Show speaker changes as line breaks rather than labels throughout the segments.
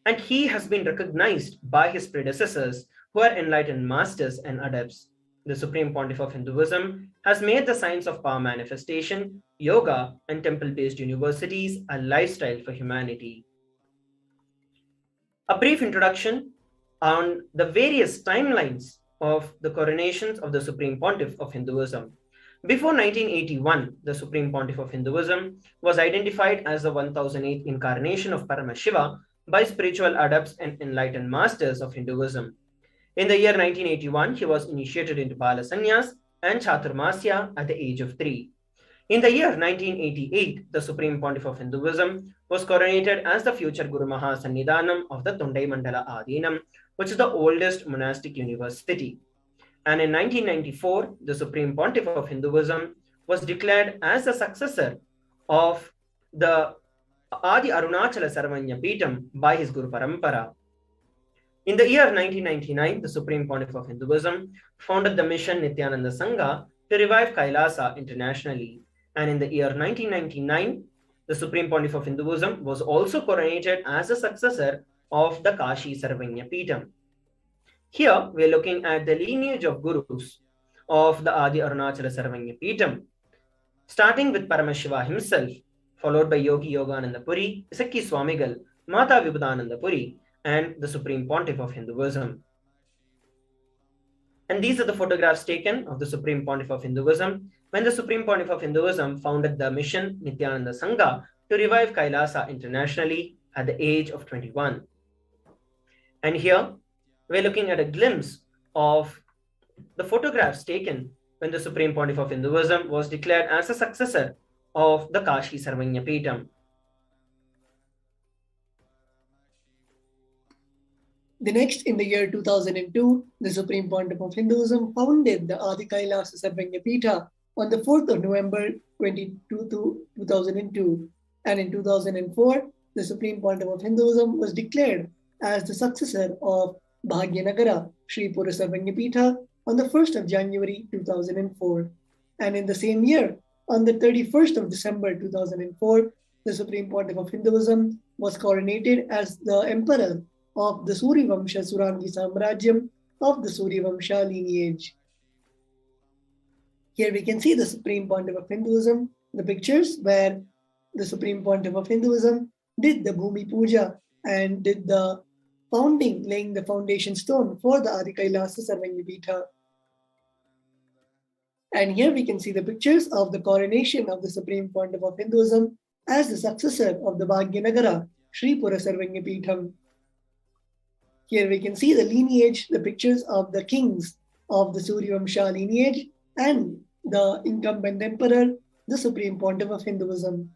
and he has been recognized by his predecessors who are enlightened masters and adepts. The Supreme Pontiff of Hinduism has made the science of power manifestation, yoga, and temple-based universities a lifestyle for humanity. A brief introduction on the various timelines of the coronations of the Supreme Pontiff of Hinduism. Before 1981, the Supreme Pontiff of Hinduism was identified as the 1008th incarnation of Paramashiva by spiritual adepts and enlightened masters of Hinduism. In the year 1981, he was initiated into Bala Sannyas and Chaturmasya at the age of 3. In the year 1988, the Supreme Pontiff of Hinduism was coronated as the future Guru Mahasannidhanam of the Tondai Mandala Adinam, which is the oldest monastic university. And in 1994, the Supreme Pontiff of Hinduism was declared as the successor of the Adi Arunachala Sarvanya Peetham by his Guru Parampara. In the year 1999, the Supreme Pontiff of Hinduism founded the mission Nithyananda Sangha to revive Kailasa internationally. And in the year 1999, the Supreme Pontiff of Hinduism was also coronated as the successor of the Kashi Sarvanya Peetham. Here, we are looking at the lineage of gurus of the Adi Arunachala Sarvanya Peetham, starting with Paramashiva himself, followed by Yogi Yogananda Puri, Sakki Swamigal, Mata Vibhudananda Puri, and the Supreme Pontiff of Hinduism. And these are the photographs taken of the Supreme Pontiff of Hinduism when the Supreme Pontiff of Hinduism founded the mission Nithyananda Sangha to revive Kailasa internationally at the age of 21. And here, we're looking at a glimpse of the photographs taken when the Supreme Pontiff of Hinduism was declared as a successor of the Kashi Sarvanya Peetham.
The next, in the year 2002, the Supreme Pontiff of Hinduism founded the Adi Kailasa Sarvanya Peetha on the 4th of November 2002. And in 2004, the Supreme Pontiff of Hinduism was declared as the successor of Bhagyanagara Sri Pura Sarvanya Peetha on the 1st of January 2004. And in the same year, on the 31st of December 2004, the Supreme Pontiff of Hinduism was coronated as the Emperor of the Suryavamsha Surangi Samrajyam of the Suryavamsha lineage. Here we can see the Supreme Pontiff of Hinduism, the pictures where the Supreme Pontiff of Hinduism did the Bhumi Puja and did the founding, laying the foundation stone for the Adi Kailasa Sarvanya Peetha. And here we can see the pictures of the coronation of the Supreme Pontiff of Hinduism as the successor of the Bhagyanagara Sri Pura Sarvanya Peetham. Here we can see the lineage, the pictures of the kings of the Suryavamsha lineage and the incumbent emperor, the Supreme Pontiff of Hinduism.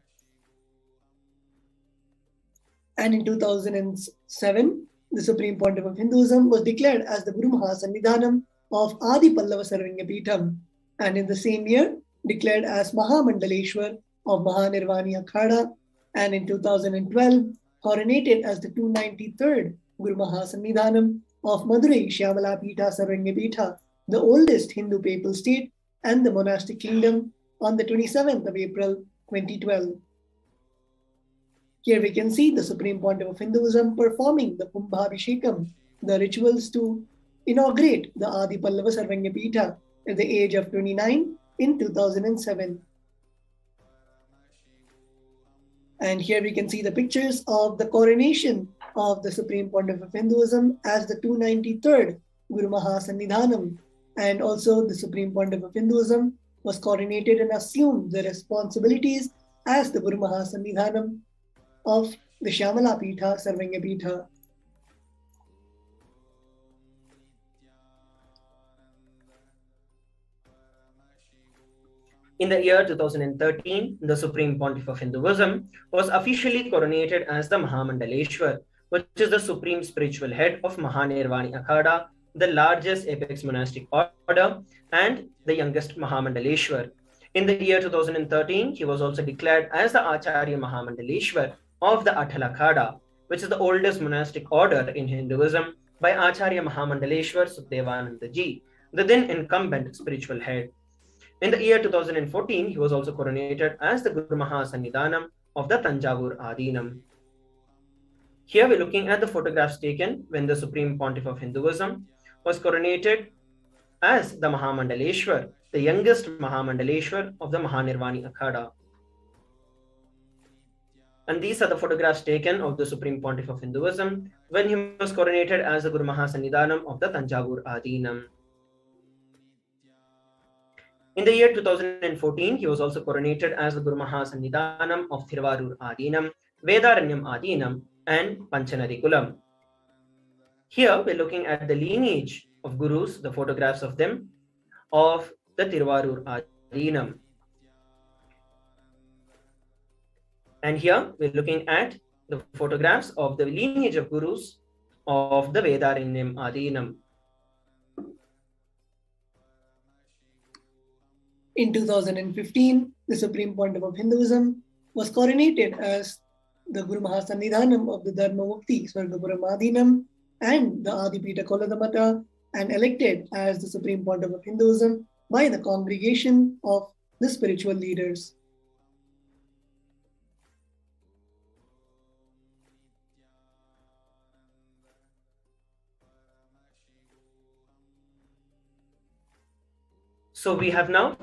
And in 2007, the Supreme Pontiff of Hinduism was declared as the Guru Mahasannidhanam of Adi Pallava Sarvanya Peetham, and in the same year declared as Mahamandaleshwar of Mahanirvani Akhada, and in 2012 coronated as the 293rd Guru Mahasannidhanam of Madurai Shyamala Peetha Sarvanya Peetha, the oldest Hindu papal state and the monastic kingdom, on the 27th of April 2012. Here we can see the Supreme Pontiff of Hinduism performing the Kumbhabhishekam, the rituals to inaugurate the Adi Pallava Sarvanya Peetha at the age of 29 in 2007. And here we can see the pictures of the coronation of the Supreme Pontiff of Hinduism as the 293rd Guru Mahasannidhanam. And also the Supreme Pontiff of Hinduism was coronated and assumed the responsibilities as the Guru Mahasannidhanam of the Shyamala Peetha Sarvanya Peetha.
In the year 2013, the Supreme Pontiff of Hinduism was officially coronated as the Mahamandaleshwar, which is the supreme spiritual head of Mahanirvani Akhada, the largest apex monastic order and the youngest Mahamandaleshwar. In the year 2013, he was also declared as the Acharya Mahamandaleshwar of the Atal Akhada, which is the oldest monastic order in Hinduism, by Acharya Mahamandaleshwar Sukhdevananda Ji, the then incumbent spiritual head. In the year 2014, he was also coronated as the Guru Mahasannidhanam of the Tanjavur Adinam. Here we're looking at the photographs taken when the Supreme Pontiff of Hinduism was coronated as the Mahamandaleshwar, the youngest Mahamandaleshwar of the Mahanirvani Akhada. And these are the photographs taken of the Supreme Pontiff of Hinduism when he was coronated as the Guru Mahasannidhanam of the Tanjavur Adinam. In the year 2014, he was also coronated as the Guru Mahasannidhanam of Thiruvarur Adinam, Vedaranyam Adinam, and Panchanadikulam. Here we're looking at the lineage of gurus, the photographs of them, of the Thiruvarur Adinam. And here we're looking at the photographs of the lineage of gurus of the Vedaranyam Adinam.
In 2015, the Supreme Pontiff of Hinduism was coronated as the Guru Mahasannidhanam of the Dharma Mukti Swargapuram Adinam and the Adipita Koladamata, and elected as the Supreme Pontiff of Hinduism by the congregation of the spiritual leaders.
So we have now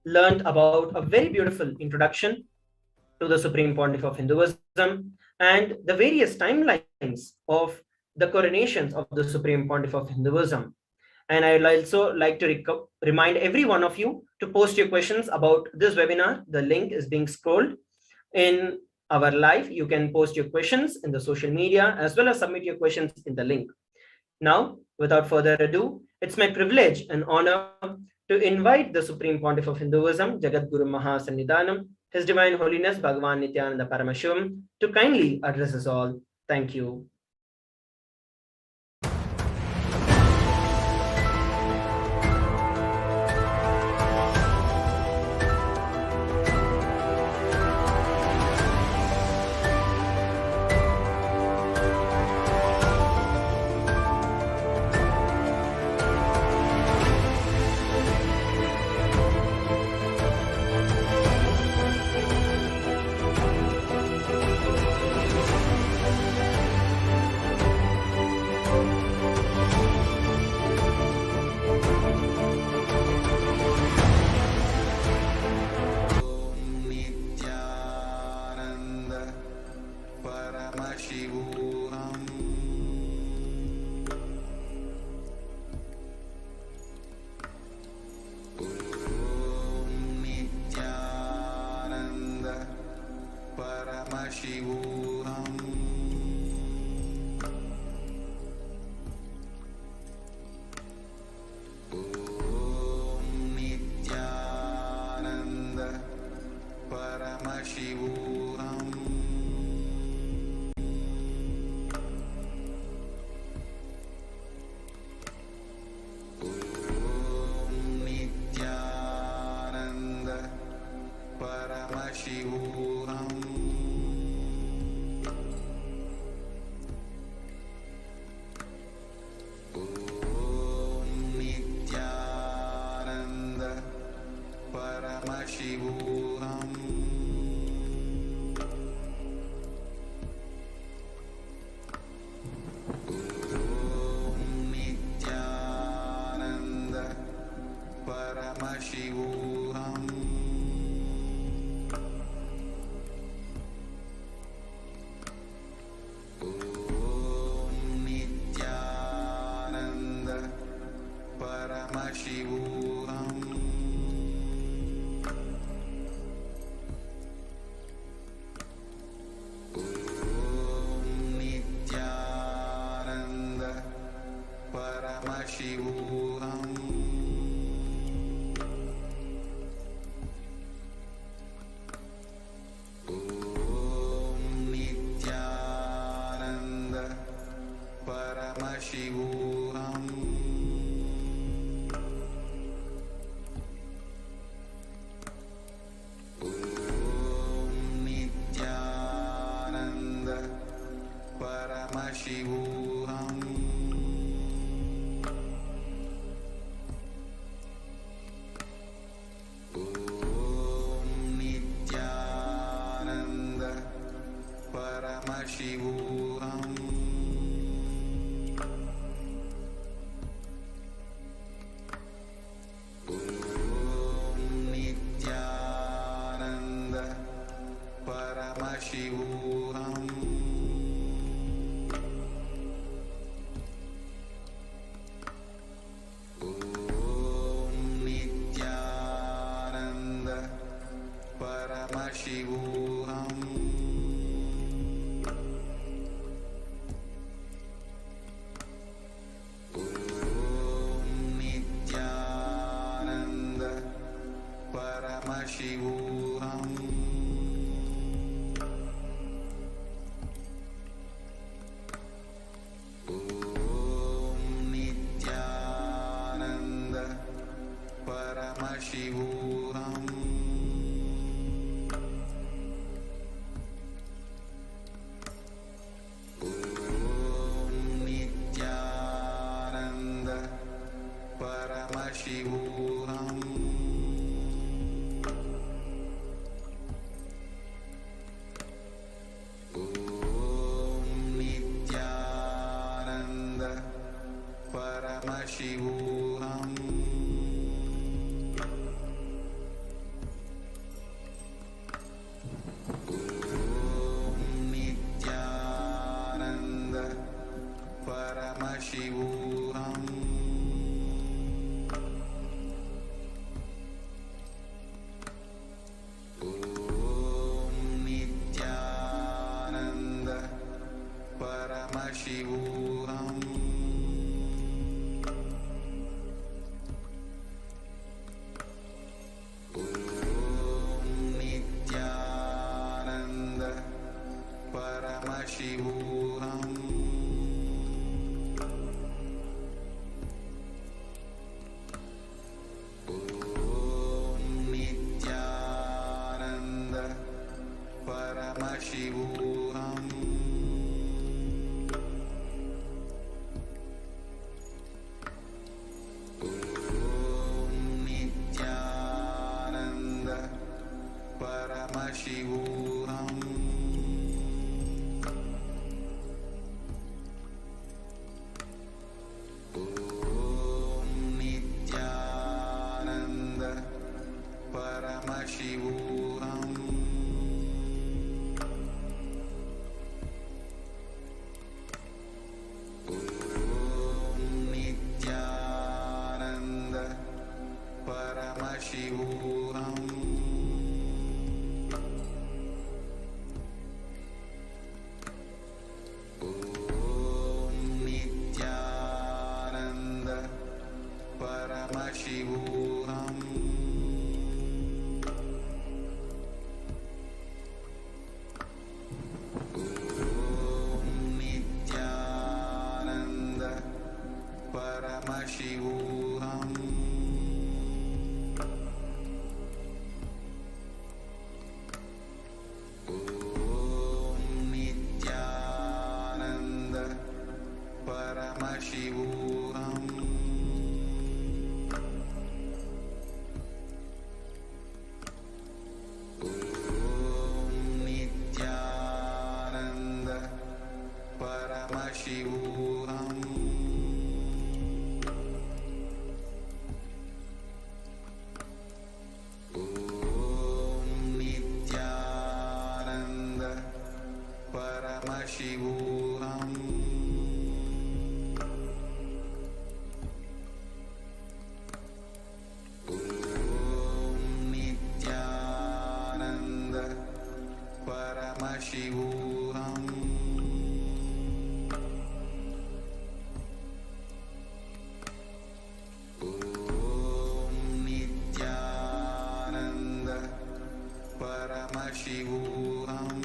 learned about a very beautiful introduction to the Supreme Pontiff of Hinduism and the various timelines of the coronations of the Supreme Pontiff of Hinduism. And I'd also like to remind every one of you to post your questions about this webinar. The link is being scrolled in our live. You can post your questions in the social media as well as submit your questions in the link. Now, without further ado, it's my privilege and honor to invite the Supreme Pontiff of Hinduism, Jagat Guru Mahasannidhanam, His Divine Holiness Bhagavan Nithyananda Paramashivam, to kindly address us all. Thank you.
Paramashivoham. Om Nithyananda Paramashivoham. Om Nithyananda Paramashivoham. Paramashivoham. Om Nithyananda Paramashivoham. Om Nithyananda Paramashivoham. Paramashivoham. Om Nithyananda Paramashivoham. Om Nithyananda Paramashivoham. Paramashivoham. Om Nithyananda Paramashivoham. Paramashivoham. Om Nithyananda Paramashivoham. Paramashivoham. Om Nithyananda Paramashivoham. Om Nithyananda Paramashivoham. Paramashivoham. Om Nithyananda Paramashivoham. Om Nithyananda Paramashivoham. Paramashivoham. Om Nithyananda Paramashivoham. Om Nithyananda Paramashivoham. Paramashivoham. Om Nithyananda Paramashivoham. Om Nithyananda Paramashivoham.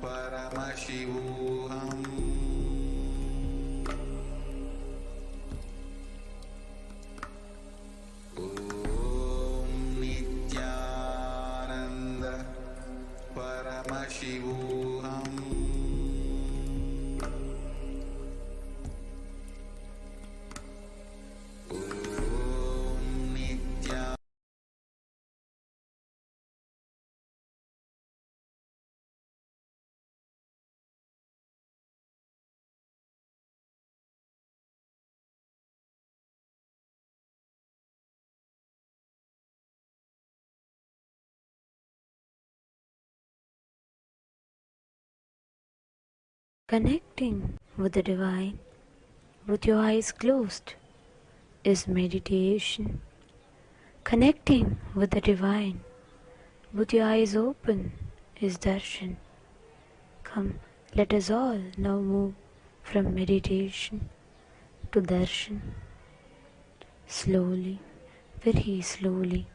Paramashivoham. Om Nithyananda Paramashivoham. Om Nithyananda
Connecting with the divine with your eyes closed is meditation. Connecting with the divine with your eyes open is darshan. Come, let us all now move from meditation to darshan. Slowly, very slowly,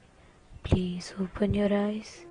please open your eyes.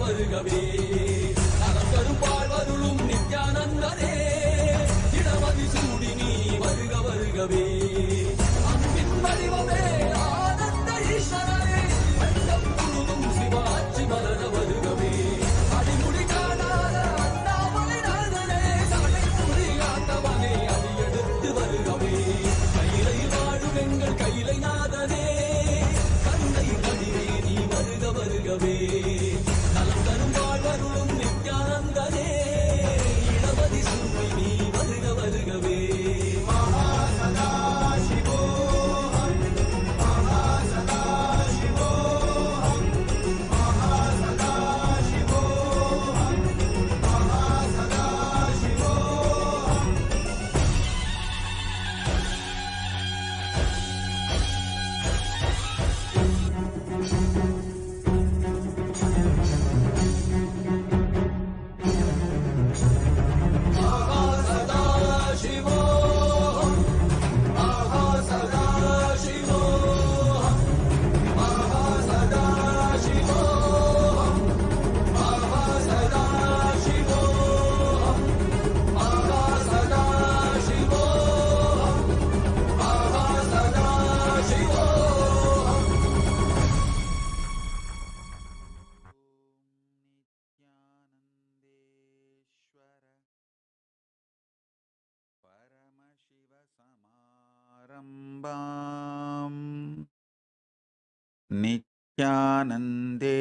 வருகவே நலம் தரும் வாழ்வருளும் நித்யானந்தனே இடமதி சூடி நீ வருக வருகவே அன்பின் வடிவமே ஆனந்த ஈஸ்வரனே அண்டம் முழுதும் சிவாட்சி மலர வருகவே அடிமுடி காணாத அண்ணாமலை நாதனே சடை புரியாதவனே அடியெடுத்து வருகவே கையிலை வாழும் எங்கள் கையிலை நாதனே கண்ணை கடிவே நீ வருக வருகவே நலம் தரும் வாழ்வருளும் நித்யானந்தனே இடமதி சூடி நீ வருக வருகவே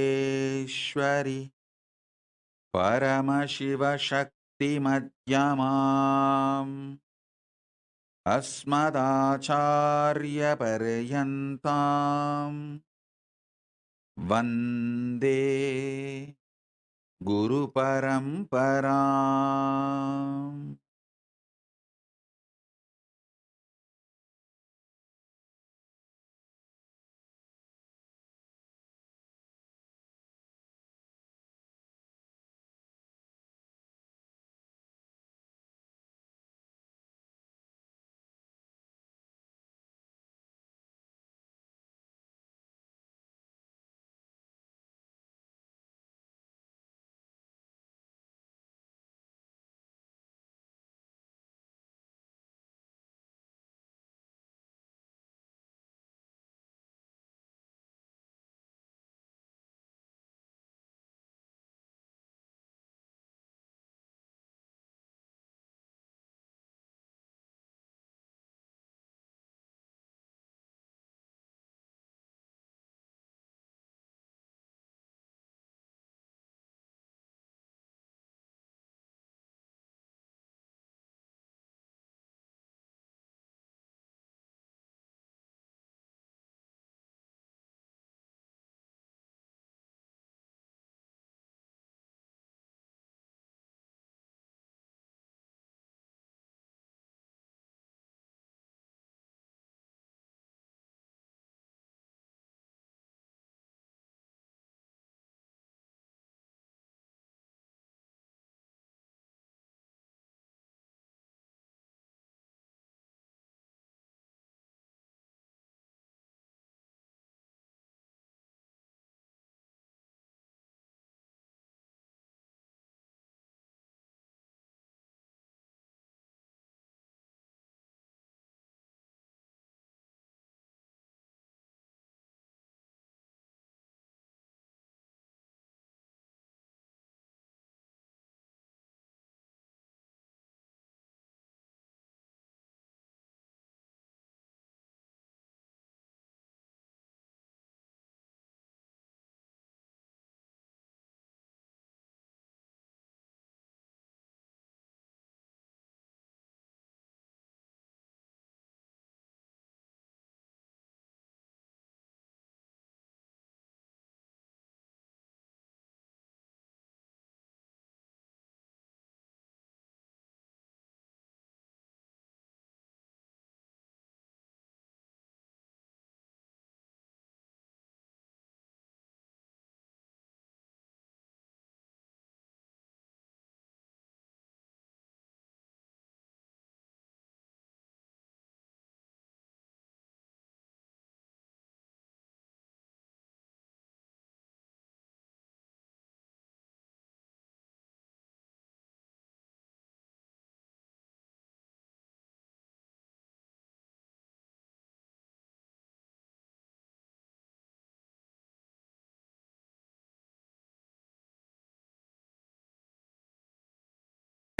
नित्यानन्देश्वरि परमशिवशक्तिमध्यमाम् अस्मदाचार्यपर्यन्ताम् वन्दे गुरुपरम्पराम्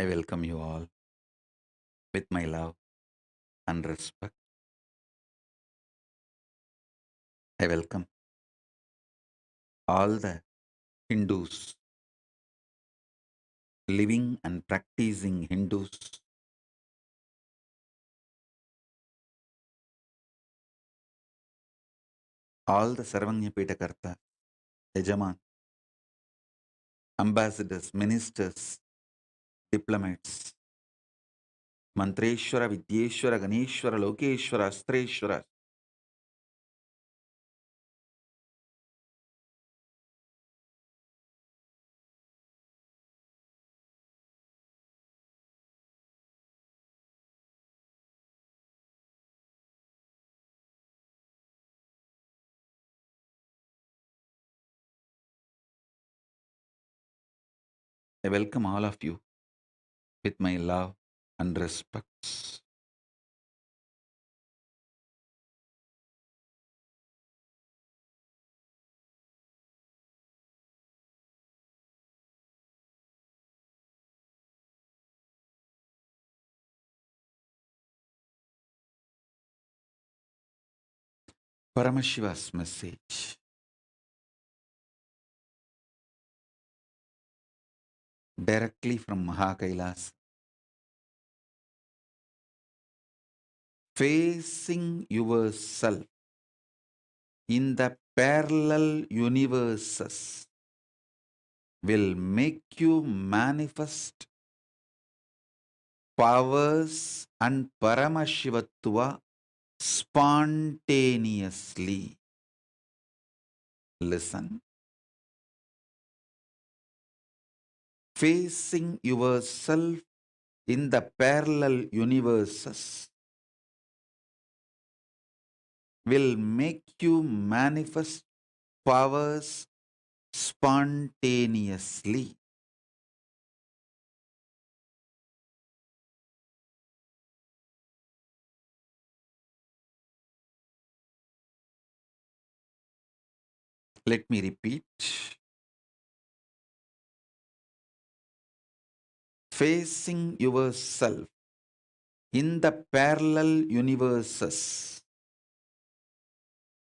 I welcome you all with my love and respect. I welcome all the Hindus, living and practicing Hindus, all the Sarvanya Pitakarta, Yajaman, ambassadors, ministers, diplomats, Mantreshwara, Vidyeshwara, Ganeshwara, Lokeshwara, Astreshwara, I welcome all of you with my love and respects. Paramashiva's message directly from Kailasa. Facing yourself in the parallel universes will make you manifest powers and Paramashivatva spontaneously. Listen. Facing yourself in the parallel universes will make you manifest powers spontaneously. Let me repeat. Facing yourself in the parallel universes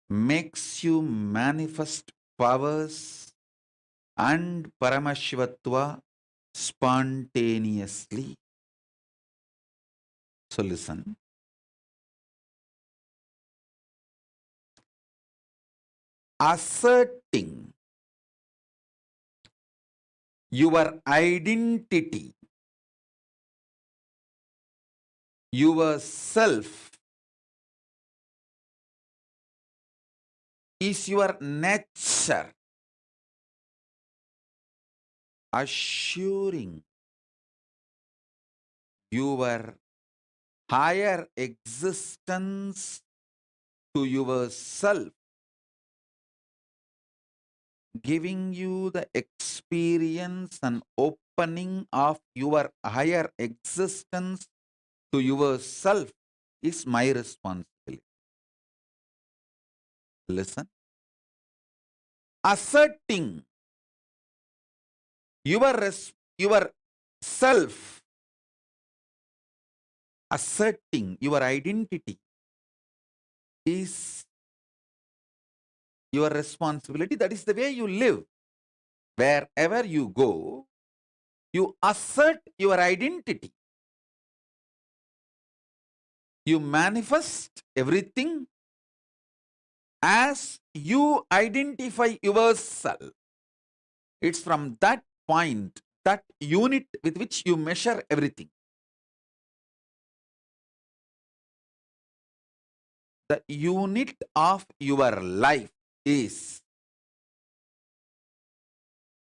makes you manifest powers and Paramashivatva spontaneously. So listen. Asserting your identity, yourself, is your nature, assuring your higher existence to yourself, giving you the experience and opening of your higher existence to yourself is my responsibility. Listen. Asserting your self, asserting your identity is your responsibility. That is the way you live. Wherever you go, you assert your identity. You manifest everything as you identify yourself. It's from that point, that unit with which you measure everything. The unit of your life is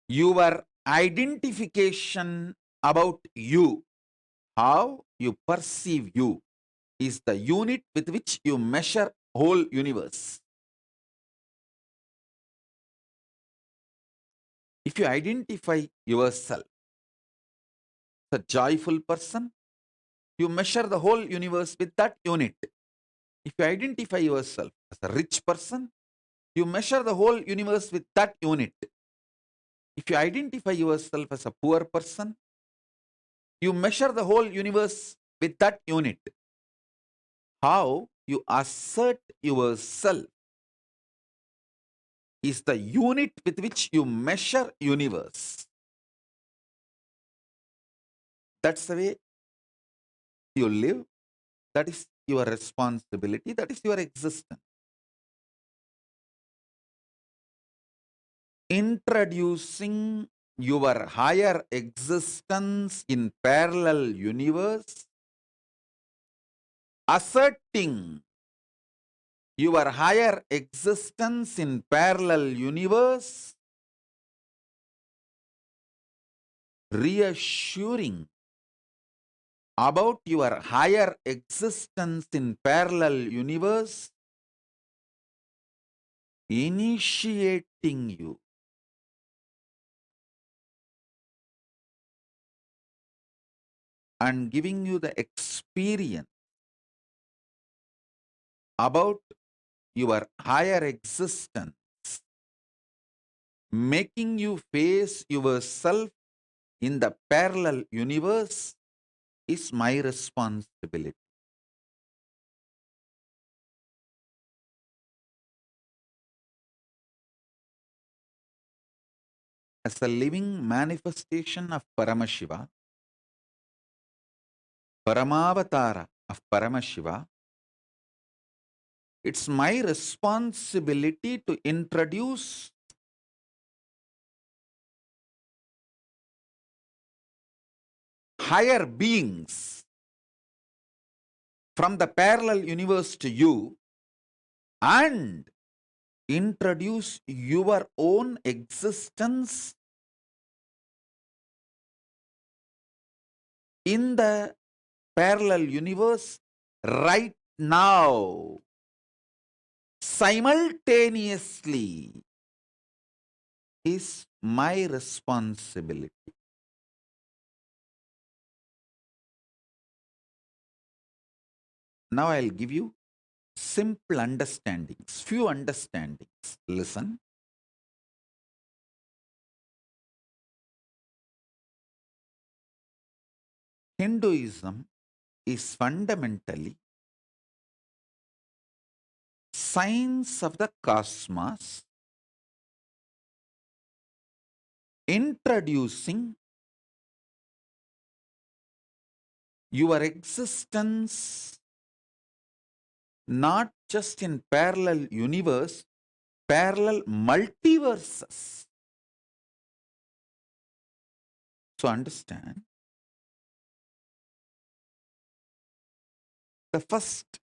your identification about you. How you perceive you is the unit with which you measure whole universe. If you identify yourself as a joyful person, you measure the whole universe with that unit. If you identify yourself as a rich person, you measure the whole universe with that unit. If you identify yourself as a poor person, You measure the whole universe with that unit. How you assert yourself is the unit with which you measure universe. That's the way you live. That is your responsibility. That is your existence. Introducing your higher existence in parallel universe, asserting your higher existence in parallel universe, reassuring about your higher existence in parallel universe, initiating you and giving you the experience about your higher existence, making you face yourself in the parallel universe is my responsibility. As a living manifestation of Paramashiva, Paramavatara of Paramashiva, it's my responsibility to introduce higher beings from the parallel universe to you and introduce your own existence in the parallel universe right now, simultaneously, is my responsibility. Now I'll give you simple understandings, few understandings. Listen. Hinduism is fundamentally science of the cosmos, introducing your existence not just in parallel universe, parallel multiverses. So understand, the first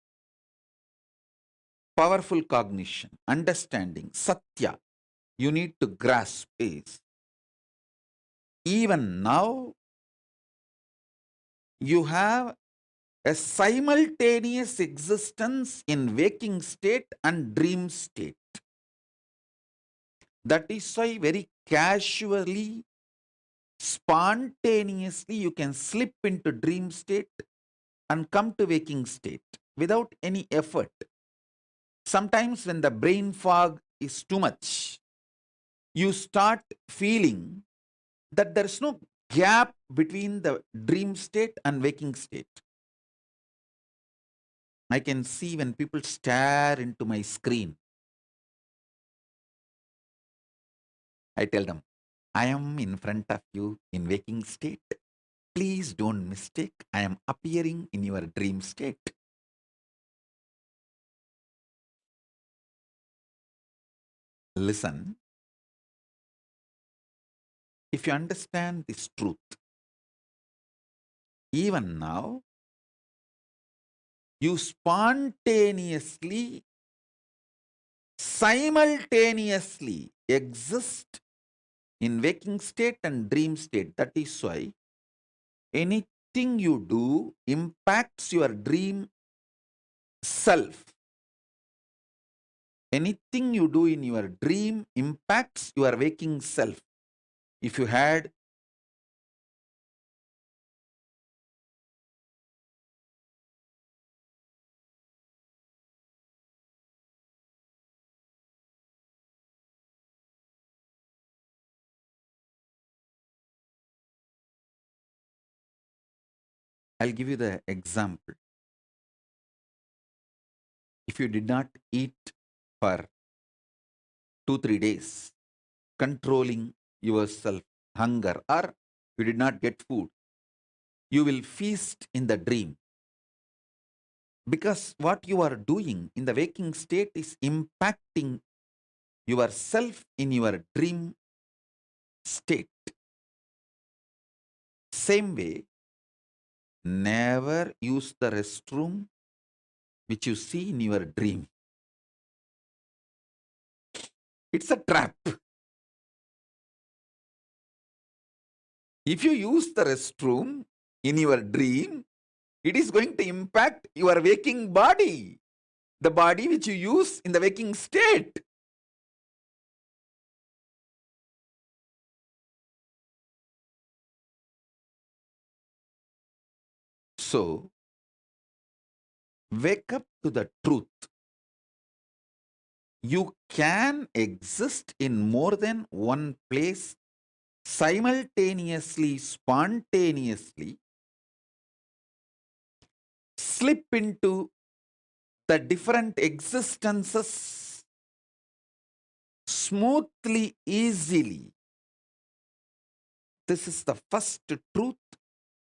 powerful cognition, understanding, satya, you need to grasp is, even now, you have a simultaneous existence in waking state and dream state. That is why very casually, spontaneously, you can slip into dream state and come to waking state without any effort. Sometimes when the brain fog is too much, you start feeling that there is no gap between the dream state and waking state. I can see when people stare into my screen, I tell them, I am in front of you in waking state. Please don't mistake, I am appearing in your dream state. Listen, if you understand this truth, even now, you spontaneously, simultaneously exist in waking state and dream state. That is why anything you do impacts your dream self. Anything you do in your dream impacts your waking self. If you had I'll give you the example. If you did not eat for 2-3 days, controlling yourself, hunger, or you did not get food, you will feast in the dream. Because what you are doing in the waking state is impacting yourself in your dream state. Same way, never use the restroom which you see in your dream. It's a trap. If you use the restroom in your dream, it is going to impact your waking body, the body which you use in the waking state. So, wake up to the truth. You can exist in more than one place simultaneously, spontaneously, slip into the different existences smoothly, easily. This is the first truth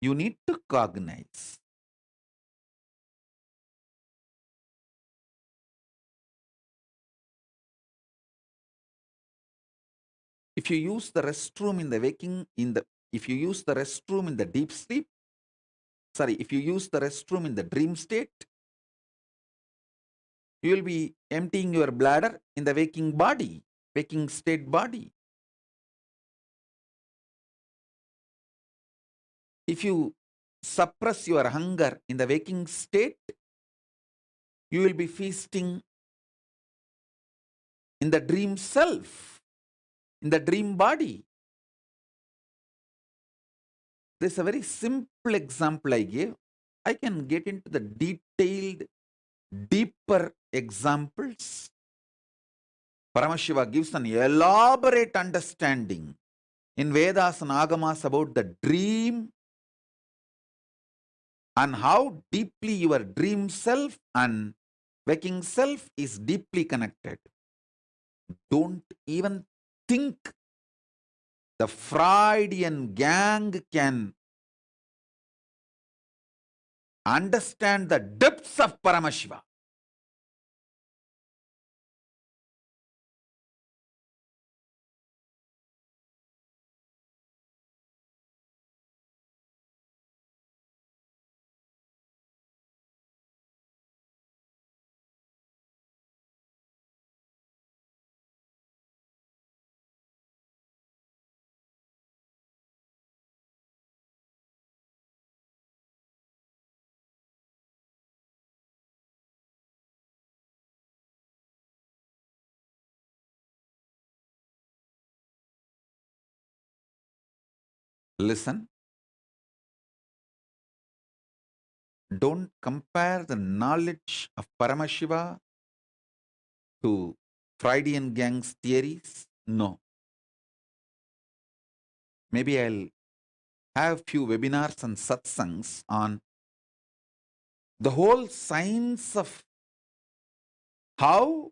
you need to cognize. If you use the restroom in the waking, if you use the restroom in the deep sleep, if you use the restroom in the dream state, you will be emptying your bladder in the waking body, waking state body. If you suppress your hunger in the waking state, you will be feasting in the dream self, in the dream body. This is a very simple example I gave. I can get into the detailed, deeper examples. Paramashiva gives an elaborate understanding in Vedas and Agamas about the dream and how deeply your dream self and waking self is deeply connected. Don't even think the Freudian gang can understand the depths of Paramashiva. Listen, don't compare the knowledge of Paramashiva to Freudian gang's theories. No. Maybe I'll have few webinars and satsangs on the whole science of how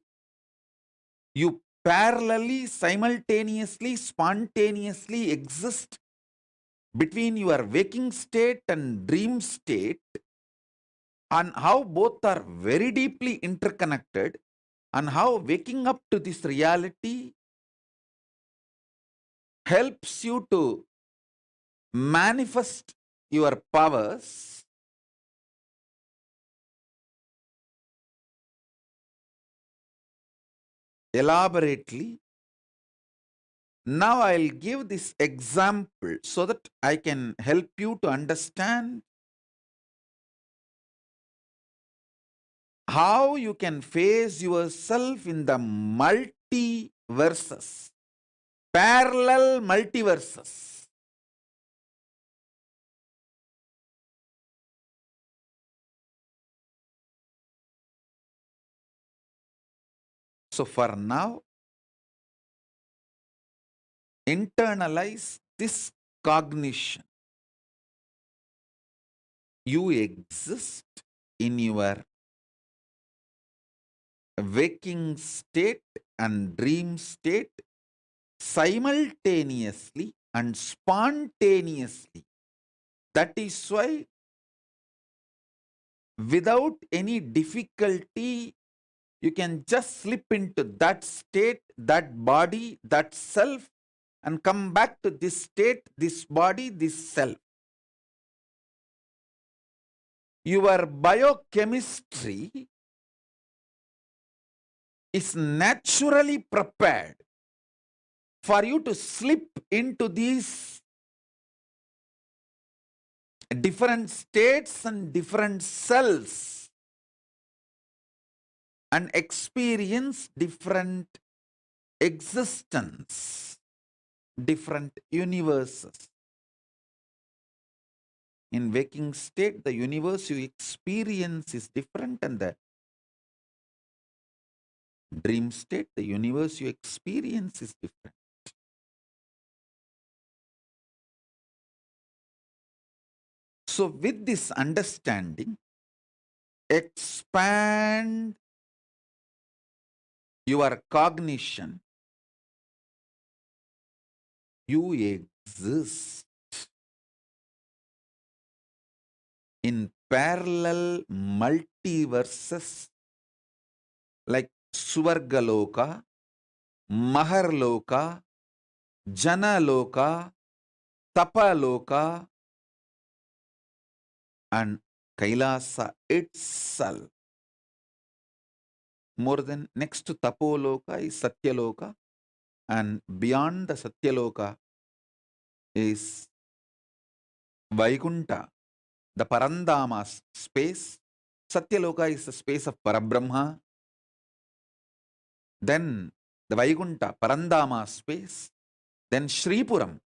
you parallelly, simultaneously, spontaneously exist between your waking state and dream state, and how both are very deeply interconnected, and how waking up to this reality helps you to manifest your powers elaborately. Now I'll give this example so that I can help you to understand how you can face yourself in the multiverses, parallel multiverses. So for now, internalize this cognition. You exist in your waking state and dream state simultaneously and spontaneously. That is why, without any difficulty, you can just slip into that state, that body, that self, and come back to this state, this body, this self. Your biochemistry is naturally prepared for you to slip into these different states and different cells and experience different existence, different universes. In waking state, the universe you experience is different, and the dream state, the universe you experience is different. So with this understanding, expand your cognition. You exist in parallel multiverses like Suvargaloka, Maharloka, Janaloka, Tapaloka, and Kailasa itself. More than next to Tapoloka is Satyaloka, and beyond the Satyaloka is Vaikunta, the Parandama space. Satyaloka is the space of Parabrahma. Then the Vaikunta, Parandama space. Then Shripuram,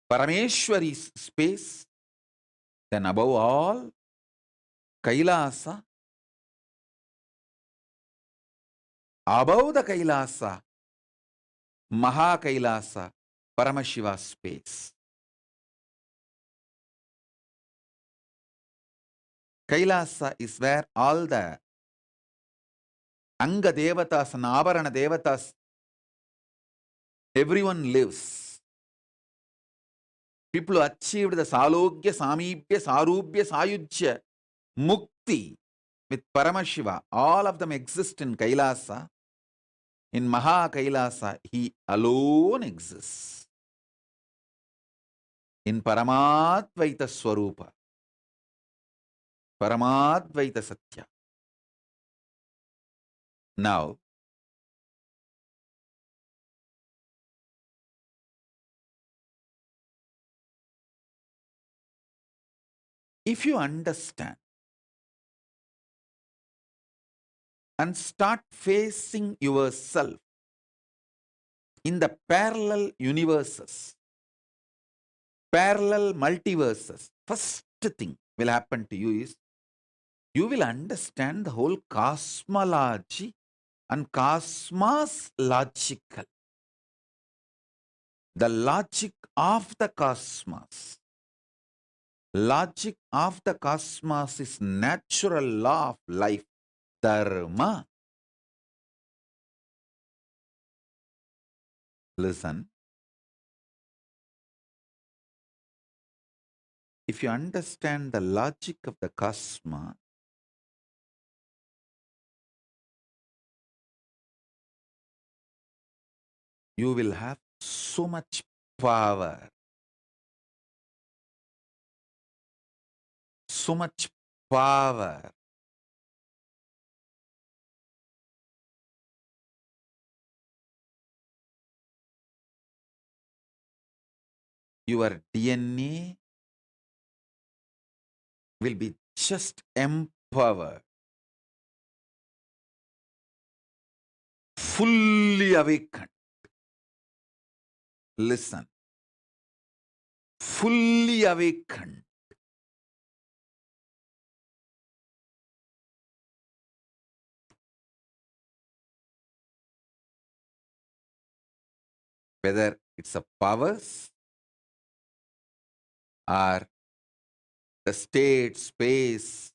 Parameshwari's space. Then above all, Kailasa. Above the Kailasa, Maha Kailasa, Paramashiva space. Kailasa is where all the Anga Devatas and Avarana Devatas, everyone lives. People who achieved the Salogya, Samibhya, Sarubhya, Sayujya, Mukti with Paramashiva, all of them exist in Kailasa. In Maha Kailasa, he alone exists. In Paramadvaita Swarupa, Paramadvaita Satya. Now, if you understand and start facing yourself in the parallel universes, parallel multiverses, first thing will happen to you is you will understand the whole cosmology and cosmos logical. The logic of the cosmos. Logic of the cosmos is natural law of life, dharma. Listen. If you understand the logic of the cosmos, you will have so much power. So much power. Your DNA will be just empowered, fully awakened. Listen, fully awakened. Whether it's a powers or the state, space.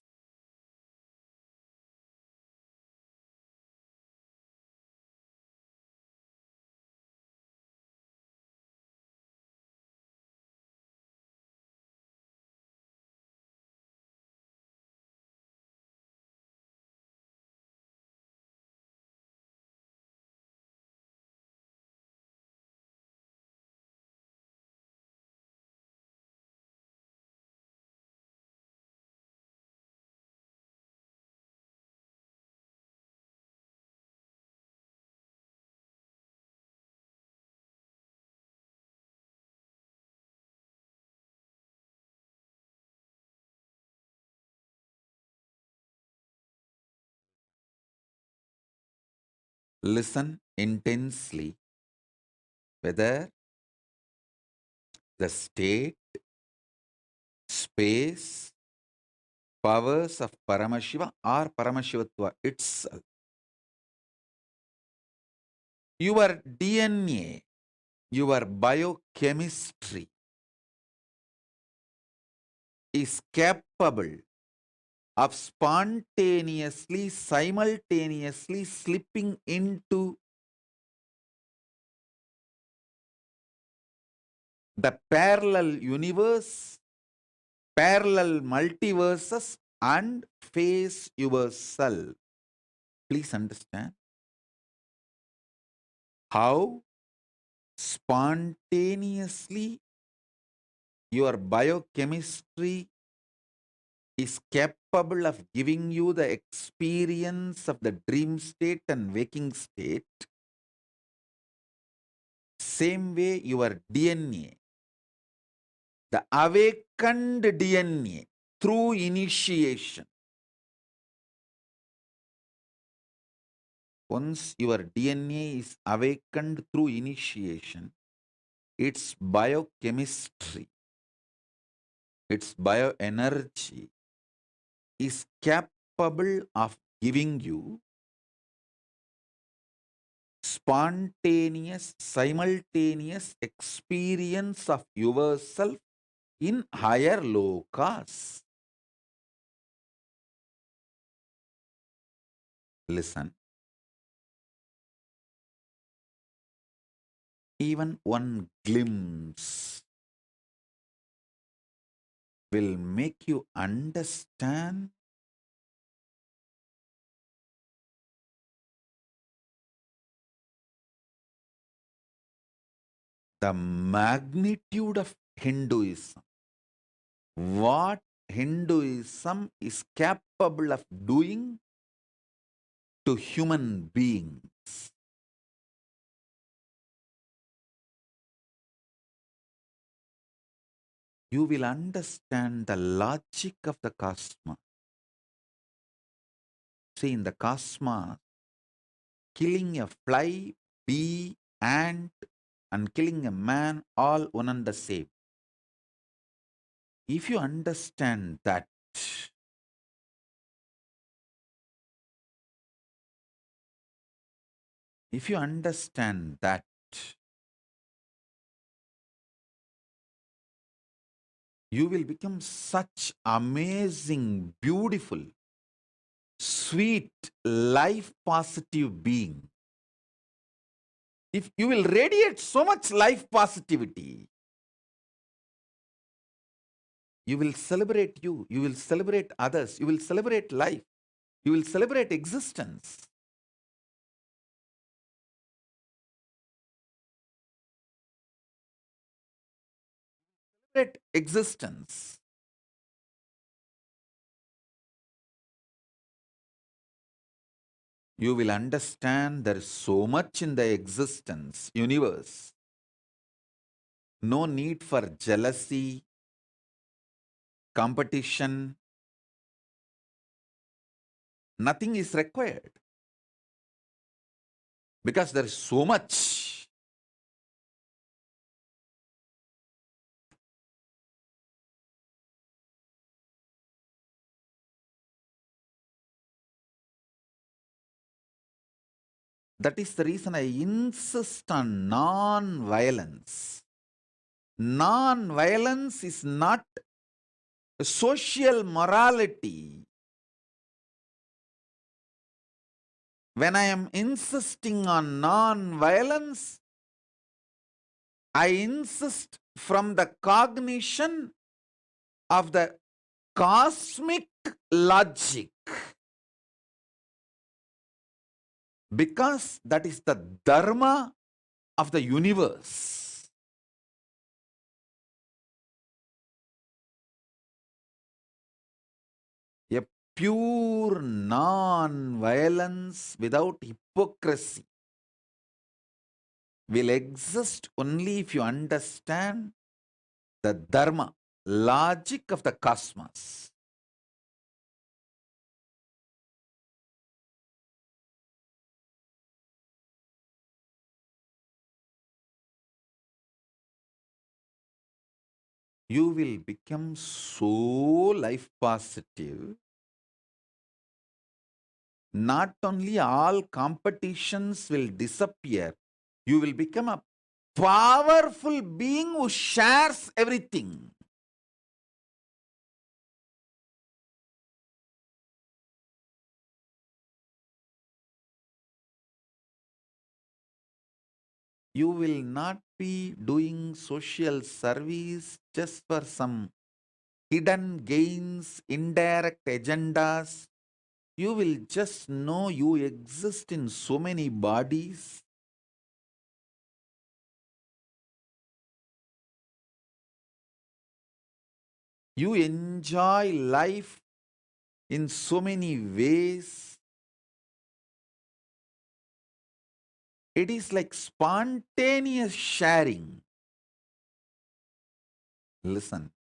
Listen intensely whether the state, space, powers of Paramashiva or Paramashivatva itself. Your DNA, your biochemistry is capable of spontaneously, simultaneously slipping into the parallel universe, parallel multiverses, and face yourself. Please understand how spontaneously your biochemistry is capable of giving you the experience of the dream state and waking state. Same way, your DNA, the awakened DNA through initiation. Once your DNA is awakened through initiation, its biochemistry, its bioenergy is capable of giving you spontaneous, simultaneous experience of yourself in higher lokas. Listen. Even one glimpse will make you understand the magnitude of Hinduism. What Hinduism is capable of doing to human beings. You will understand the logic of the cosmos. See, in the cosmos, killing a fly, bee, ant, and killing a man, all one and the same. If you understand that, if you understand that, you will become such amazing, beautiful, sweet, life positive being. If you will radiate so much life positivity, you will celebrate you will celebrate others, you will celebrate life, you will celebrate existence. Celebrate existence. You will understand there is so much in the existence, universe. No need for jealousy, competition. Nothing is required. Because there is so much. That is the reason I insist on non-violence. Non-violence is not social morality, when I am insisting on non-violence, I insist from the cognition of the cosmic logic, because that is the dharma of the universe. A pure non-violence without hypocrisy will exist only if you understand the dharma, logic of the cosmos. You will become so life positive. Not only all competitions will disappear, you will become a powerful being who shares everything. You will not be doing social service just for some hidden gains, indirect agendas. You will just know you exist in so many bodies. You enjoy life in so many ways. It is like spontaneous sharing. Listen,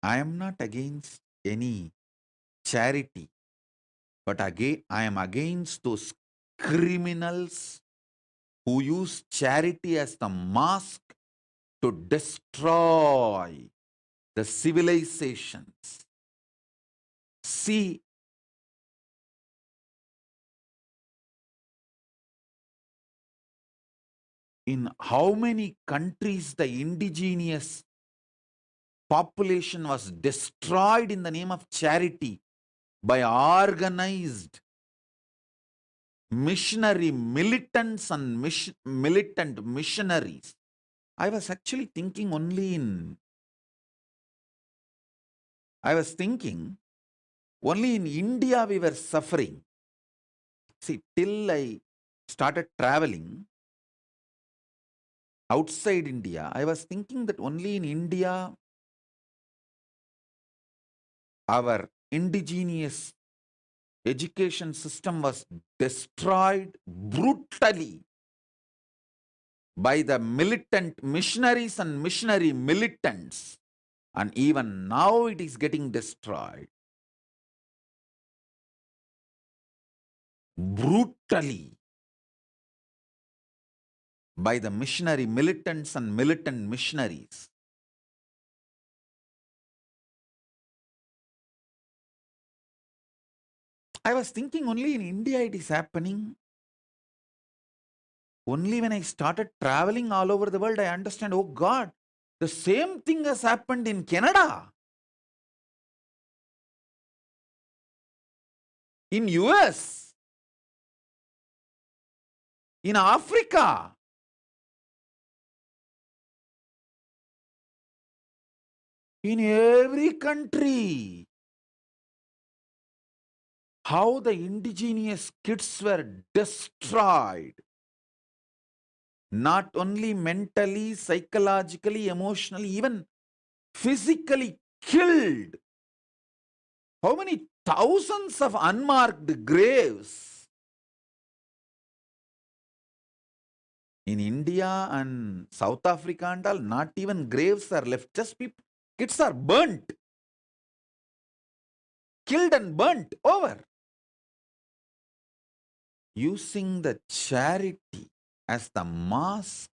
I am not against any charity, but again, I am against those criminals who use charity as the mask to destroy the civilizations. See, in how many countries the indigenous population was destroyed in the name of charity by organized missionary militants and militant missionaries. I was actually thinking only in India we were suffering. See, till I started traveling outside India, I was thinking that only in India our indigenous education system was destroyed brutally by the militant missionaries and missionary militants. And even now it is getting destroyed brutally by the missionary militants and militant missionaries. I was thinking only in India it is happening. Only when I started traveling all over the world, I understand, oh God, the same thing has happened in Canada, in US, in Africa. In every country, how the indigenous kids were destroyed, not only mentally, psychologically, emotionally, even physically killed. How many thousands of unmarked graves in India and South Africa and all? Not even graves are left, just people, kids are burnt, killed and burnt over. Using the charity as the mask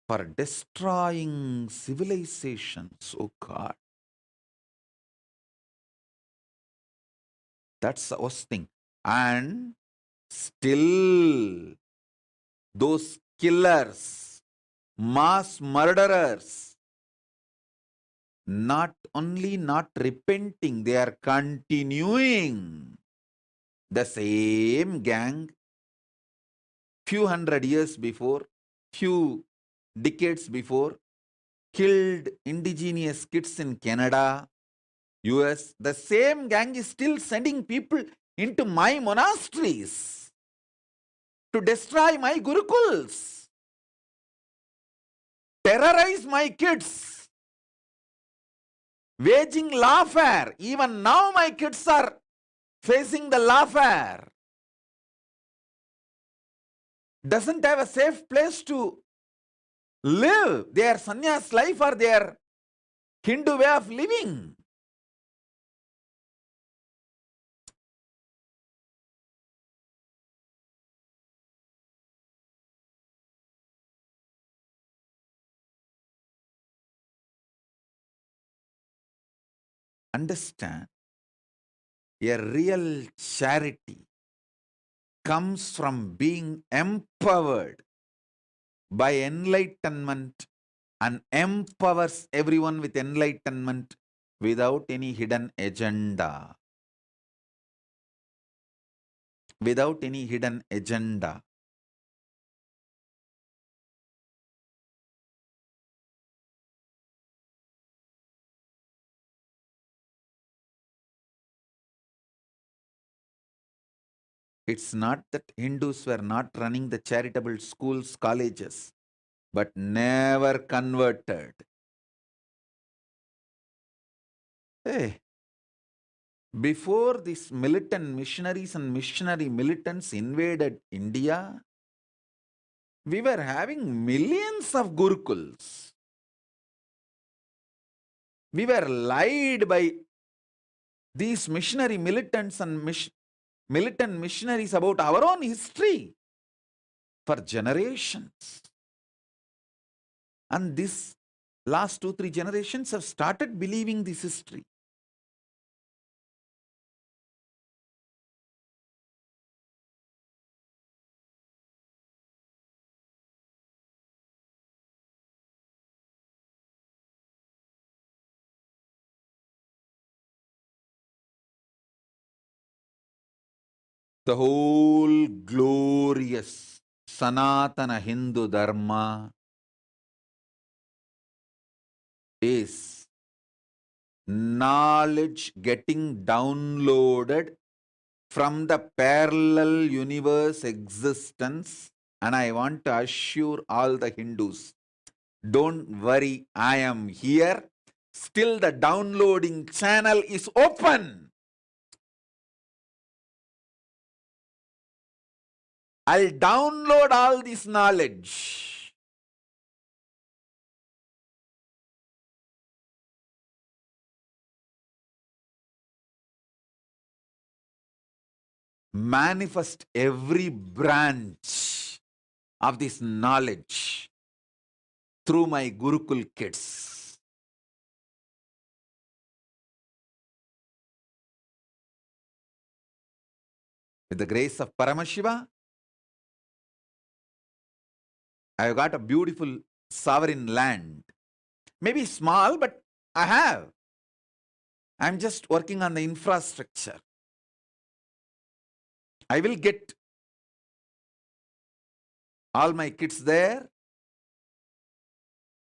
for destroying civilizations. Oh God. That's the worst thing. And still, those killers, mass murderers, not only not repenting, they are continuing. The same gang few hundred years before, few decades before, killed indigenous kids in Canada, US. The same gang is still sending people into my monasteries to destroy my gurukuls, terrorize my kids, waging lawfare. Even now my kids are facing the lawfare. Doesn't have a safe place to live their sannyas life or their Hindu way of living. Understand, a real charity comes from being empowered by enlightenment and empowers everyone with enlightenment without any hidden agenda. Without any hidden agenda. It's not that Hindus were not running the charitable schools, colleges, but never converted. Hey, before these militant missionaries and missionary militants invaded India, we were having millions of gurukuls. We were lied by these missionary militants and militant missionaries about our own history for generations. And this last 2-3 generations have started believing this history. The whole glorious Sanatana Hindu Dharma is knowledge getting downloaded from the parallel universe existence. And I want to assure all the Hindus, don't worry, I am here. Still the downloading channel is open. I'll download all this knowledge. Manifest every branch of this knowledge through my Gurukul kids. With the grace of Paramashiva, I have got a beautiful sovereign land. Maybe small, but I have. I'm just working on the infrastructure. I will get all my kids there.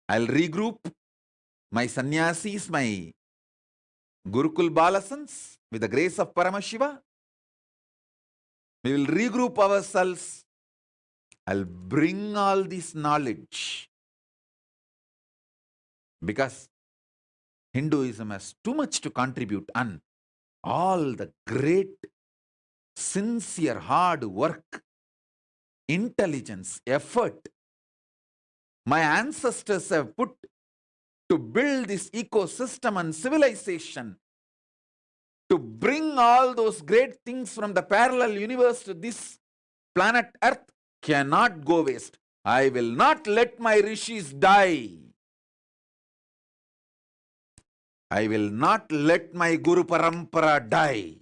I'll regroup my sannyasis, my Gurukul Balasans with the grace of Paramashiva. We will regroup ourselves. I'll bring all this knowledge because Hinduism has too much to contribute, and all the great, sincere, hard work, intelligence, effort my ancestors have put to build this ecosystem and civilization, to bring all those great things from the parallel universe to this planet Earth, cannot go waste. I will not let my rishis die. I will not let my Guru Parampara die.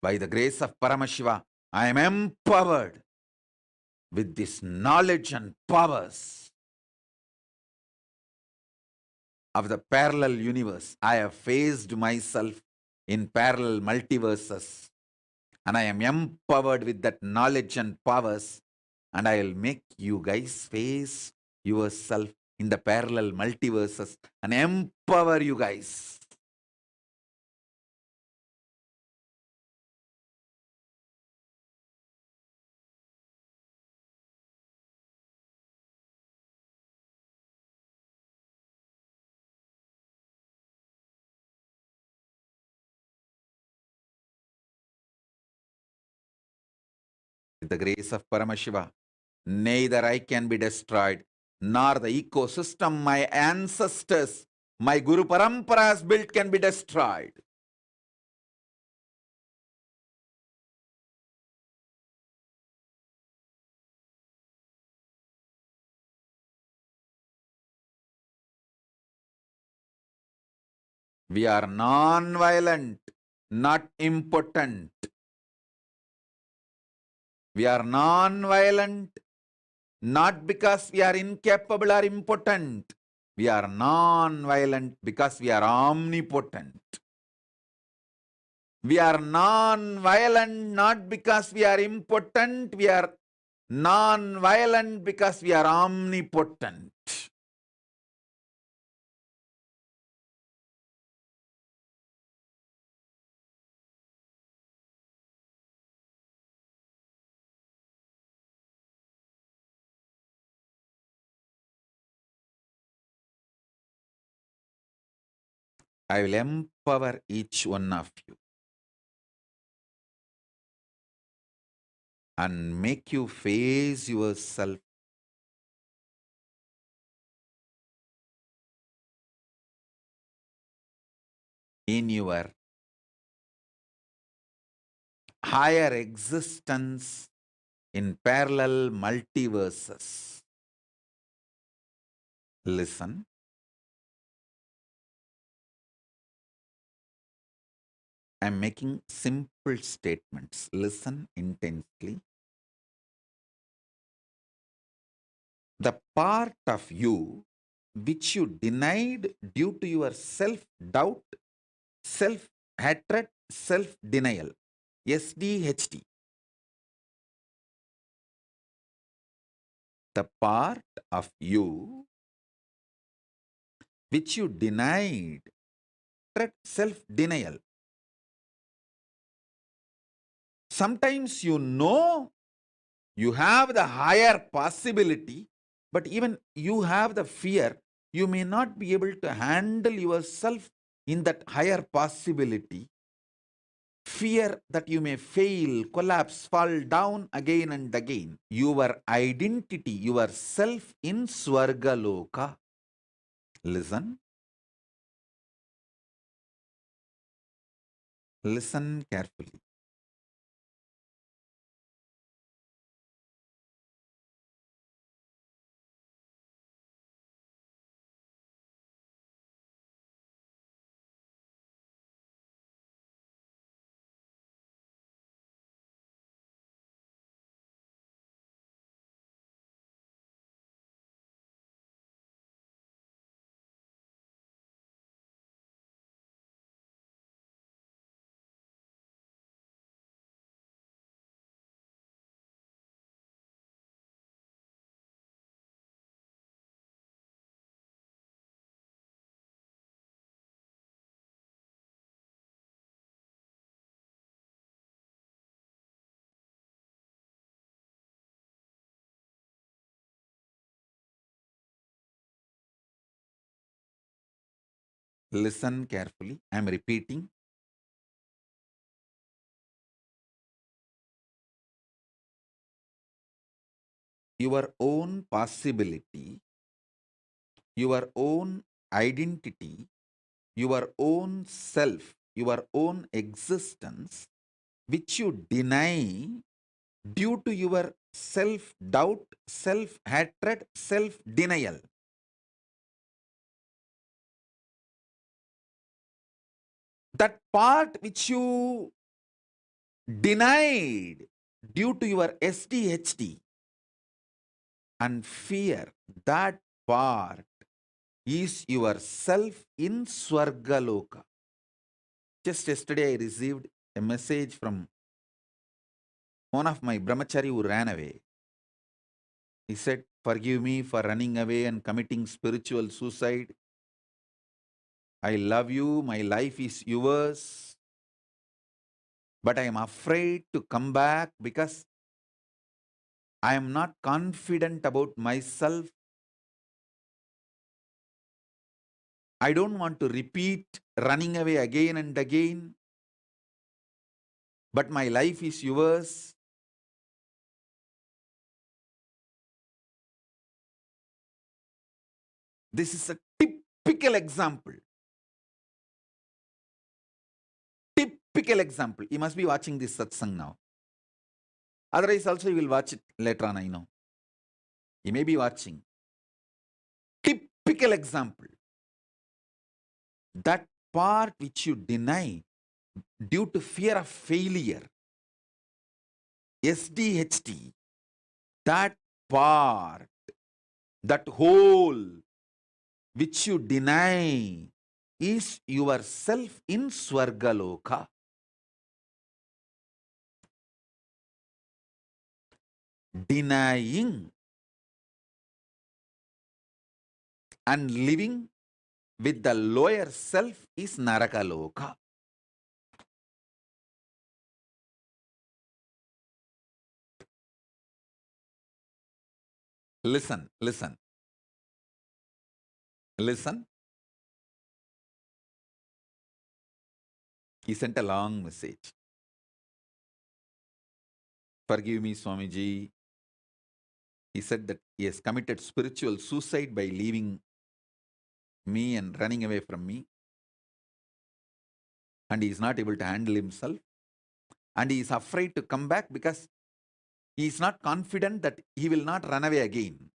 By the grace of Paramashiva, I am empowered with this knowledge and powers of the parallel universe. I have faced myself in parallel multiverses, and I am empowered with that knowledge and powers, and I will make you guys face yourself in the parallel multiverses and empower you guys. With the grace of Paramashiva, neither I can be destroyed, nor the ecosystem my ancestors, my Guru Parampara has built can be destroyed. We are non-violent, not impotent. We are non-violent, not because we are incapable or impotent. We are non-violent because we are omnipotent. We are non-violent not because we are impotent. We are non-violent because we are omnipotent. I will empower each one of you and make you face yourself in your higher existence in parallel multiverses. Listen. I am making simple statements. Listen intensely. The part of you which you denied due to your self-doubt, self-hatred, self-denial, SDHD. The part of you which you denied, self-denial. Sometimes you know you have the higher possibility, but even you have the fear, you may not be able to handle yourself in that higher possibility. Fear that you may fail, collapse, fall down again and again. Your identity, your self in Swargaloka. Listen. Listen carefully. Listen carefully. I am repeating. Your own possibility, your own identity, your own self, your own existence, which you deny due to your self doubt, self hatred, self denial. That part which you denied due to your SDHD and fear, that part is yourself in Swargaloka. Just yesterday I received a message from one of my brahmachari who ran away. He said, "Forgive me for running away and committing spiritual suicide. I love you, my life is yours, but I am afraid to come back because I am not confident about myself. I don't want to repeat running away again and again, but my life is yours." This is a typical example. Typical example. You must be watching this satsang now. Otherwise, also you will watch it later on, I know. You may be watching. Typical example. That part which you deny due to fear of failure, SDHD, that part, that whole which you deny is yourself in Swargaloka. Denying and living with the lower self is Narakaloka. Listen, listen, listen. He sent a long message. Forgive me, Swamiji. He said that he has committed spiritual suicide by leaving me and running away from me. And he is not able to handle himself. And he is afraid to come back because he is not confident that he will not run away again.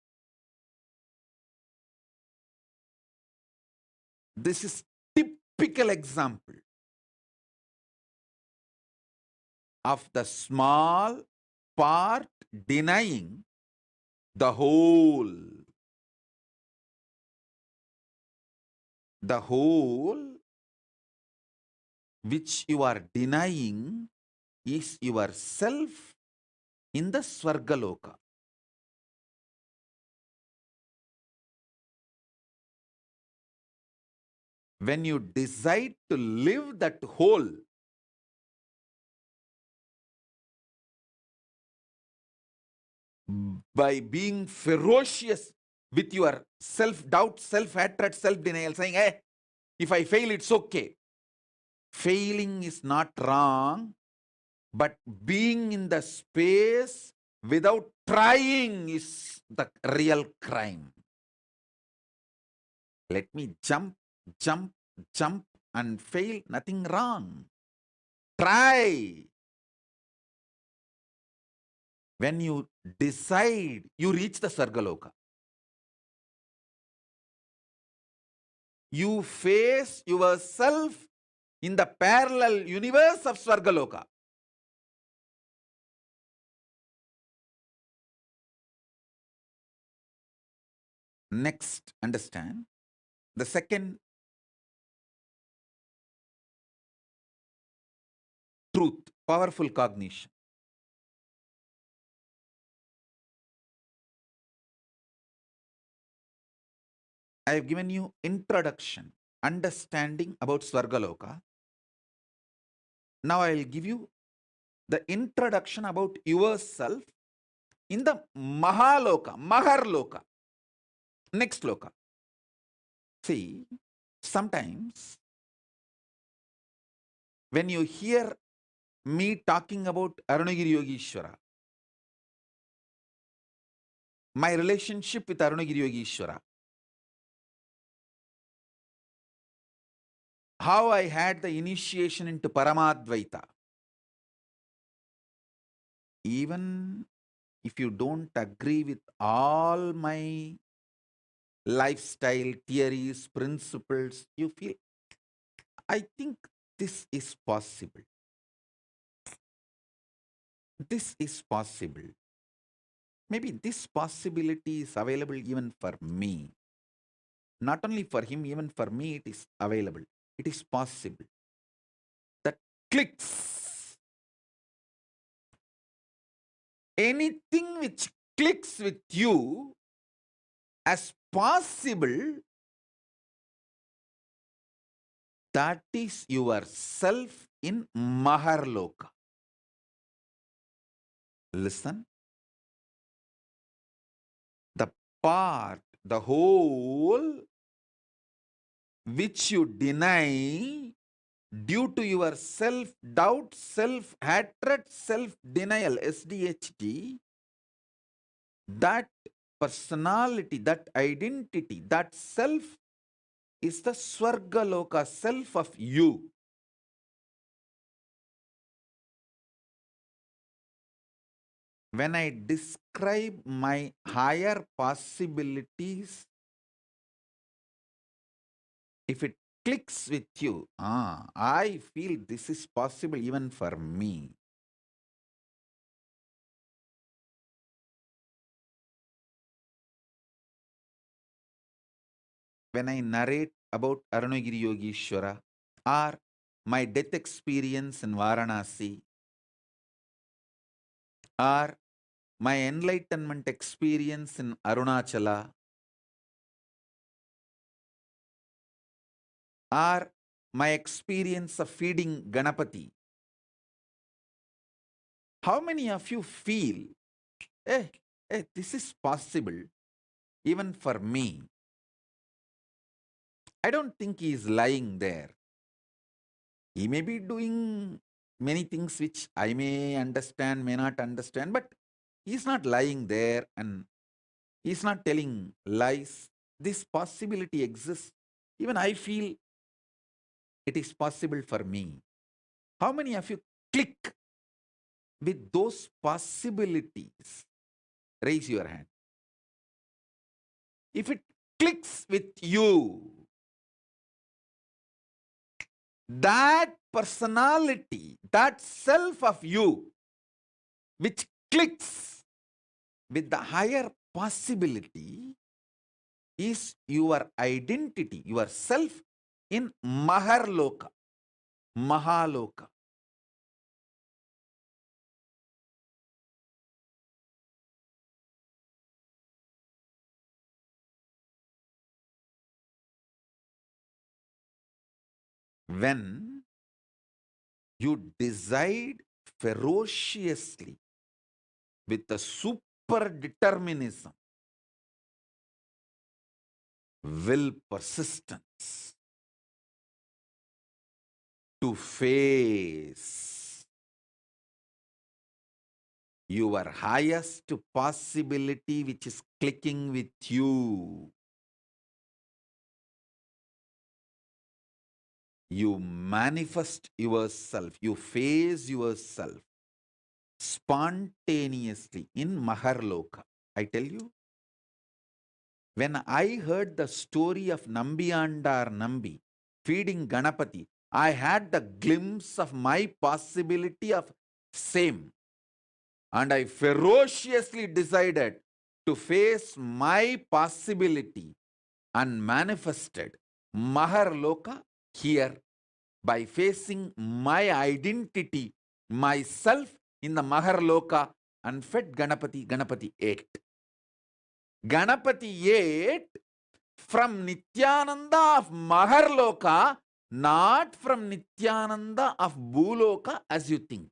This is typical example of the small part denying the whole. The whole which you are denying is yourself in the Swargaloka. When you decide to live that whole, by being ferocious with your self-doubt, self-hatred, self-denial, saying, hey, if I fail, it's okay. Failing is not wrong, but being in the space without trying is the real crime. Let me jump, jump, jump and fail, nothing wrong. Try. When you decide, you reach the Sargaloka. You face yourself in the parallel universe of Swargaloka. Next, understand the second truth, powerful cognition. I have given you introduction, understanding about Swargaloka. Now I will give you the introduction about yourself in the Mahaloka, Maharloka. Next loka. See, sometimes when you hear me talking about Arunagiri Yogishwara, my relationship with Arunagiri Yogishwara, how I had the initiation into Paramadvaita, even if you don't agree with all my lifestyle, theories, principles, you feel, I think this is possible. this is possible. Maybe this possibility is available even for me. Not only for him, even for me, it is available. It is possible. That clicks. Anything which clicks with you as possible, that is yourself in Maharloka. Listen. The part, the whole which you deny due to your self-doubt, self-hatred, self-denial, SDHD, that personality, that identity, that self is the Swargaloka, self of you. When I describe my higher possibilities, if it clicks with you, I feel this is possible even for me. When I narrate about Arunagiri Yogeshwara or my death experience in Varanasi or my enlightenment experience in Arunachala or my experience of feeding Ganapati, how many of you feel, this is possible even for me? I don't think he is lying there. He may be doing many things which I may understand, may not understand, but he's not lying there and he's not telling lies. This possibility exists. Even I feel it is possible for me. How many of you click with those possibilities? Raise your hand. If it clicks with you, that personality, that self of you, which clicks with the higher possibility, is your identity, your self in Maharloka, Mahaloka. When you decide ferociously with a super determinism, will persistence to face your highest possibility which is clicking with you. You manifest yourself, you face yourself spontaneously in Maharloka. I tell you, when I heard the story of Nambiyandar Nambi feeding Ganapati, I had the glimpse of my possibility of same. And I ferociously decided to face my possibility and manifested Maharloka here by facing my identity, myself in the Maharloka, and fed Ganapati. Ganapati ate. Ganapati ate from Nithyananda of Maharloka, not from Nithyananda of Bhuloka as you think.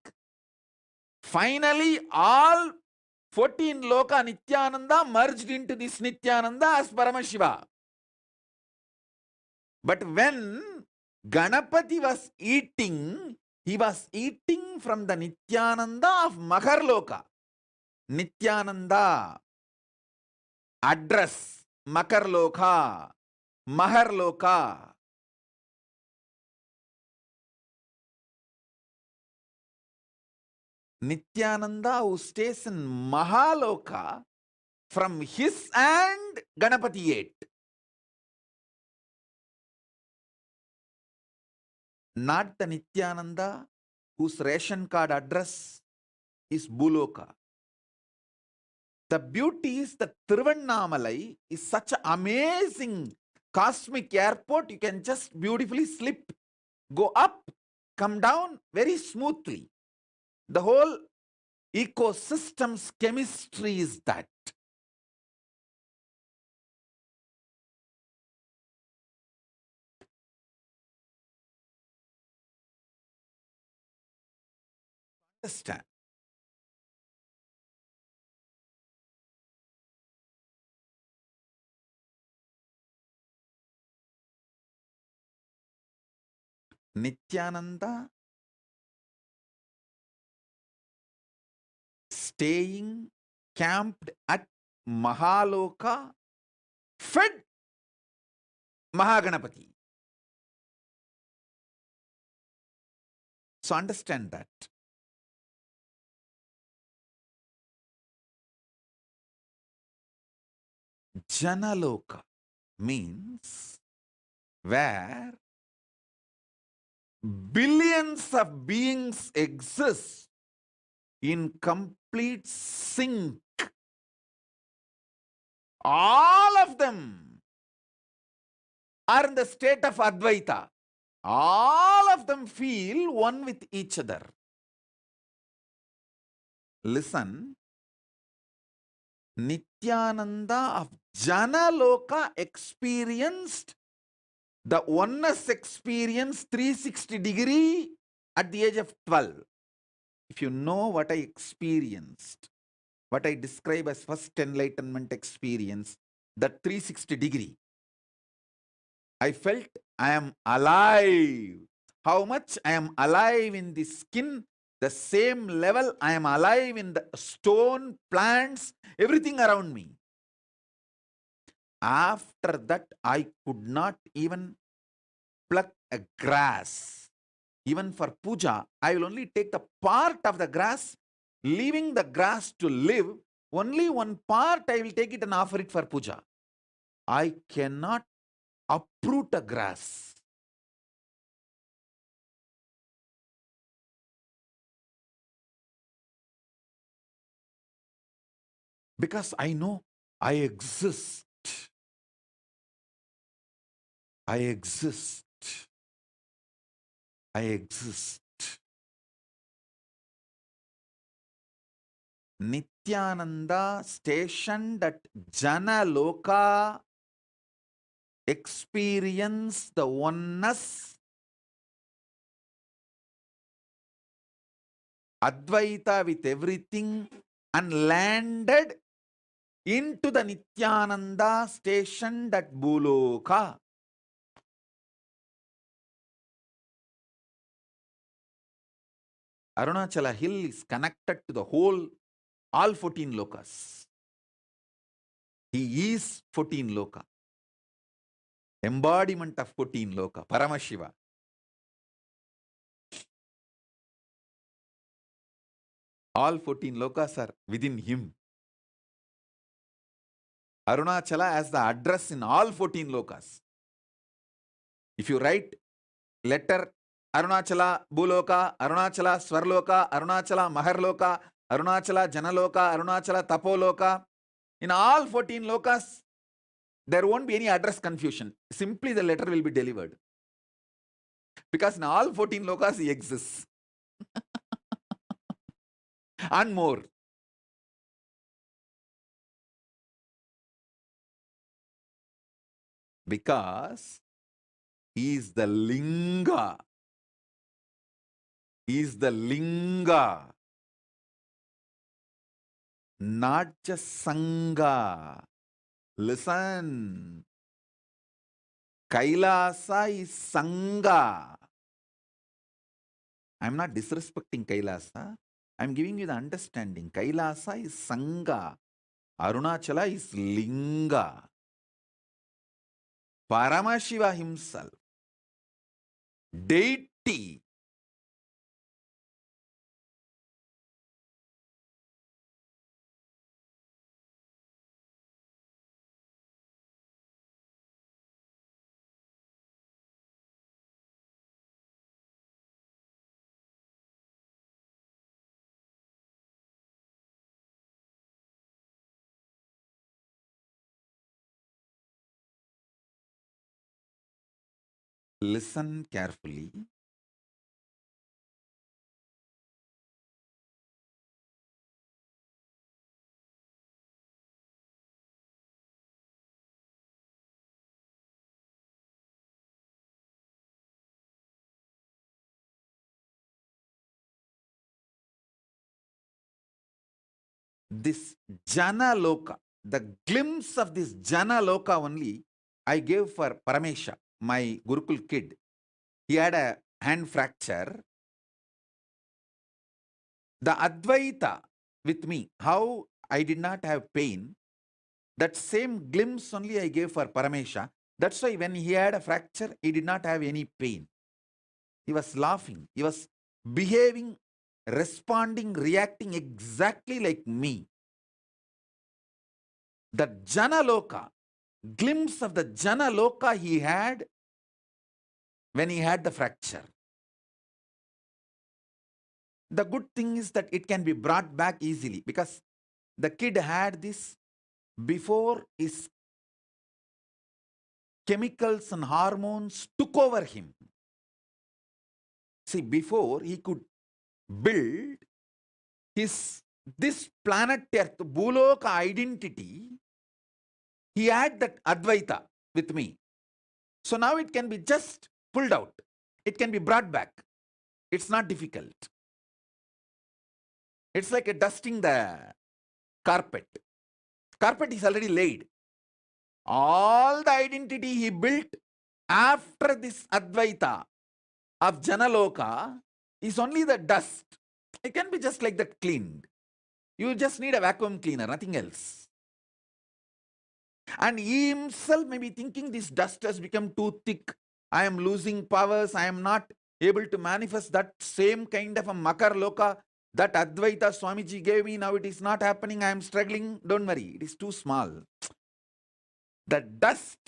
Finally, all 14 Loka Nithyananda merged into this Nithyananda as Paramashiva. But when Ganapati was eating, he was eating from the Nithyananda of Maharloka. Nithyananda, address, Makarloka, Maharloka. Nithyananda who stays in Mahaloka, from his hand Ganapati ate. Not the Nithyananda whose ration card address is Buloka. The beauty is that Tiruvannamalai is such an amazing cosmic airport. You can just beautifully slip, go up, come down very smoothly. The whole ecosystem's chemistry is that. Understand? Nithyananda staying camped at Mahaloka, fed Mahaganapati. So understand that. Janaloka means where billions of beings exist in complete sync. All of them are in the state of Advaita. All of them feel one with each other. Listen, Nithyananda of Janaloka experienced the oneness experience 360-degree at the age of 12. If you know what I experienced, what I describe as first enlightenment experience, that 360-degree, I felt I am alive. How much I am alive in the skin, the same level I am alive in the stone, plants, everything around me. After that, I could not even pluck a grass. Even for puja, I will only take the part of the grass, leaving the grass to live. Only one part I will take it and offer it for puja. I cannot uproot a grass. Because I know I exist. I exist. I exist. Nithyananda stationed at Janaloka experienced the oneness, Advaita with everything, and landed into the Nithyananda stationed at Buloka. Arunachala hill is connected to the whole, all 14 lokas. He is 14 loka. Embodiment of 14 loka, Paramashiva. All 14 lokas are within him. Arunachala has the address in all 14 lokas. If you write letter Arunachala Buloka, Arunachala Swarloka, Arunachala Maharloka, Arunachala Janaloka, Arunachala Tapoloka, in all 14 lokas, there won't be any address confusion. Simply the letter will be delivered. Because in all 14 lokas he exists. And more. Because he is the Linga. He is the Linga. Not just Sangha. Listen. Kailasa is Sangha. I am not disrespecting Kailasa. I am giving you the understanding. Kailasa is Sangha. Arunachala is Linga. Paramashiva himself, deity, Listen carefully. This Jana Loka, the glimpse of this Jana Loka only I gave for Paramesha, my Gurukul kid. He had a hand fracture. The Advaita with me, how I did not have pain, that same glimpse only I gave for Paramesha. That's why when he had a fracture, he did not have any pain. He was laughing. He was behaving, responding, reacting exactly like me. The Jana Loka, glimpse of the Jana Loka he had when he had the fracture. The good thing is that it can be brought back easily because the kid had this before his chemicals and hormones took over him. See, before he could build this planet Earth, Bhuloka identity, he had that Advaita with me. So now it can be just pulled out. It can be brought back. It's not difficult. It's like a dusting the carpet. Carpet is already laid. All the identity he built after this Advaita of Janaloka is only the dust. It can be just like that cleaned. You just need a vacuum cleaner, nothing else. And he himself may be thinking this dust has become too thick. I am losing powers. I am not able to manifest that same kind of a Makar Loka that Advaita Swamiji gave me. Now it is not happening. I am struggling. Don't worry. It is too small. The dust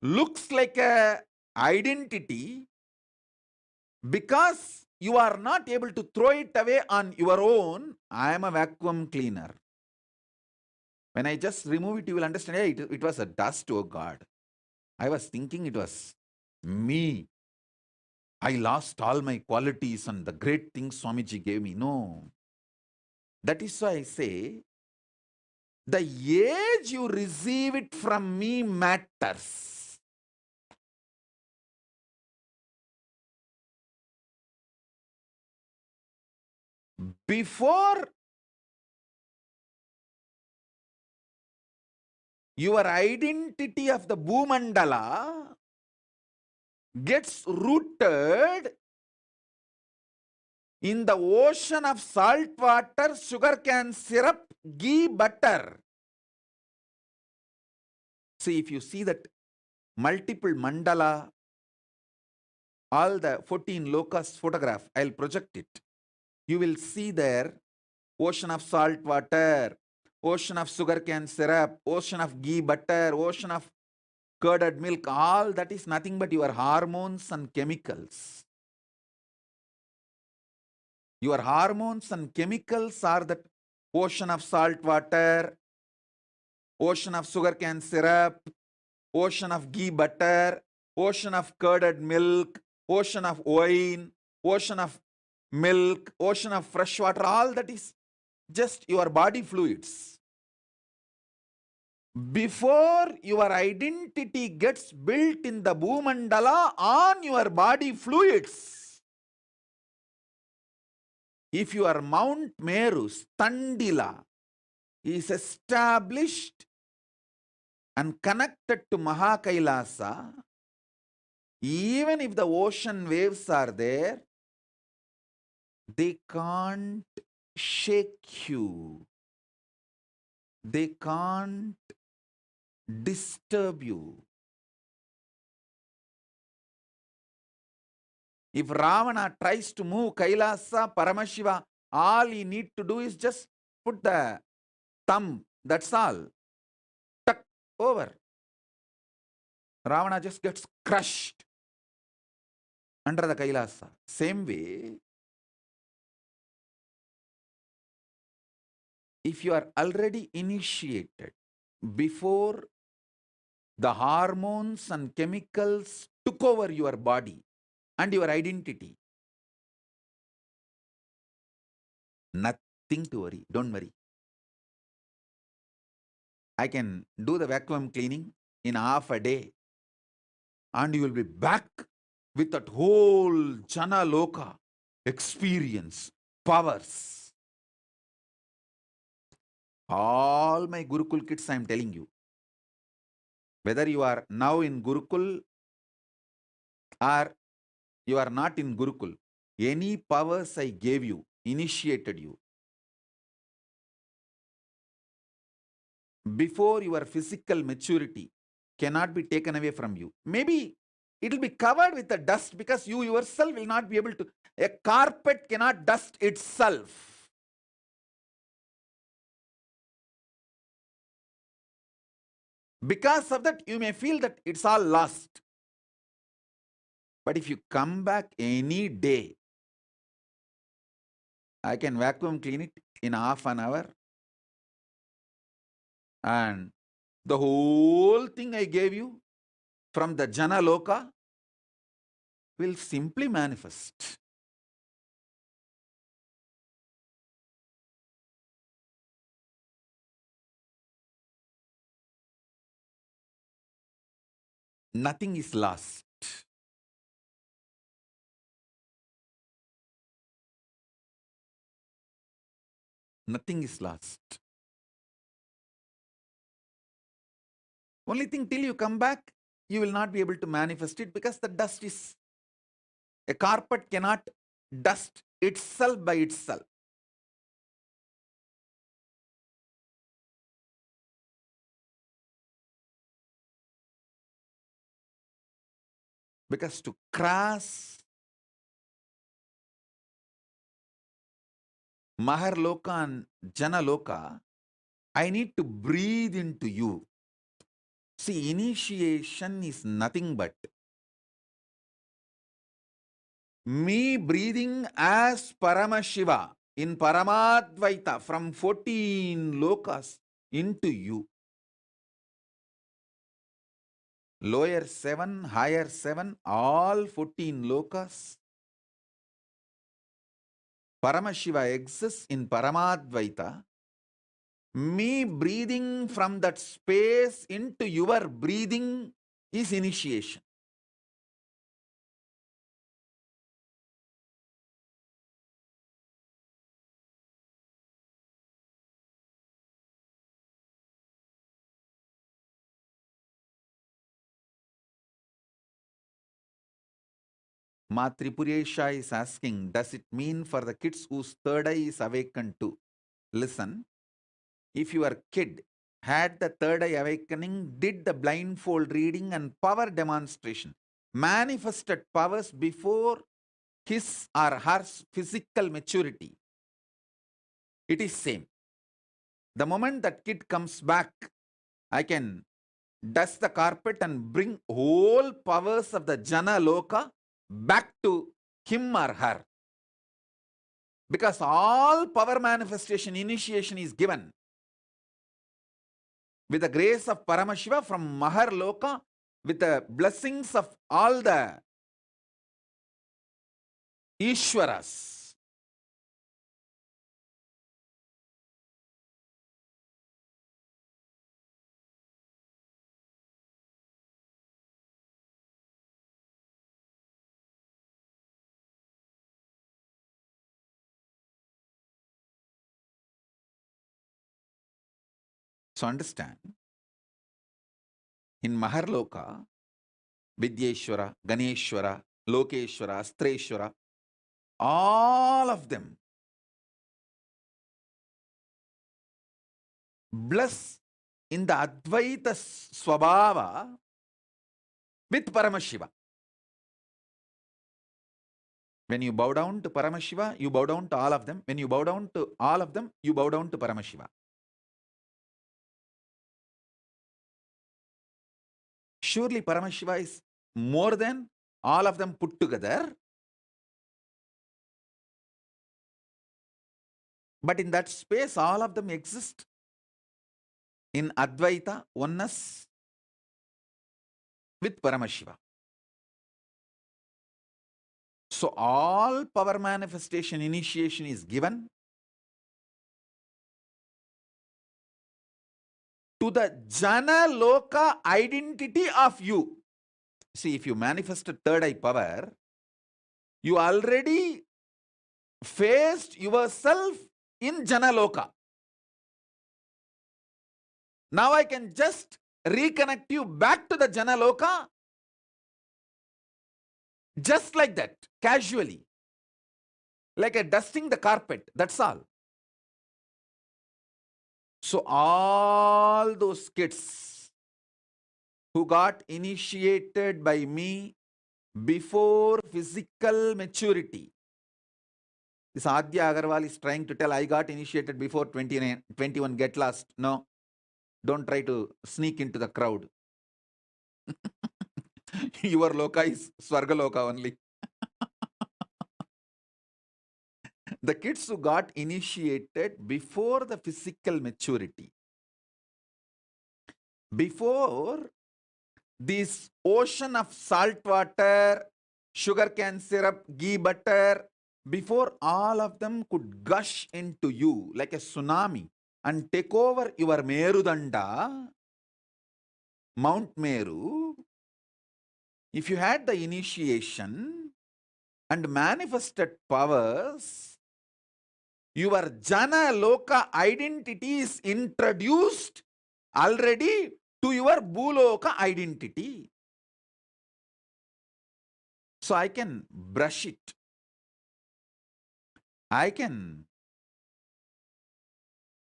looks like a identity because you are not able to throw it away on your own. I am a vacuum cleaner. When I just remove it, you will understand, hey, it was a dust, oh God. I was thinking it was me. I lost all my qualities and the great things Swamiji gave me. No. That is why I say, the age you receive it from me matters. Before your identity of the Bhumandala gets rooted in the ocean of salt water, sugarcane syrup, ghee, butter. See, if you see that multiple mandala, all the 14 lokas photograph, I'll project it. You will see there ocean of salt water, ocean of sugarcane syrup, ocean of ghee, butter, ocean of curded milk. All that is nothing but your hormones and chemicals. Your hormones and chemicals are the ocean of salt water, ocean of sugarcane syrup, ocean of ghee butter, ocean of curded milk, ocean of wine, ocean of milk, ocean of fresh water. All that is just your body fluids. Before your identity gets built in the Bhumandala on your body fluids, if your Mount Meru, Standila, is established and connected to Kailasa, even if the ocean waves are there, they can't shake you. They can't disturb you. If Ravana tries to move Kailasa, Paramashiva, all he need to do is just put the thumb, that's all. Tuck over. Ravana just gets crushed under the Kailasa. Same way, if you are already initiated before the hormones and chemicals took over your body and your identity. Nothing to worry. Don't worry. I can do the vacuum cleaning in half a day, and you will be back with that whole Jana Loka experience, powers. All my Gurukul kids, I am telling you, whether you are now in Gurukul or you are not in Gurukul, any powers I gave you, initiated you, before your physical maturity cannot be taken away from you. Maybe it will be covered with the dust because you yourself will not be able to. A carpet cannot dust itself. Because of that, you may feel that it's all lost. But if you come back any day, I can vacuum clean it in half an hour, and the whole thing I gave you from the Jana Loka will simply manifest. Nothing is lost. Nothing is lost. Only thing, till you come back, you will not be able to manifest it because the dust is. A carpet cannot dust itself by itself. Because to cross Maharloka and Janaloka, I need to breathe into you. See, initiation is nothing but me breathing as Paramashiva in Paramadvaita from 14 lokas into you. Lower 7, higher 7, all 14 lokas. Paramashiva exists in Paramadvaita. Me breathing from that space into your breathing is initiation. Ma Tripuresha is asking, does it mean for the kids whose third eye is awakened too? Listen, if your kid had the third eye awakening, did the blindfold reading and power demonstration, manifested powers before his or her physical maturity, it is same. The moment that kid comes back, I can dust the carpet and bring whole powers of the Jana Loka back to him or her. Because all power manifestation initiation is given with the grace of Paramashiva from Mahar Loka, with the blessings of all the Ishwaras. So understand, in Maharloka, Vidyeshwara, Ganeshwara, Lokeshwara, Astreshwara, all of them bless in the Advaita Swabhava with Paramashiva. When you bow down to Paramashiva, you bow down to all of them. When you bow down to all of them, you bow down to Paramashiva. Surely Paramashiva is more than all of them put together. But in that space, all of them exist in Advaita, oneness with Paramashiva. So all power manifestation initiation is given to the Jana Loka identity of you. See, if you manifested third eye power, you already faced yourself in Jana Loka. Now I can just reconnect you back to the Jana Loka just like that, casually, like a dusting the carpet. That's all. So all those kids who got initiated by me before physical maturity. This Adya Agarwal is trying to tell I got initiated before 29, 21, get lost. No, don't try to sneak into the crowd. Your loka is Swarga Loka only. The kids who got initiated before the physical maturity, before this ocean of salt water, sugarcane syrup, ghee butter, before all of them could gush into you like a tsunami and take over your Merudanda, Mount Meru, if you had the initiation and manifested powers, your Jana Loka identity is introduced already to your Bhuloka identity. So I can brush it. I can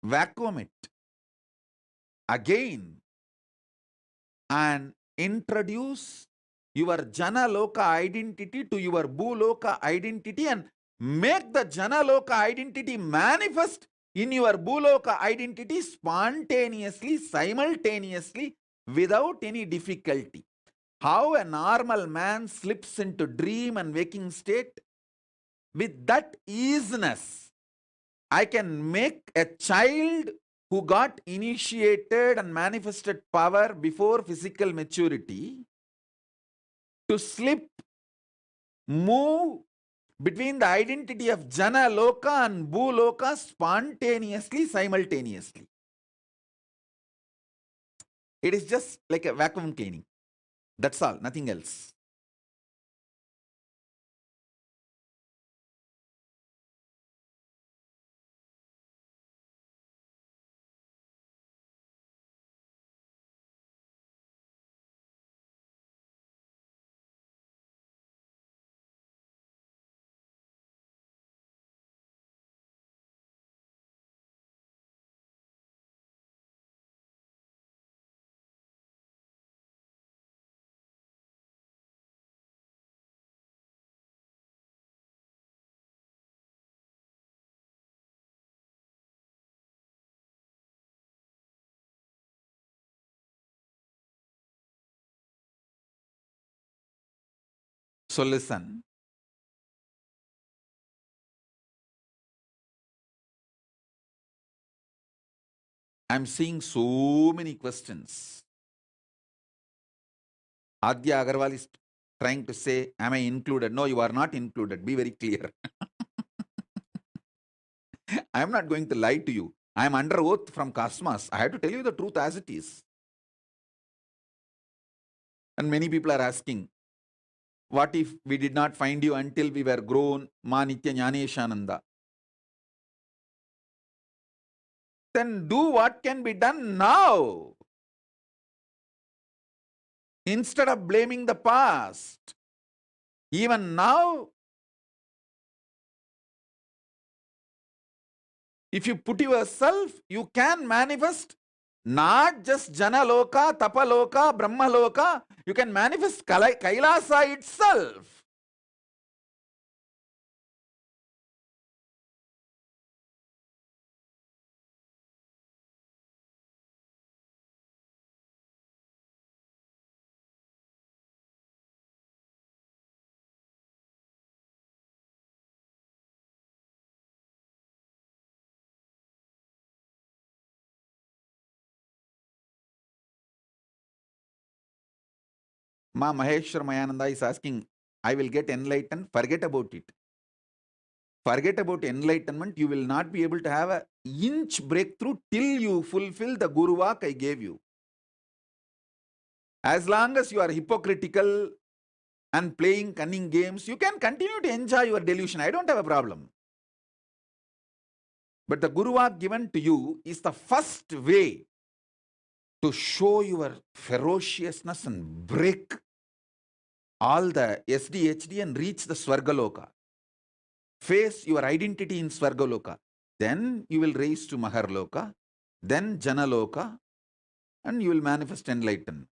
vacuum it again and introduce your Jana Loka identity to your Bhuloka identity and make the Jana Loka identity manifest in your Bhuloka identity spontaneously, simultaneously, without any difficulty. How a normal man slips into dream and waking state, with that easiness, I can make a child who got initiated and manifested power before physical maturity to slip, move between the identity of Jana Loka and Bhu Loka spontaneously, simultaneously. It is just like a vacuum cleaning. That's all, nothing else. So listen, I'm seeing so many questions. Adya Agarwal is trying to say, am I included? No, you are not included. Be very clear. I am not going to lie to you. I am under oath from Cosmos. I have to tell you the truth as it is. And many people are asking, what if we did not find you until we were grown, Ma Nitya Jnaneshananda? Then do what can be done now. Instead of blaming the past. Even now, if you put yourself, you can manifest not just Jana Loka, Tapa Loka, Brahma Loka. You can manifest Kailasa itself. Ma Maheshwar Mayananda is asking, I will get enlightened. Forget about it. Forget about enlightenment. You will not be able to have an inch breakthrough till you fulfill the Guru Vak I gave you. As long as you are hypocritical and playing cunning games, you can continue to enjoy your delusion. I don't have a problem. But the Guru Vak given to you is the first way to show your ferociousness and break all the SDHD and reach the Swargaloka. Face your identity in Swargaloka. Then you will raise to Maharloka, then Janaloka, and you will manifest enlightenment.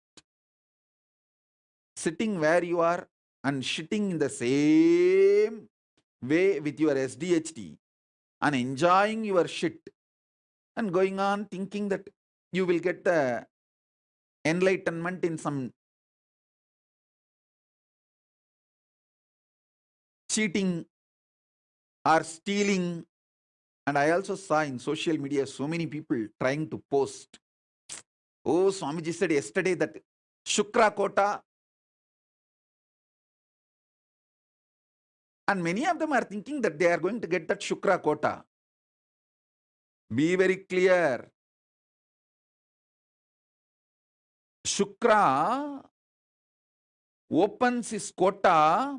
Sitting where you are and shitting in the same way with your SDHD and enjoying your shit and going on thinking that you will get the enlightenment in some cheating or stealing. And I also saw in social media so many people trying to post. Oh, Swamiji said yesterday that Shukra Kota. And many of them are thinking that they are going to get that Shukra Kota. Be very clear. Shukra opens his quota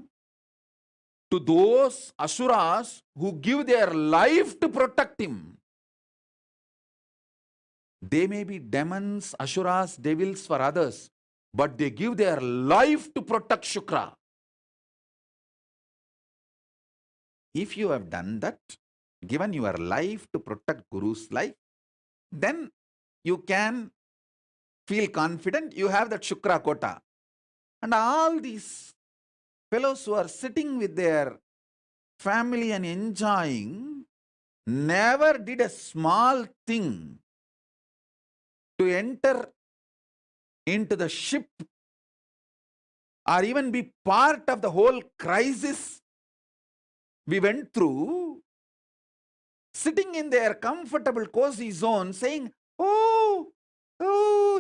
to those Asuras who give their life to protect him. They may be demons, Asuras, devils for others, but they give their life to protect Shukra. If you have done that, given your life to protect Guru's life, then you can feel confident you have that Shukra Kota. And all these fellows who are sitting with their family and enjoying never did a small thing to enter into the ship or even be part of the whole crisis we went through, sitting in their comfortable cozy zone saying, oh,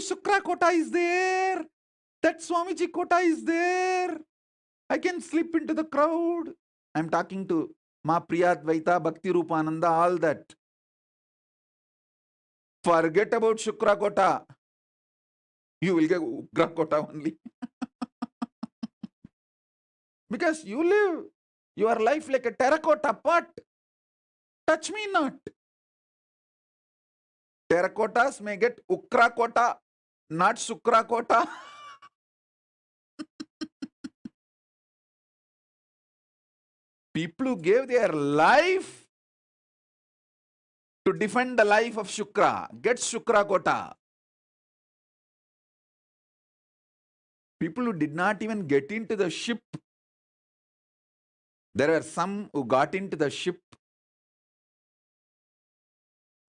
Shukra Kota is there, that Swamiji Kota is there, I can slip into the crowd. I'm talking to Ma Priyadvaita, Bhakti Rupananda, all that. Forget about Shukra Kota. You will get Ugra Kota only. Because you live your life like a terracotta pot. Touch me not. Terracottas may get Ukra Kota, not Shukra Kota. People who gave their life to defend the life of Shukra get Shukra Kota. People who did not even get into the ship. There are some who got into the ship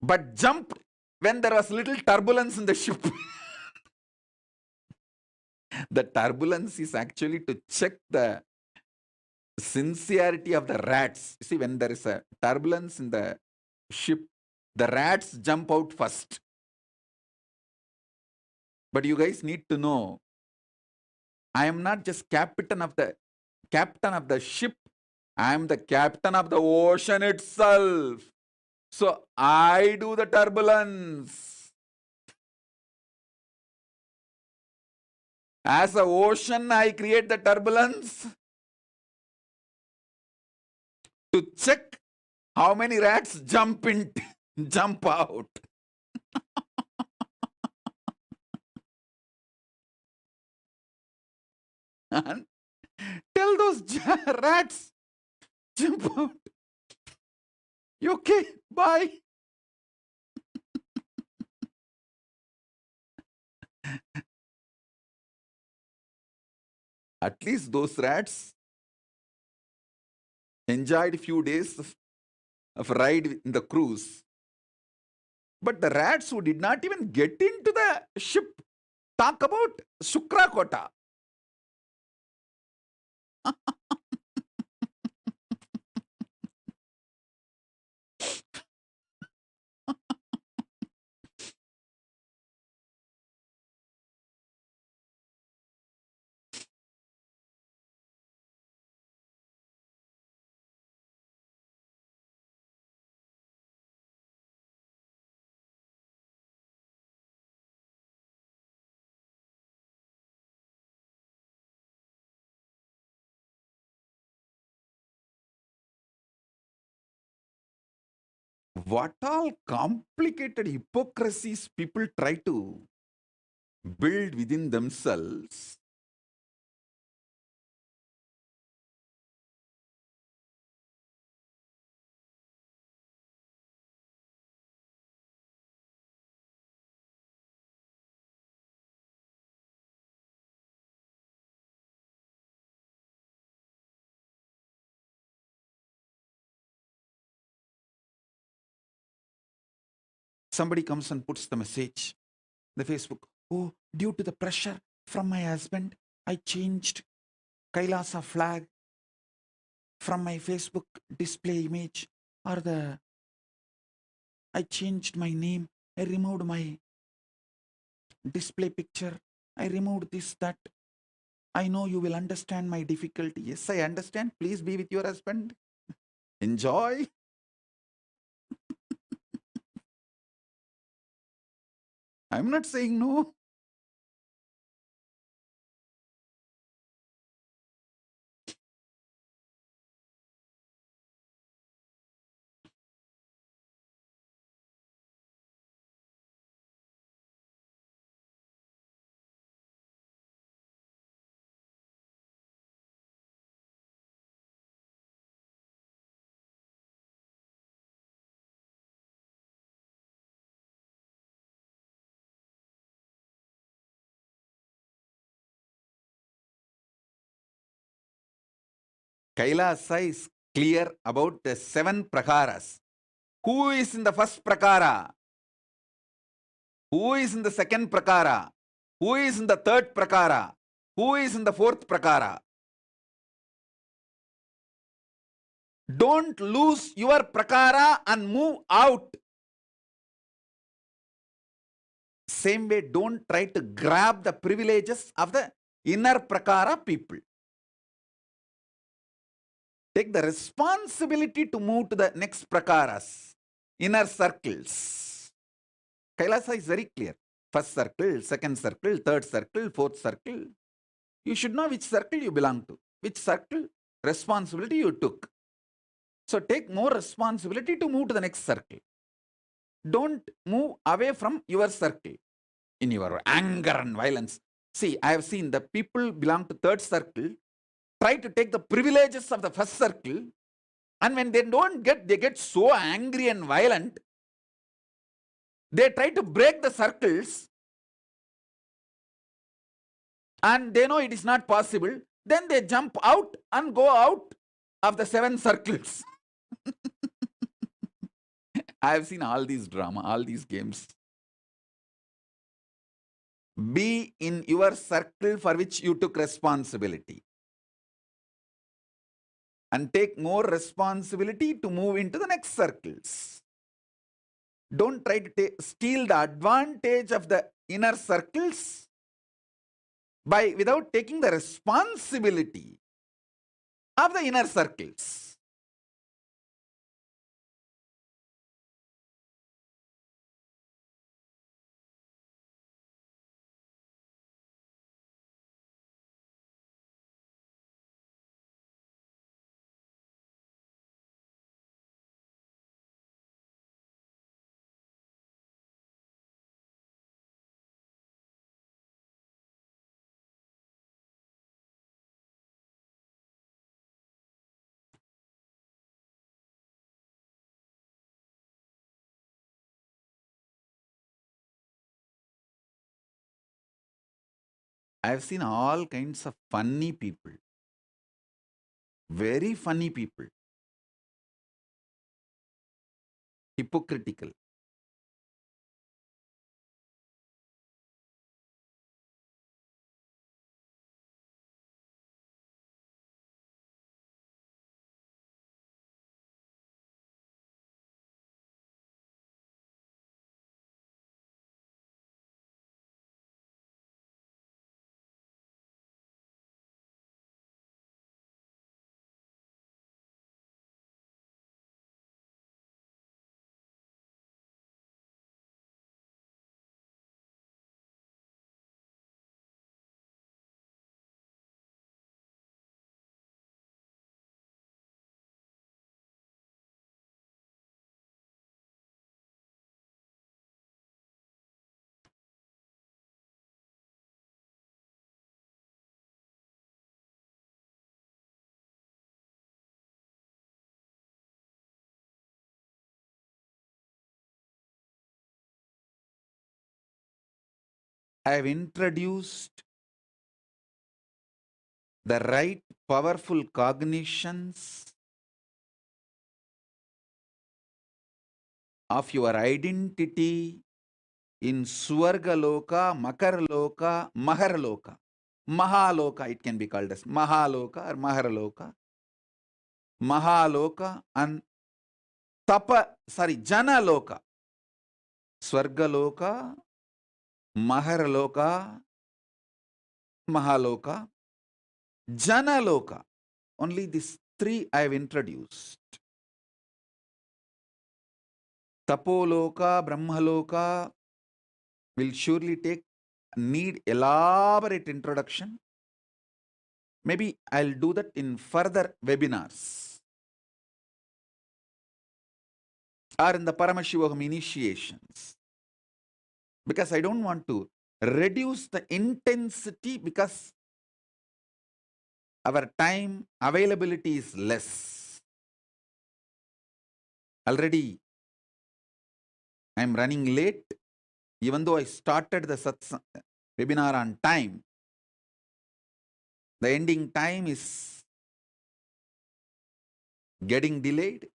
but jumped when there was little turbulence in the ship. The turbulence is actually to check the sincerity of the rats. You see, when there is a turbulence in the ship, the rats jump out first. But you guys need to know, I am not just captain of the ship, I am the captain of the ocean itself. So I do the turbulence. As an ocean, I create the turbulence to check how many rats jump out. And tell those rats, jump out. You okay? Bye. At least those rats enjoyed a few days of ride in the cruise. But the rats who did not even get into the ship talk about Shukra Kota. What all complicated hypocrisies people try to build within themselves. Somebody comes and puts the message, the Facebook, oh, due to the pressure from my husband, I changed Kailasa flag from my Facebook display image, or I changed my name, I removed my display picture, I removed this, that. I know you will understand my difficulty. Yes, I understand. Please be with your husband. Enjoy. I'm not saying no. Kailasa is clear about the 7 prakaras. Who is in the first prakara? Who is in the second prakara? Who is in the third prakara? Who is in the fourth prakara? Don't lose your prakara and move out. Same way, don't try to grab the privileges of the inner prakara people. Take the responsibility to move to the next prakaras, inner circles. Kailasa is very clear. First circle, second circle, third circle, fourth circle. You should know which circle you belong to, which circle responsibility you took. So take more responsibility to move to the next circle. Don't move away from your circle in your anger and violence. See, I have seen the people belong to third circle try to take the privileges of the first circle, and when they don't get, they get so angry and violent. They try to break the circles, and they know it is not possible. Then they jump out and go out of the 7 circles. I have seen all these drama, all these games. Be in your circle for which you took responsibility, and take more responsibility to move into the next circles. Don't try to steal the advantage of the inner circles without taking the responsibility of the inner circles. I have seen all kinds of funny people, very funny people, hypocritical. I have introduced the right powerful cognitions of your identity in Swargaloka, Makarloka, Maharloka. Mahaloka, it can be called as Mahaloka or Maharloka. Mahaloka and Janaloka. Swargaloka, Maharloka, Mahaloka, Janaloka. Only these three I have introduced. Tapoloka, Brahmaloka will surely need elaborate introduction. Maybe I'll do that in further webinars or in the Paramashivoham initiations. Because I don't want to reduce the intensity because our time availability is less. Already I'm running late. Even though I started the webinar on time, the ending time is getting delayed.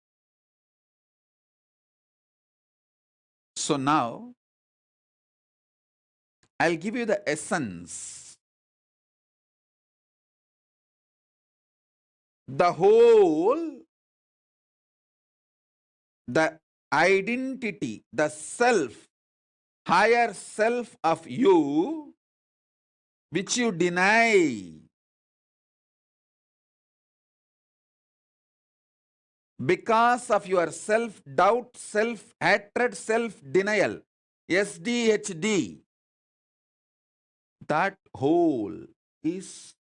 So now, I'll give you the essence. The whole, the identity, the self, higher self of you, which you deny because of your self-doubt, self-hatred, self-denial, SDHD, that whole is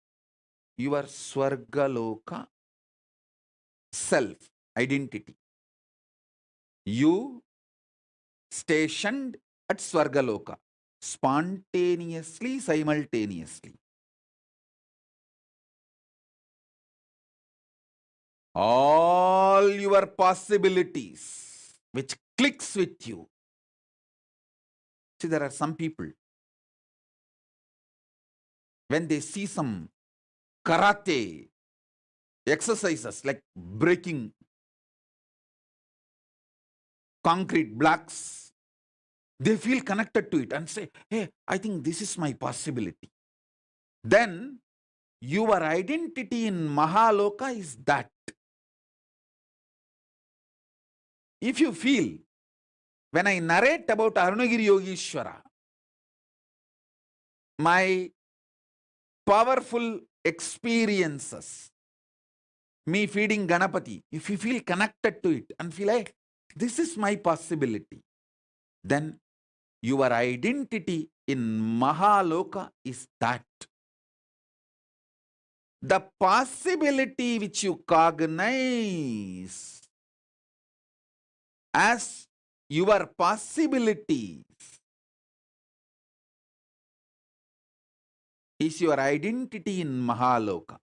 your Swargaloka self, identity. You stationed at Swargaloka, spontaneously, simultaneously. All your possibilities, which clicks with you. See, there are some people, when they see some karate exercises like breaking concrete blocks, they feel connected to it and say, hey, I think this is my possibility. Then your identity in Mahaloka is that. If you feel, when I narrate about Arunagiri Yogeshwara, my powerful experiences, me feeding Ganapati, if you feel connected to it and feel like, this is my possibility, then your identity in Mahaloka is that. The possibility which you cognize as your possibilities is your identity in Mahaloka.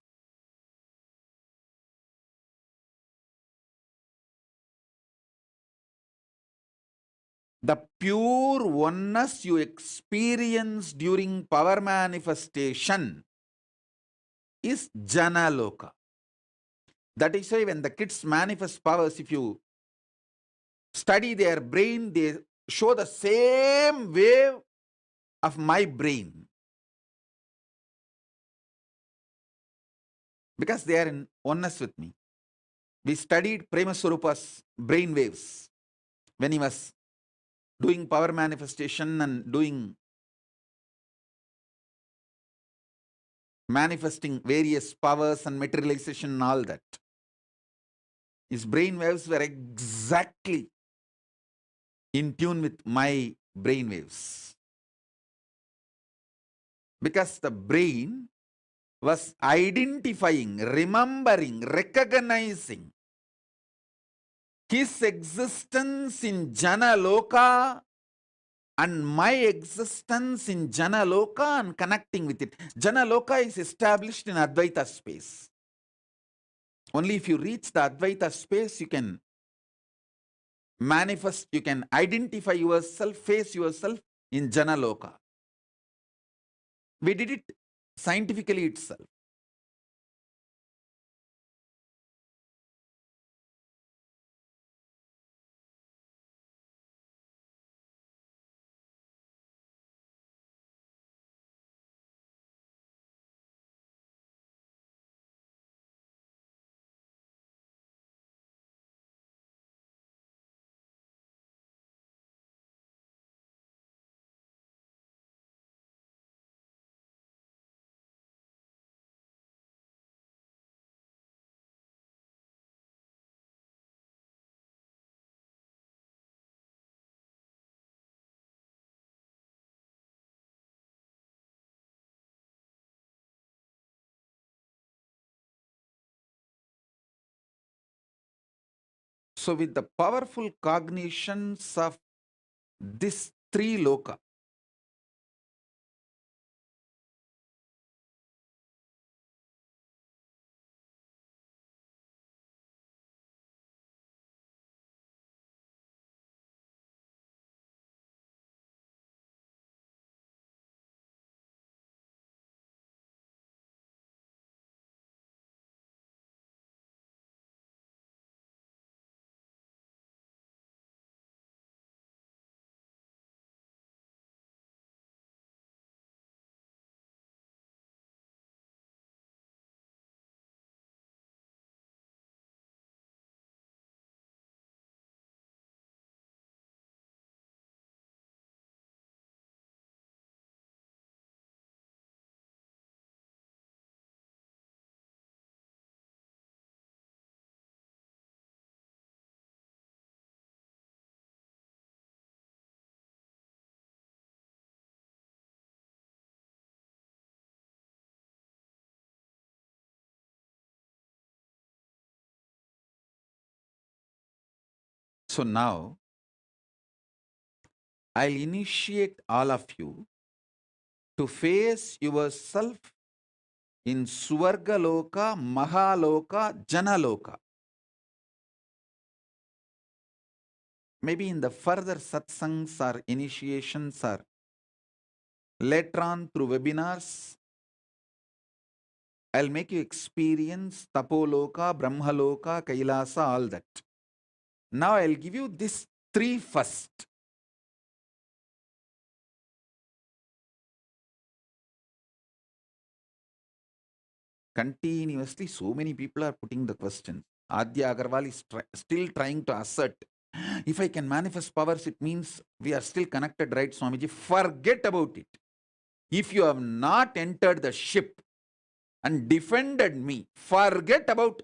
The pure oneness you experience during power manifestation is Janaloka. That is why when the kids manifest powers, if you study their brain, they show the same wave of my brain. Because they are in oneness with me. We studied Premaswarupa's brain waves when he was doing power manifestation and doing manifesting various powers and materialization and all that. His brain waves were exactly in tune with my brain waves. Because the brain was identifying, remembering, recognizing his existence in Janaloka and my existence in Janaloka and connecting with it. Janaloka is established in Advaita space. Only if you reach the Advaita space, you can manifest, you can identify yourself, face yourself in Janaloka. We did it scientifically itself. So with the powerful cognitions of this three loka, so now I'll initiate all of you to face yourself in Swargaloka, Mahaloka, Janaloka. Maybe in the further satsangs or initiations or later on through webinars, I'll make you experience Tapoloka, Brahmaloka, Kailasa, all that. Now I'll give you this three first. Continuously, so many people are putting the questions. Adya Agarwal is still trying to assert, if I can manifest powers, it means we are still connected, right, Swamiji? Forget about it. If you have not entered the ship and defended me, forget about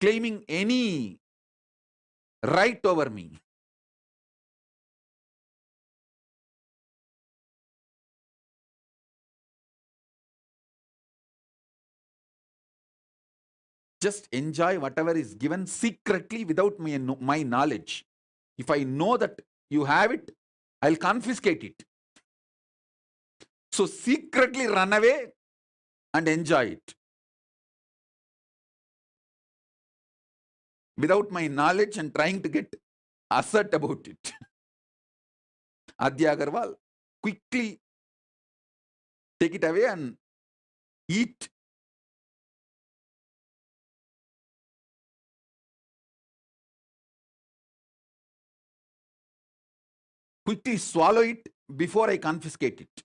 claiming any right over me. Just enjoy whatever is given secretly without my knowledge. If I know that you have it, I'll confiscate it. So secretly run away and enjoy it without my knowledge and trying to get assert about it. Adya Agarwal, quickly take it away and eat. Quickly swallow it before I confiscate it.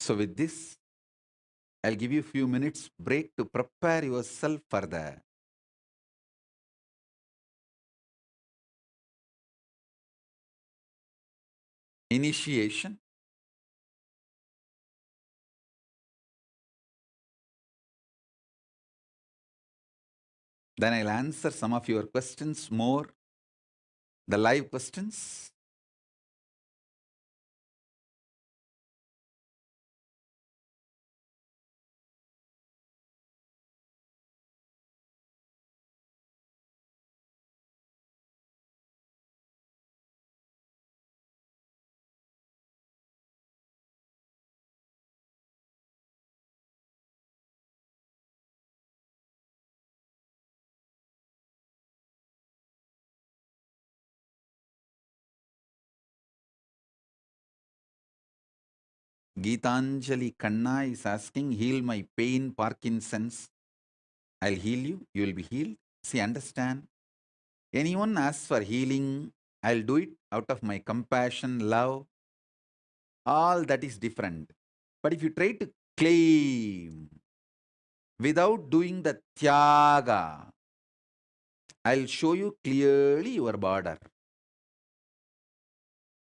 So with this, I'll give you a few minutes break to prepare yourself for the initiation. Then I'll answer some of your questions more The live questions. Geetanjali Kanna is asking, heal my pain, Parkinson's. I'll heal you, you will be healed. See, understand. Anyone asks for healing, I'll do it out of my compassion, love. All that is different. But if you try to claim without doing the tyaga, I'll show you clearly your border.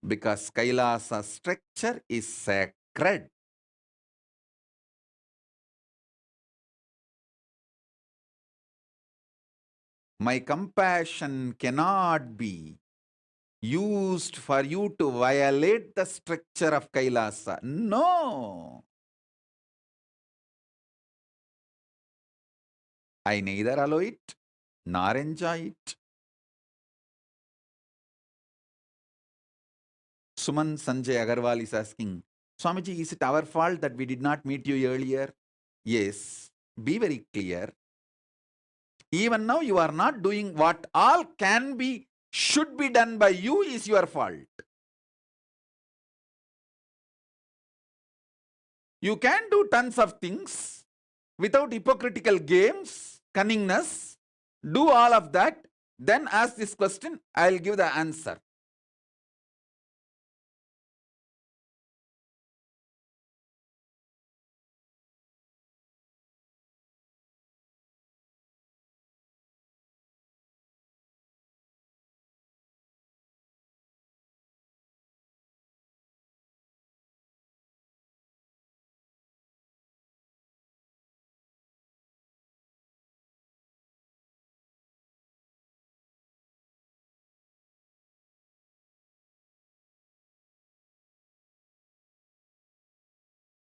Because Kailasa structure is sacred. My compassion cannot be used for you to violate the structure of Kailasa. No. I neither allow it nor enjoy it. Suman Sanjay Agarwal is asking, Swamiji, is it our fault that we did not meet you earlier? Yes. Be very clear. Even now you are not doing what all can be, should be done by you is your fault. You can do tons of things without hypocritical games, cunningness. Do all of that. Then ask this question, I'll give the answer.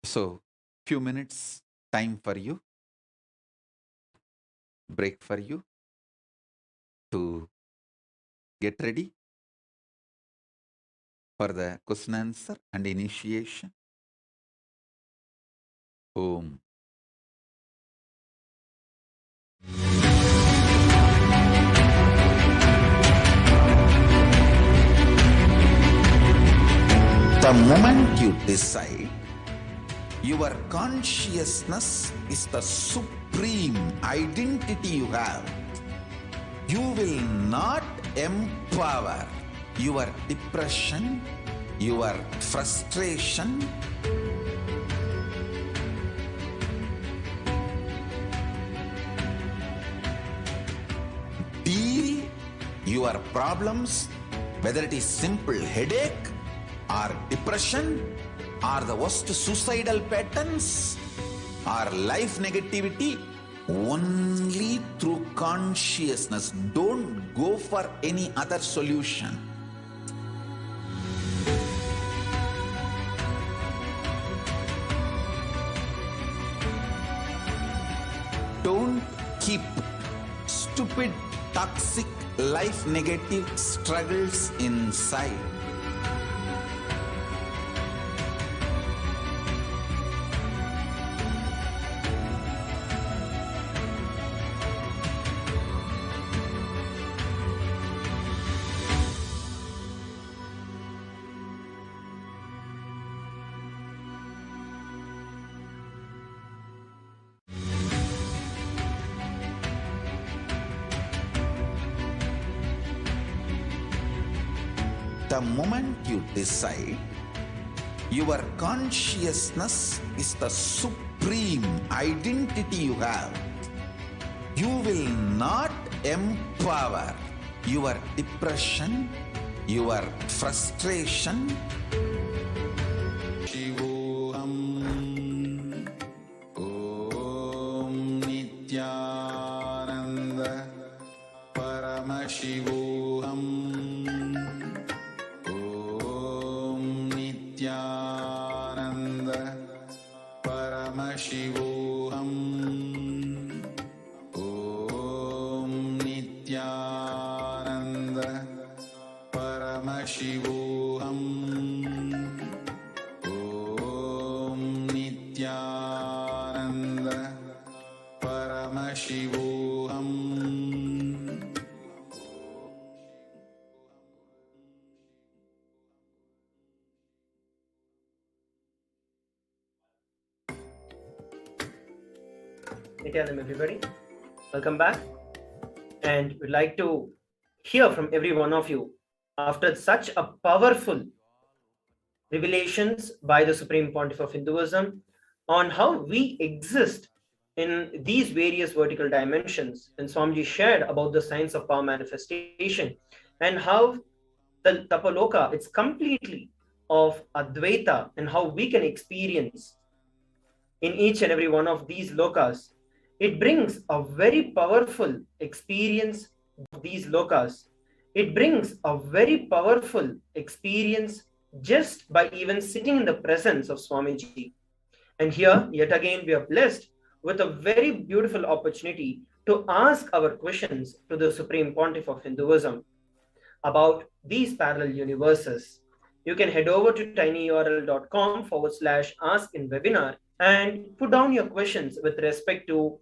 So, few minutes time for you, break for you to get ready for the question answer and initiation. Om. The moment you decide, your consciousness is the supreme identity you have. You will not empower your depression, your frustration, deal your problems, whether it is simple headache or depression or the worst suicidal patterns or life negativity, only through consciousness. Don't go for any other solution. Don't keep stupid, toxic, life negative struggles inside. The moment you decide, your consciousness is the supreme identity you have. You will not empower your depression, your frustration. Shivoham. Om Nithyananda Paramashivoham. Paramashivoham.
Nithyanandam, everybody. Welcome back. And we'd like to hear from every one of you after such a powerful revelations by the Supreme Pontiff of Hinduism on how we exist in these various vertical dimensions. And Swamiji shared about the science of power manifestation and how the Tapaloka, it's completely of Advaita, and how we can experience in each and every one of these lokas. It brings a very powerful experience of these lokas. It brings a very powerful experience just by even sitting in the presence of Swamiji. And here, yet again, we are blessed with a very beautiful opportunity to ask our questions to the Supreme Pontiff of Hinduism about these parallel universes. You can head over to tinyurl.com/ask-in-webinar and put down your questions with respect to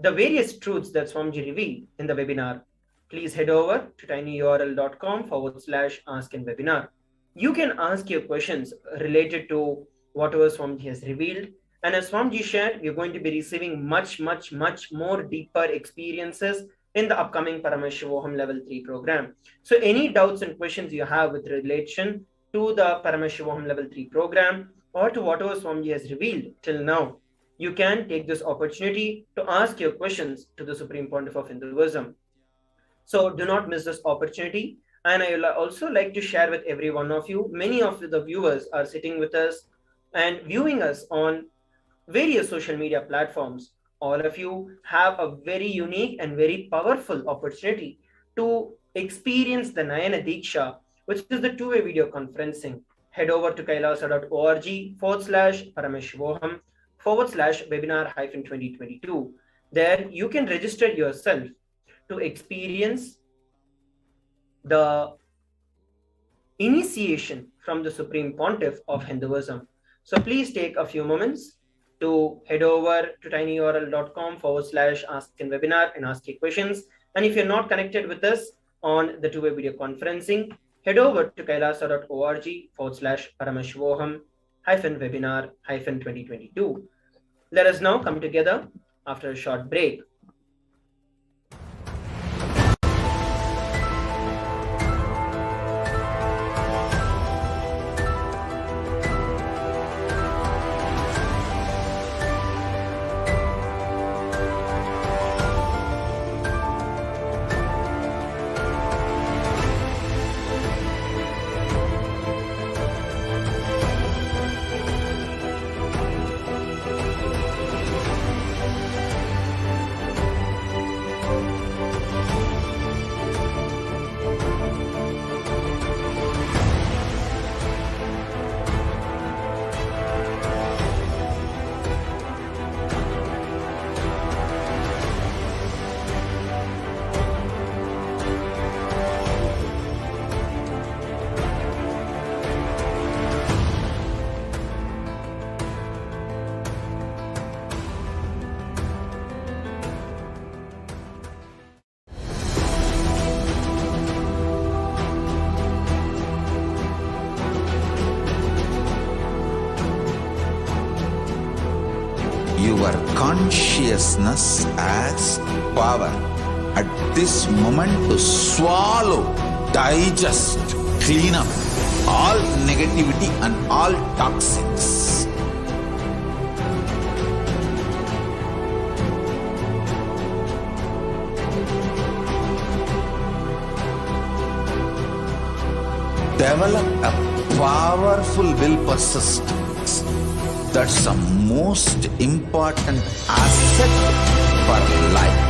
the various truths that Swamiji revealed in the webinar. Please head over to tinyurl.com/ask-in-webinar. You can ask your questions related to whatever Swamiji has revealed. And as Swamiji shared, you're going to be receiving much more deeper experiences in the upcoming Paramashivoham Level 3 program. So any doubts and questions you have with relation to the Paramashivoham Level 3 program or to whatever Swamiji has revealed till now, you can take this opportunity to ask your questions to the Supreme Pontiff of Hinduism. So do not miss this opportunity. And I will also like to share with every one of you, many of the viewers are sitting with us and viewing us on various social media platforms. All of you have a very unique and very powerful opportunity to experience the Nayana Diksha, which is the two-way video conferencing. Head over to kailasa.org/Paramashivoham/webinar-2022. There you can register yourself to experience the initiation from the Supreme Pontiff of Hinduism. So please take a few moments to head over to tinyurl.com/ask-in-webinar and ask your questions. And if you're not connected with us on the two-way video conferencing, head over to kailasa.org/Paramashivoham-webinar-2022. Let us now come together after a short break.
Your consciousness as power at this moment to swallow, digest, clean up all negativity and all toxins. Develop a powerful will persistence. That's the most important asset for life.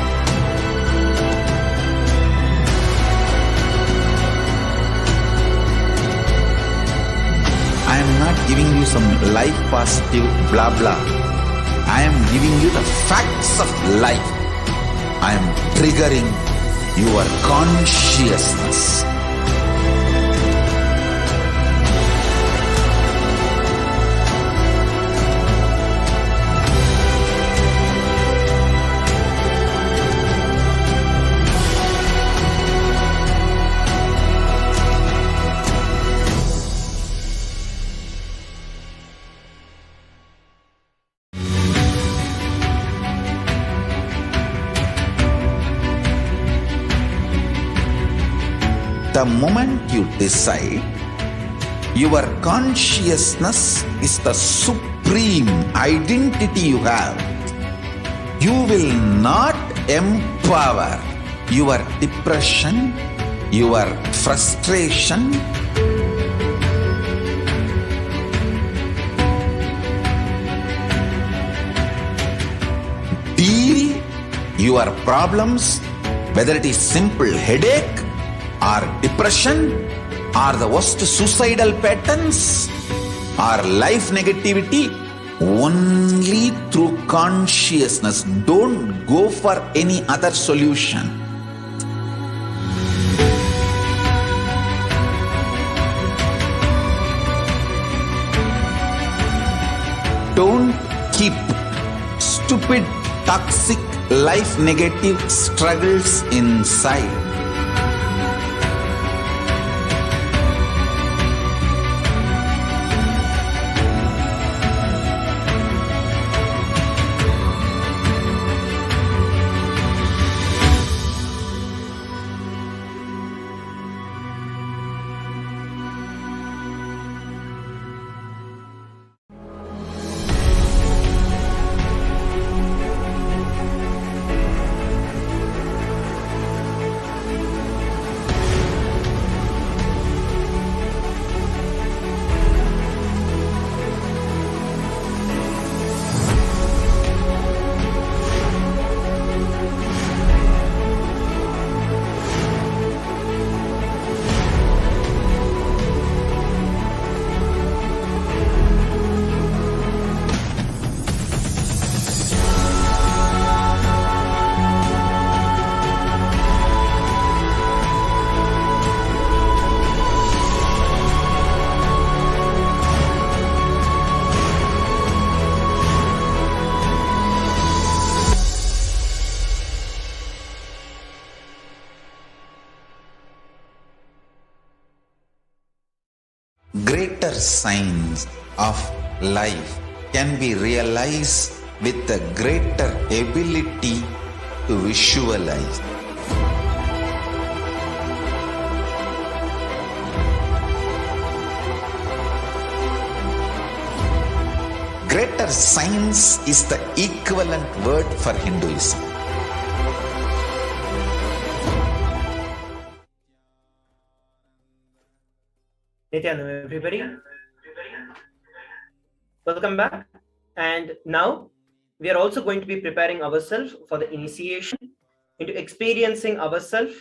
I am not giving you some life positive blah blah. I am giving you the facts of life. I am triggering your consciousness. the moment you decide, your consciousness is the supreme identity you have. You will not empower your depression, your frustration, deal your problems, whether it is simple headache or depression or the worst suicidal patterns or life negativity, only through consciousness. Don't go for any other solution. Don't keep stupid, toxic, life negative struggles inside. Greater signs of life can be realized with a greater ability to visualize. Greater science is the equivalent word for Hinduism.
Nithyananda, everybody. Welcome back. And now we are also going to be preparing ourselves for the initiation into experiencing ourselves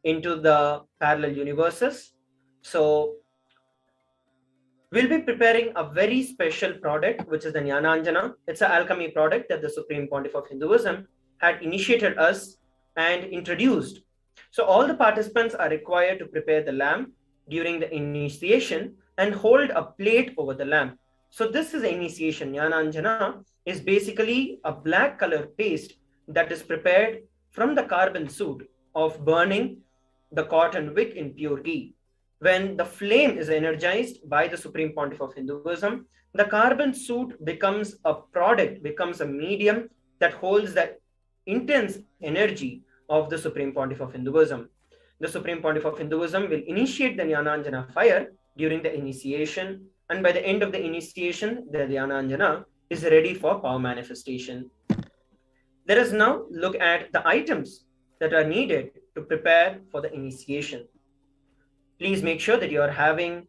into the parallel universes. So we'll be preparing a very special product, which is the Jnananjana. It's an alchemy product that the Supreme Pontiff of Hinduism had initiated us and introduced. So all the participants are required to prepare the lamp during the initiation and hold a plate over the lamp. So this is initiation. Jnananjana is basically a black color paste that is prepared from the carbon soot of burning the cotton wick in pure ghee. When the flame is energized by the Supreme Pontiff of Hinduism, the carbon soot becomes a product, becomes a medium that holds the intense energy of the Supreme Pontiff of Hinduism. The Supreme Pontiff of Hinduism will initiate the Jnananjana fire during the initiation, and by the end of the initiation, the Jnananjana is ready for power manifestation. Let us now look at the items that are needed to prepare for the initiation. Please make sure that you are having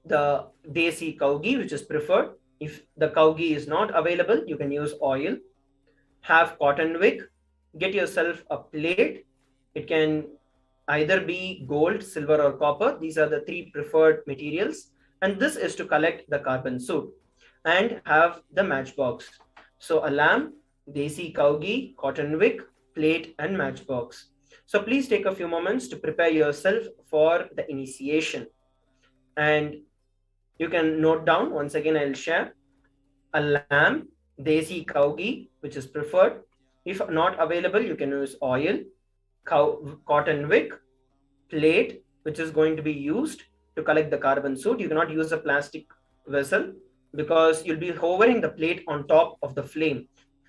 the desi cow ghee, which is preferred. If the cow ghee is not available, you can use oil. Have cotton wick. Get yourself a plate. It can either be gold, silver, or copper. These are the three preferred materials. And this is to collect the carbon soot. And have the matchbox. So a lamp, desi cow ghee, cotton wick, plate, and matchbox. So please take a few moments to prepare yourself for the initiation. And you can note down, once again, I'll share a lamp, desi cow ghee, which is preferred. If not available, you can use oil, cotton wick, plate, which is going to be used to collect the carbon soot. You cannot use a plastic vessel because you'll be hovering the plate on top of the flame.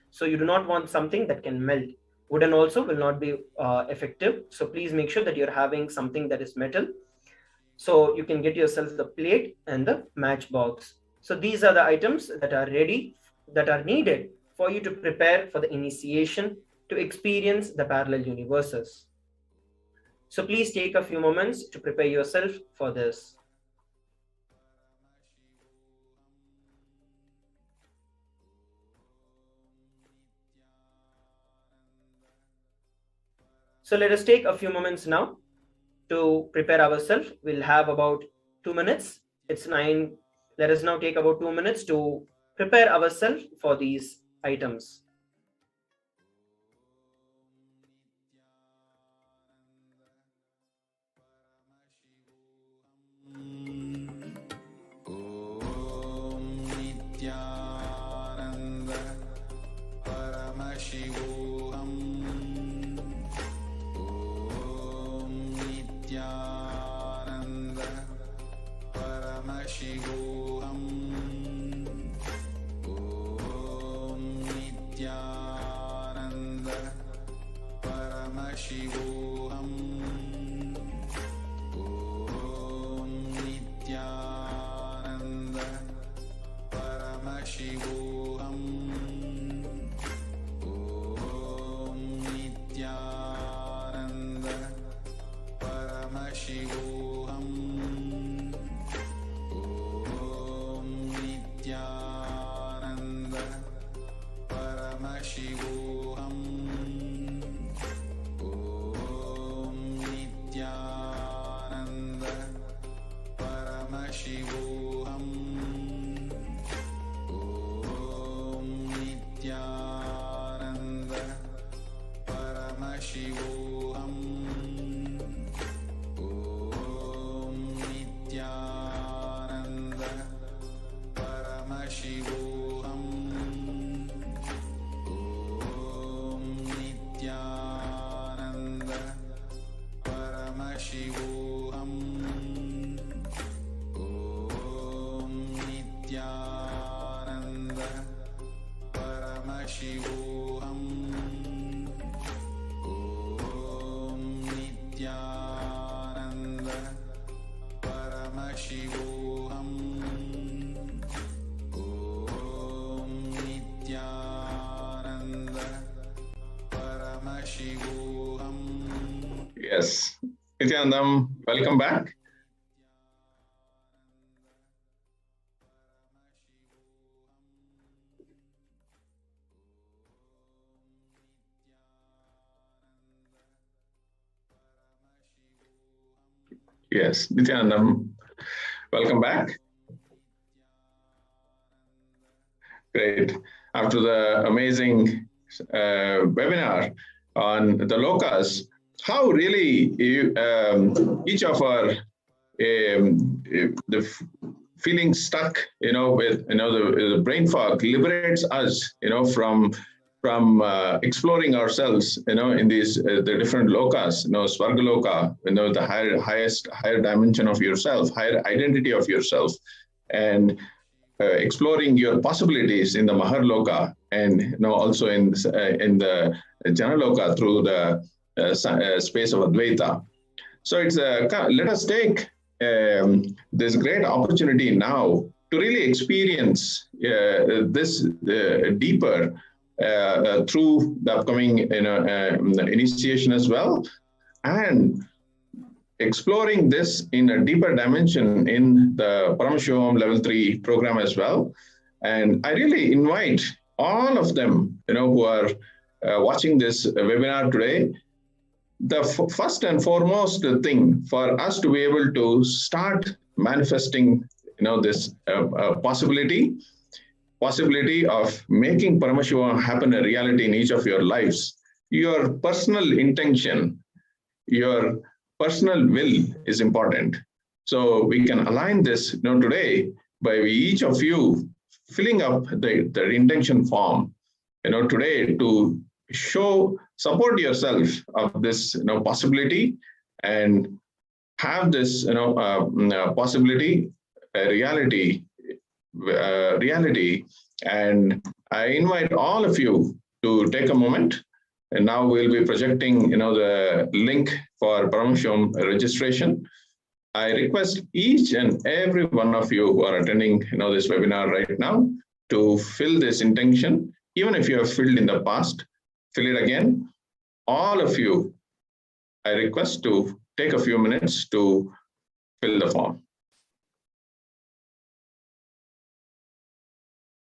So you do not want something that can melt. Wooden also will not be effective. So please make sure that you're having something that is metal. So you can get yourself the plate and the matchbox. So these are the items that are ready, that are needed for you to prepare for the initiation to experience the parallel universes. So please take a few moments to prepare yourself for this. So let us take a few moments now to prepare ourselves. We'll have about 2 minutes. It's 9. Let us now take about 2 minutes to prepare ourselves for these items.
Nithyananda Paramashivoham. Om Nithyananda Paramashivoham. Om Nithyananda Paramashivoham. Om Nithyananda Paramashivoham. Om Nithyananda Paramashivoham. Om Nithyananda Paramashivoham. Om Nithyananda Paramashivoham. Om Nithyananda Paramashivoham. Om Nithyananda Paramashivoham. Om Nithyananda Paramashivoham. Om Nithyananda Paramashivoham. Om Nithyananda Paramashivoham. Om Nithyananda Paramashivoham.
Yes, Nithyanandam, welcome back. Yes, Nithyanandam, welcome back. Great. After the amazing webinar on the lokas, how really each of our the feeling stuck, with the brain fog liberates us, from exploring ourselves, in these the different lokas, Swargaloka, the higher dimension of yourself, higher identity of yourself, and exploring your possibilities in the Maharloka, and also in the Janaloka through the space of Advaita. So it's let us take this great opportunity now to really experience this deeper through the upcoming initiation as well, and exploring this in a deeper dimension in the Paramashivoham Level 3 program as well. And I really invite all of them, who are watching this webinar today, the first and foremost thing for us to be able to start manifesting, this possibility of making Paramashivoham happen a reality in each of your lives. Your personal intention, your personal will is important. So we can align this today by each of you filling up the intention form, today to support yourself of this possibility, and have this possibility reality. And I invite all of you to take a moment And now we'll be projecting, the link for Paramashivoham registration. I request each and every one of you who are attending, this webinar right now to fill this intention. Even if you have filled in the past, fill it again. All of you, I request to take a few minutes to fill the form.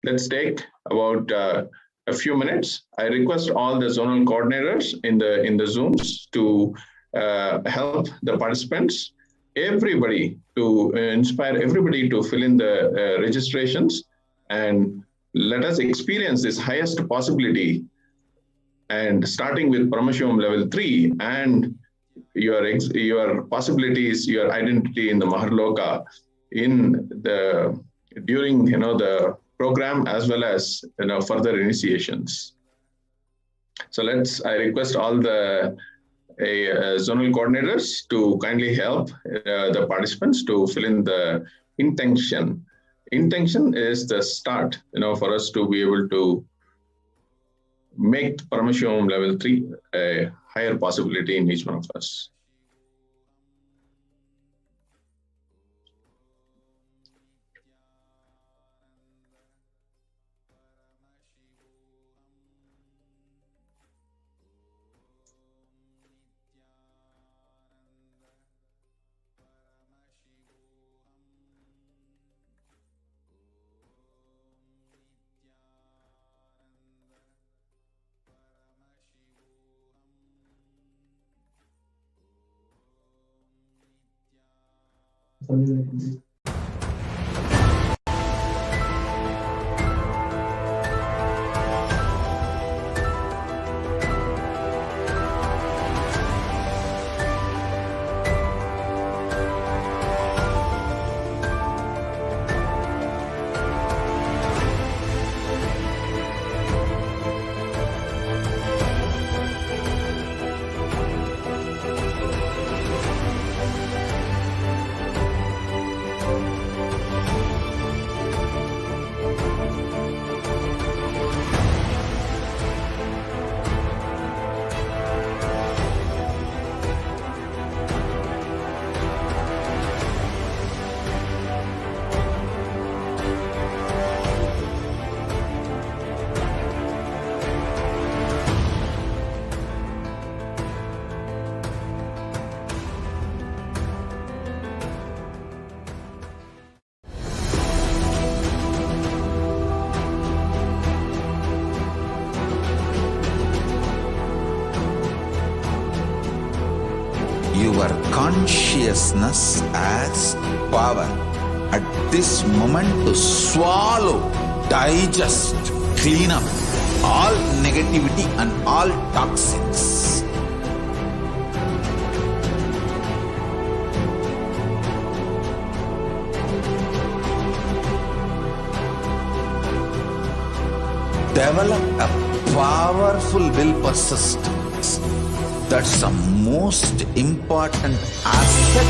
Let's take about a few minutes. I request all the zonal coordinators in the Zooms to help the participants, everybody, to inspire everybody to fill in the registrations, and let us experience this highest possibility. And starting with Paramashivoham level 3 and your possibilities, your identity in the Maharloka during the program, as well as further initiations. So I request all the zonal coordinators to kindly help the participants to fill in the intention. Intention is the start, for us to be able to make Paramashivoham level 3 a higher possibility in each one of us.
Your consciousness as power at this moment to swallow, digest, clean up all negativity and all toxins. Develop a powerful will persistence. That's the most important asset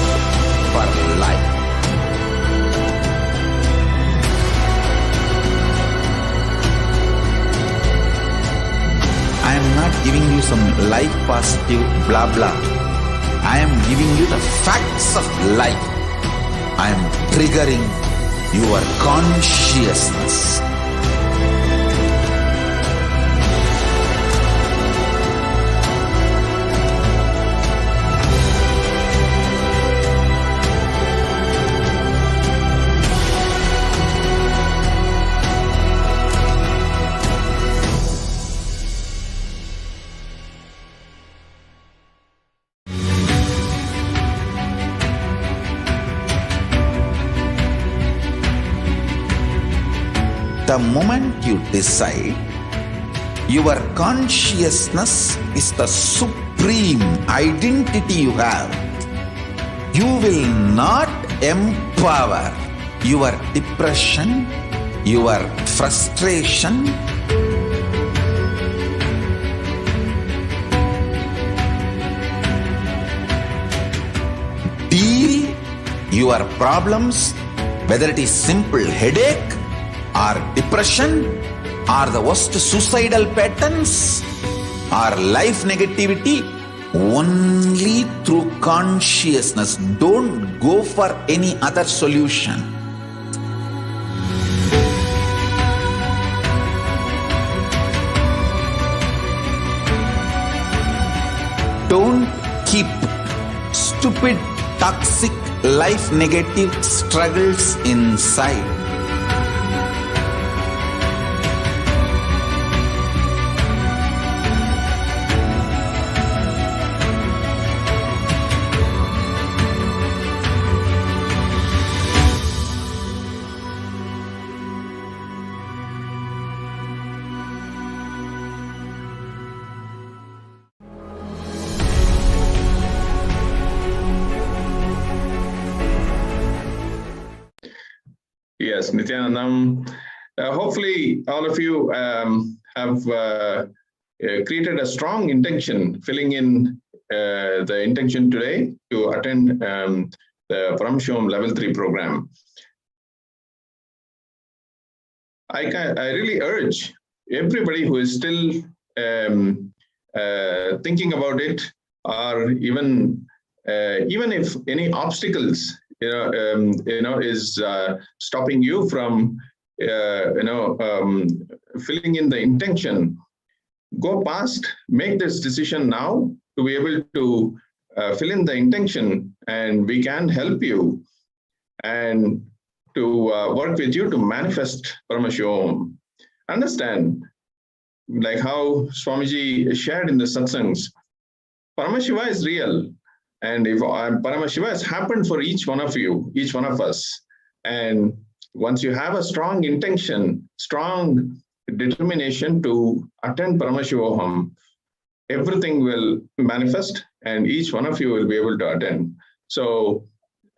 for life. I am not giving you some life positive blah blah. I am giving you the facts of life. I am triggering your consciousness. The moment you decide, your consciousness is the supreme identity you have. You will not empower your depression, your frustration, deal your problems, whether it is simple headache or depression or the worst suicidal patterns, or life negativity only through consciousness. Don't go for any other solution. Don't keep stupid, toxic, life negative struggles inside.
Yes, Nithyanandam. Hopefully, all of you have created a strong intention, filling in the intention today to attend the Paramashivoham Level 3 program. I really urge everybody who is still thinking about it, or even if any obstacles is stopping you from filling in the intention, go past, make this decision now to be able to fill in the intention, and we can help you and to work with you to manifest Paramashivoham. Understand, like how Swamiji shared in the satsangs, Paramashiva is real. And if Paramashiva has happened for each one of you, each one of us, and once you have a strong intention, strong determination to attend Paramashivoham, everything will manifest and each one of you will be able to attend. So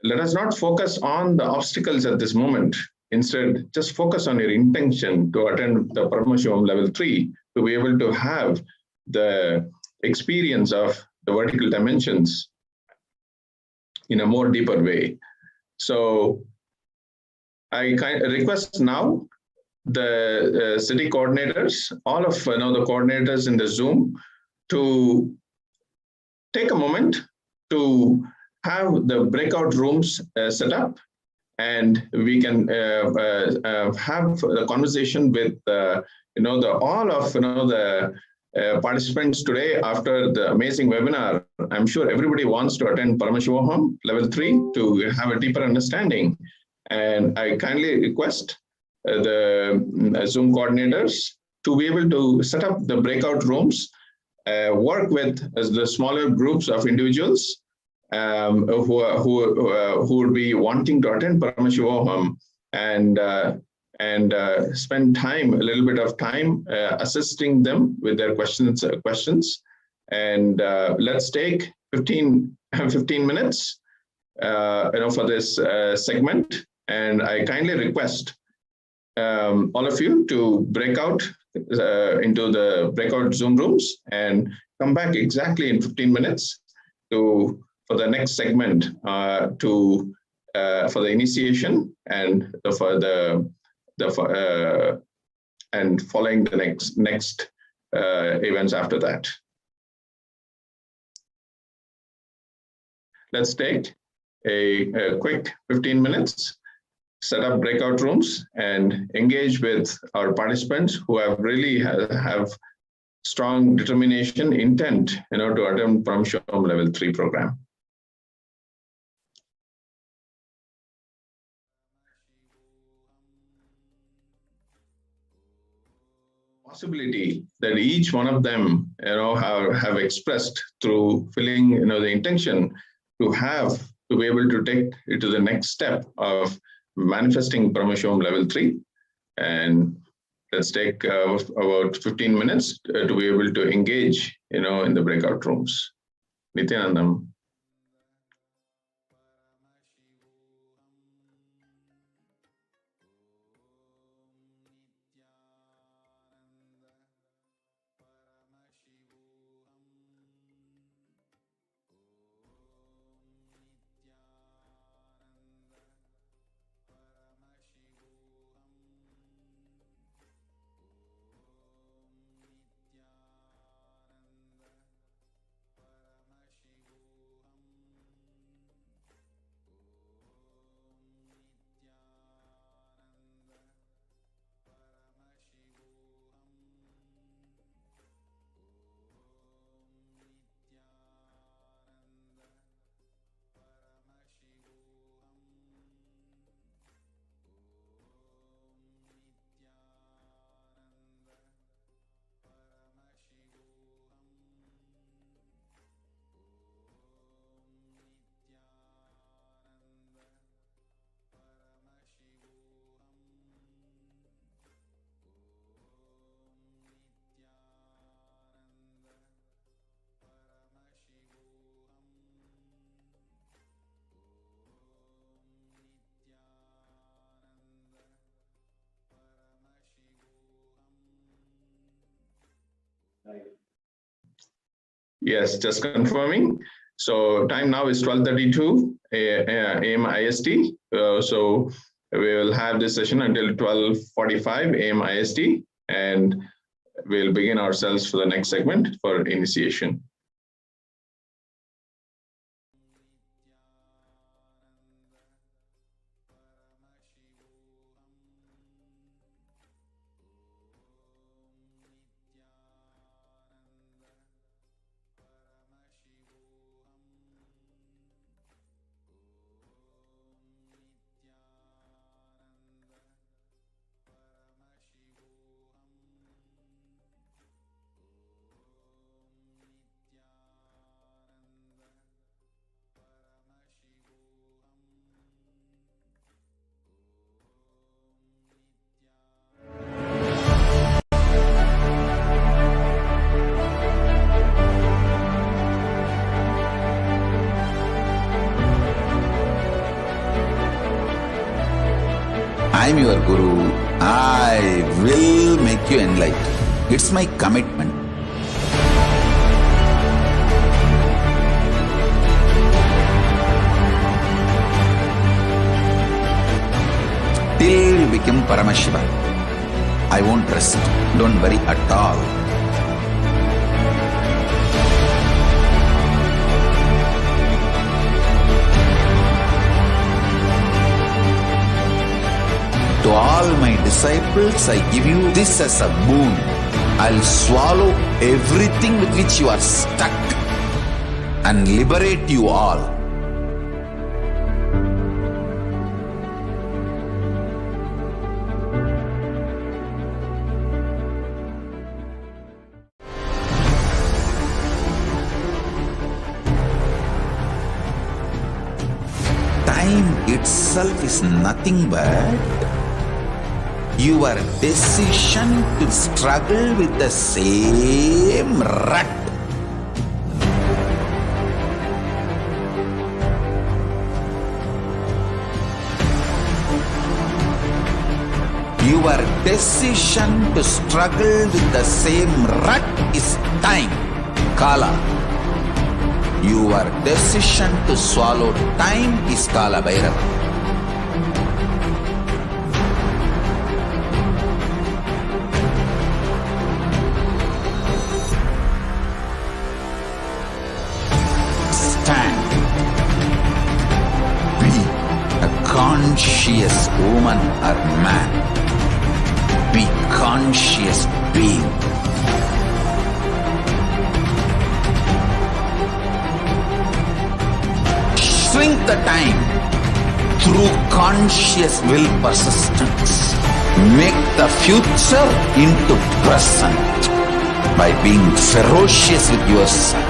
let us not focus on the obstacles at this moment. Instead, just focus on your intention to attend the Paramashivoham Level 3, to be able to have the experience of the vertical dimensions in a more deeper way. So I request now the city coordinators, all of the coordinators in the Zoom, to take a moment to have the breakout rooms set up, and we can have the conversation with all of the participants today after the amazing webinar. I'm sure everybody wants to attend Paramashivoham Level 3 to have a deeper understanding. And I kindly request the Zoom coordinators to be able to set up the breakout rooms, work with the smaller groups of individuals who would be wanting to attend Paramashivoham, and spend time, a little bit of time, assisting them with their questions. And let's take 15 minutes, for this segment. And I kindly request all of you to break out into the breakout Zoom rooms and come back exactly in 15 minutes for the next segment, for the initiation and and following the next events after that. Let's take a quick 15 minutes, set up breakout rooms, and engage with our participants who have really have strong determination, intent, to attend Paramashivoham Level 3 program. Possibility that each one of them, have expressed through filling, the intention to be able to take it to the next step of manifesting Paramashivoham Level 3. And let's take about 15 minutes to be able to engage, in the breakout rooms. Nithyanandam. Yes, just confirming. So time now is 12:32 a.m. IST. So we will have this session until 12:45 a.m. IST, and we'll begin ourselves for the next segment for initiation.
I'm your Guru. I will make you enlightened. It's my commitment. Till you become Paramashiva, I won't rest. Don't worry at all. To all my disciples, I give you this as a boon. I'll swallow everything with which you are stuck and liberate you all. Time itself is nothing but your decision to struggle with the same rut. Your decision to struggle with the same rut is time, Kala. Your decision to swallow time is Kala Bhairava. Conscious woman or man, be conscious being. Shrink the time through conscious will persistence. Make the future into present by being ferocious with yourself.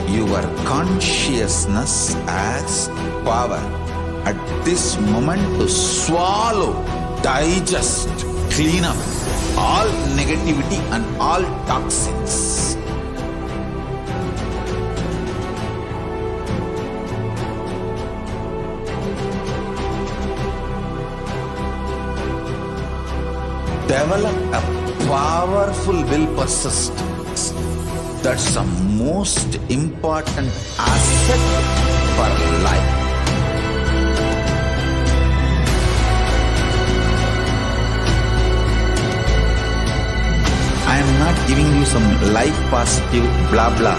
Your consciousness has power at this moment to swallow, digest, clean up all negativity and all toxins. develop a powerful will persistence. That's the most important asset for life. I am not giving you some life positive blah blah.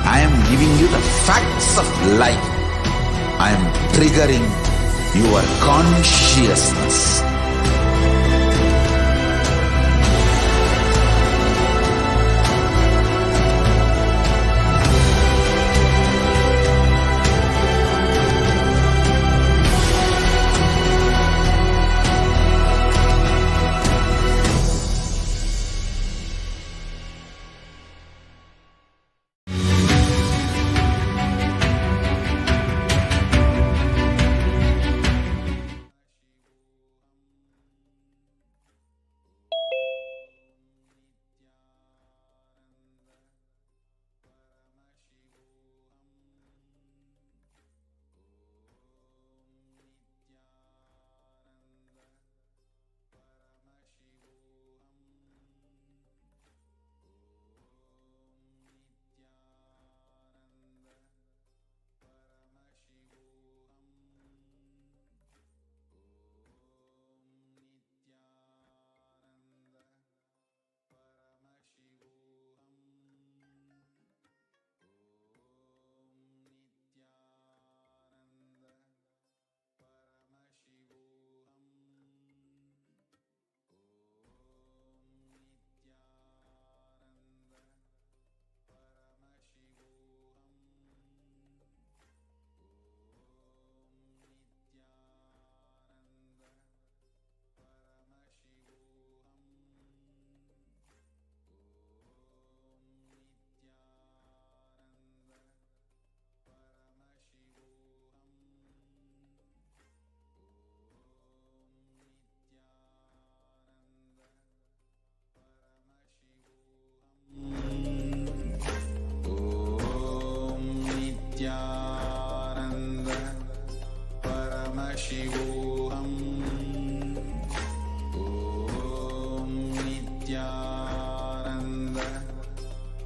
I am giving you the facts of life. I am triggering your consciousness.
Nithyananda Paramashivoham. Om Nithyananda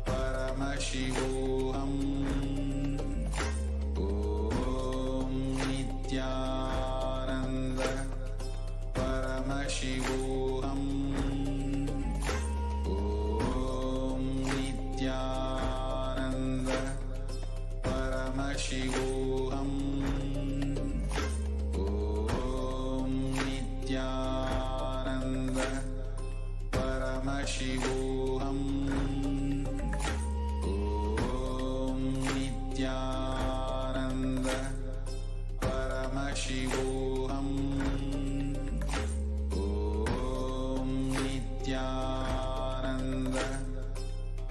Paramashivoham. Om Nithyananda Paramashivoham. Om Nithyananda Paramashivoham. Om Nithyananda Paramashivoham. Om Nithyananda Paramashivoham. Om Nithyananda Paramashivoham. Om Nithyananda Paramashivoham. Om Nithyananda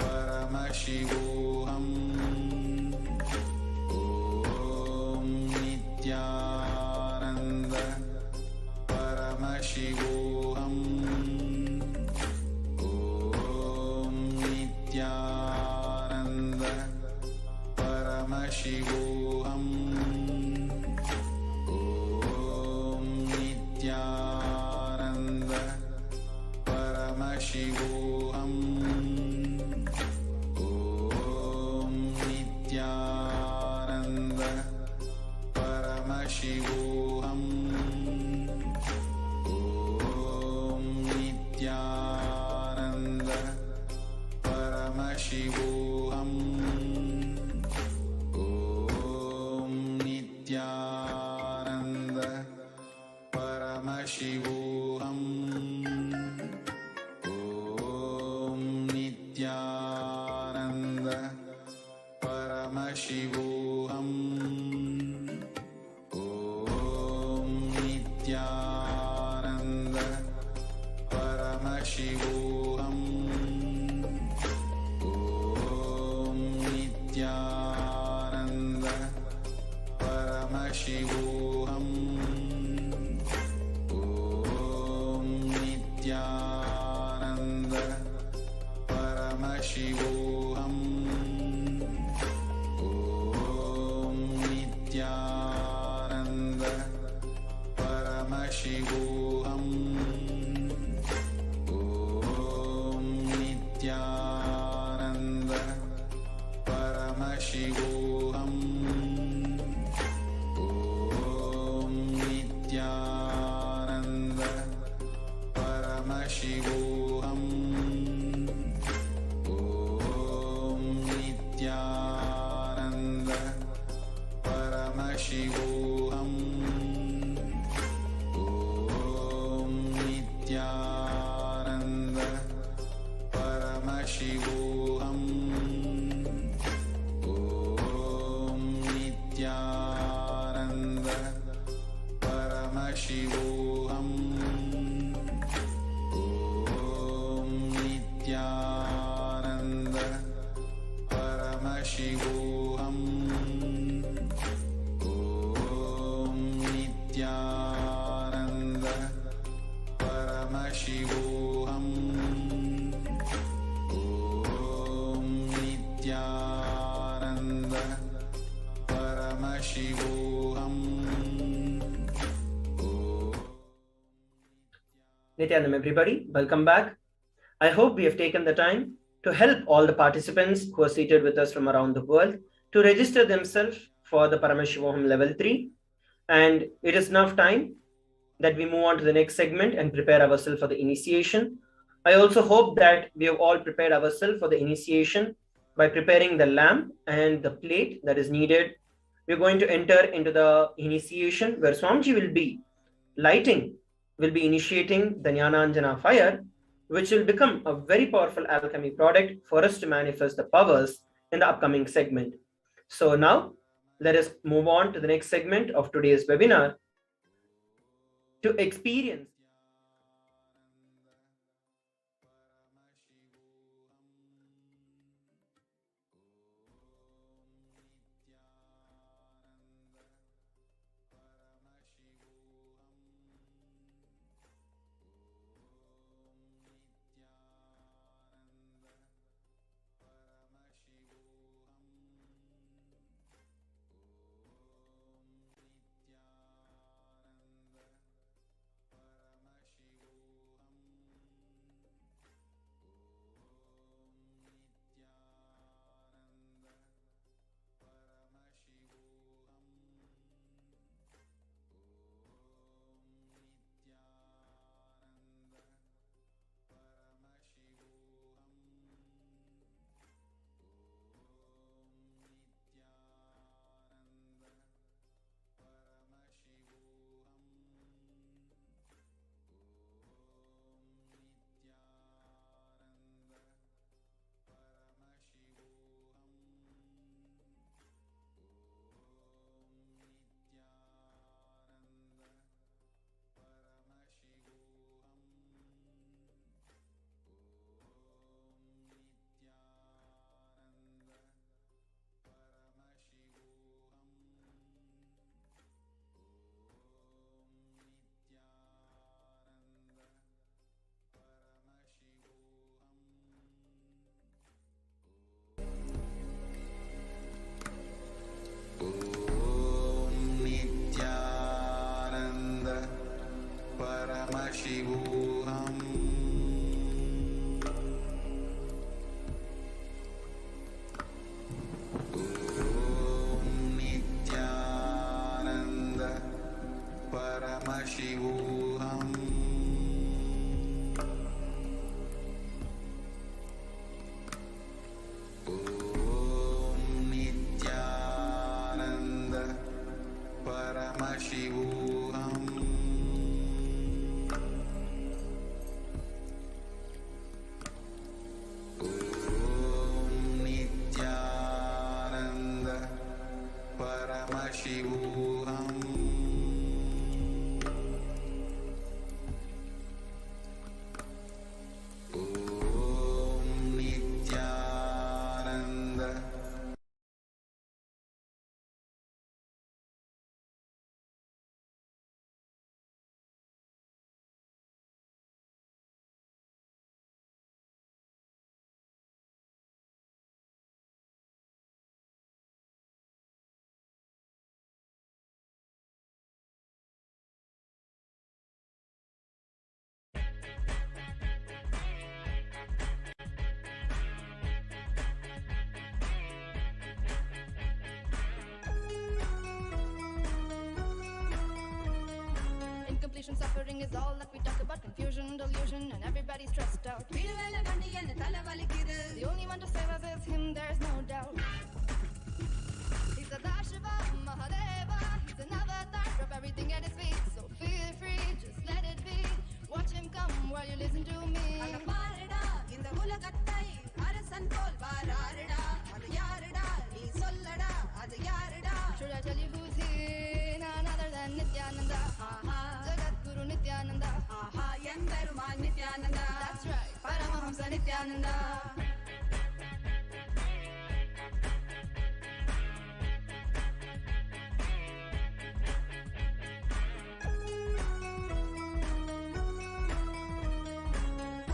Paramashivoham. Om Nithyananda Paramashivoham. Om Nithyananda Paramashivoham. Om Nithyananda Paramashivoham. Om Nithyananda Paramashivoham. Om Nithyananda Paramashivoham. Om Nithyananda Paramashivoham. Om Nithyananda Paramashivoham. Om Nithyananda Paramashivoham. Om Nithyananda Paramashivoham. Paramashivoham. Om Nithyananda Paramashivoham. Om Nithyananda Paramashivoham. Om Nithyananda Paramashivoham.
Nityanam, everybody, welcome back. I hope we have taken the time to help all the participants who are seated with us from around the world to register themselves for the Paramashivoham level 3. And it is now time that we move on to the next segment and prepare ourselves for the initiation. I also hope that we have all prepared ourselves for the initiation by preparing the lamp and the plate that is needed. We're going to enter into the initiation where Swamiji will be initiating the Jnananjana fire, which will become a very powerful alchemy product for us to manifest the powers in the upcoming segment. So now, let us move on to the next segment of today's webinar to experience
Paramashivoham. Om Nithyananda Paramashivoham. Om Nithyananda Paramashivoham. Paramashivoham. Om Nithyananda.
Incompletion suffering is all that we talk about. Confusion, delusion, and everybody's stressed out. The only one to save us is him, there's no doubt. He's a Dashiva, Mahadeva. He's an avatar, drop everything at his feet. So feel free, just let it be. Watch him come while you listen to me. Should I tell you who's he? None other than Nithyananda. Nithyananda.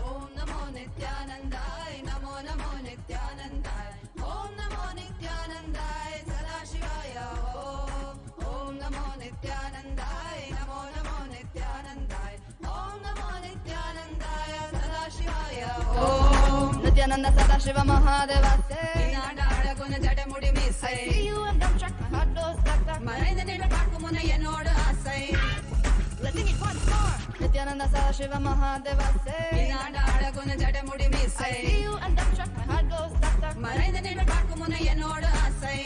Om Namo Nithyanandaya, Namo Namo Nithyanandaya. Om Namo Nithyanandaya, Sadashivaya Om. Om Namo Nithyanandaya, Namo Namo Nithyanandaya. Om Namo Nithyanandaya, Sadashivaya Om. Nithyananda Sadashiva Mahadeva say. Nadaadaguna Jadamudi Misai. I see you and don't track my heart goes stuck stuck. Marayna Nila Pakumuna Yenoda Asai. Let's sing it once more. Nithyananda Sadashiva Mahadeva say. Nadaadaguna Jadamudi Misai. I see you and don't track my heart goes stuck stuck. Marayna Nila Pakumuna Yenoda Asai.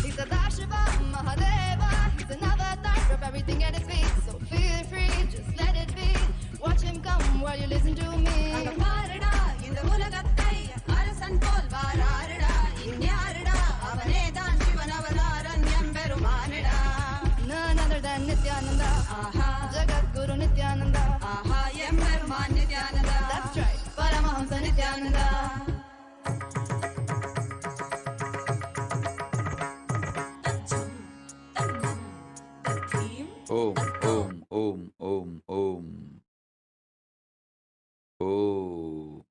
He's a Dashiva Mahadeva. He's an avatar. Drop everything at his feet. So feel free, just let it be. Watch him come while you listen to me. Agaparada, in the Mulagatai, Arasan Pol Vararada, Inyarada, Avanedan Shivanavaran Yamberumanada. None other than Nithyananda. Aha. Jagat Guru Nithyananda. Aha. Yamberuman Nithyananda. That's right. Paramahamsa Nithyananda.
Om, Om, Om, Om, Om. Om.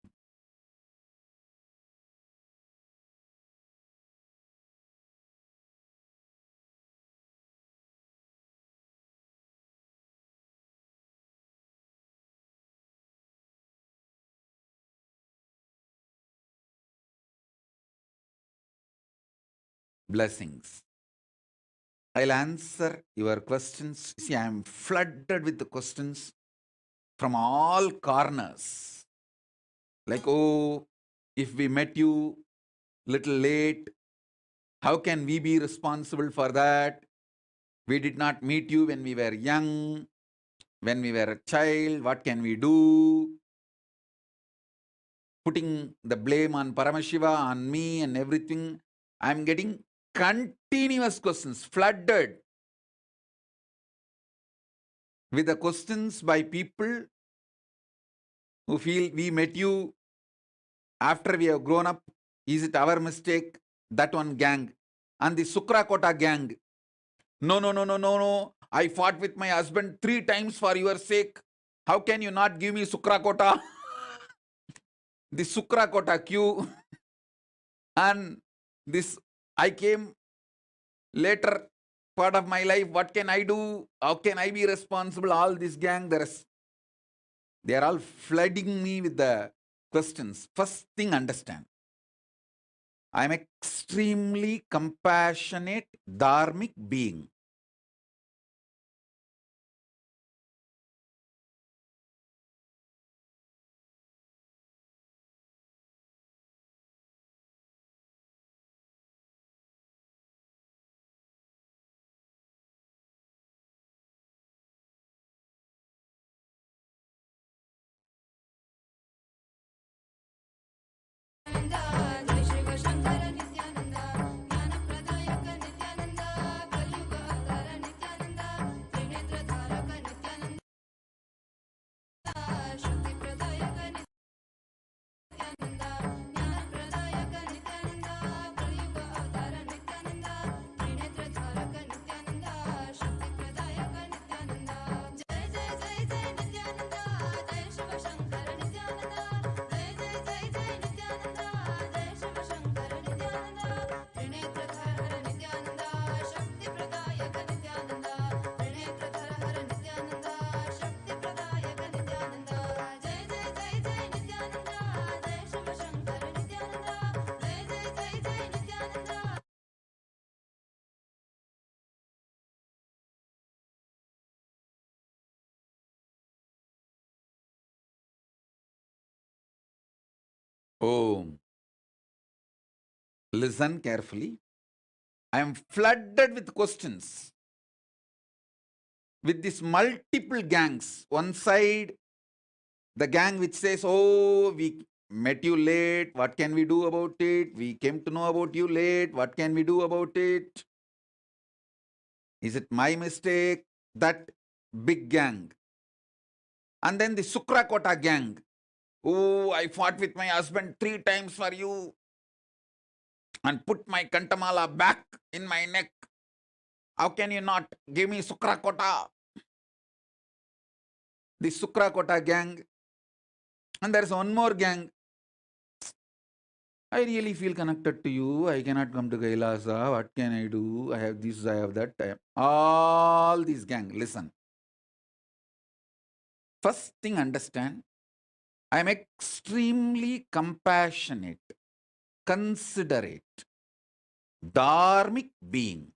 Blessings. I'll answer your questions. See, I am flooded with the questions from all corners. Like, oh, if we met you little late, how can we be responsible for that? We did not meet you when we were young, when we were a child. What can we do? Putting the blame on Paramashiva, on me and everything. I'm getting continuous questions, flooded with the questions by people who feel we met you after we have grown up. Is it our mistake? That one gang. And the Sukrakota gang. No, no, no, no, no, no. I fought with my husband 3 times for your sake. How can you not give me Sukrakota? The Sukrakota queue. And this, I came later part of my life. What can I do? How can I be responsible? All this gang, they are all flooding me with the questions. First thing, understand. I am extremely compassionate, dharmic being.
Jai Shiva Shankara Nithyananda, Jnana Pradayaka Nithyananda, Kalyuga Avtara Nithyananda, Trinetra Dharaka Nithyananda, Shakti Pradayaka Nithyananda, Jnana Pradayaka Nithyananda, Kalyuga Avtara Nithyananda, Trinetra Dharaka Nithyananda, Shakti Pradayaka Nithyananda. Jai Jai Jai Jai Nithyananda, Jai Shiva Shankara Nithyananda, Jai Jai Jai Jai Nithyananda, Jai Shiva Shankara Nithyananda, Trinetra Dharara Nithyananda, Shakti Pradayaka Nithyananda, Trinetra Dharara Nithyananda, Shakti Pradayaka Nithyananda. Jai Jai Jai Jai Nithyananda, Jai Shiva Shankara Nithyananda, Jai Jai Jai Jai Nithyananda.
Om. Listen carefully. I am flooded with questions. With these multiple gangs. One side, the gang which says, oh, we met you late. What can we do about it? We came to know about you late. What can we do about it? Is it my mistake? That big gang. And then the Sukrakota gang. Oh, I fought with my husband 3 times for you and put my kantamala back in my neck. How can you not give me Sukrakota? The Sukrakota gang. And there's one more gang. I really feel connected to you. I cannot come to Kailasa. What can I do? I have this, I have that. All these gang. Listen. First thing, understand. I am extremely compassionate, considerate, dharmic being.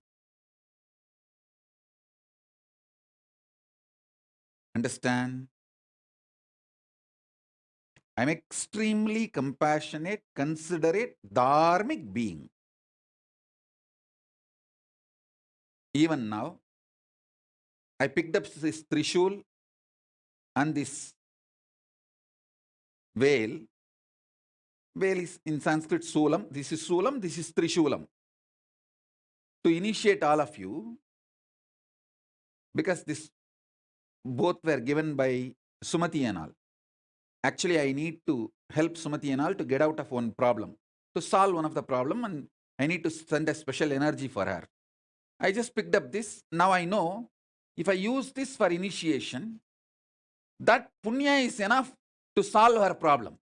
Understand? I am extremely compassionate, considerate, dharmic being. Even now, I picked up this Trishul and this veil. Veil is in Sanskrit Sulam. This is Sulam, this is Trishulam. To initiate all of you, because this both were given by Sumati and all. Actually, I need to help Sumati and all to get out of one problem, to solve one of the problem, and I need to send a special energy for her. I just picked up this. Now I know if I use this for initiation, that punya is enough to solve her problem.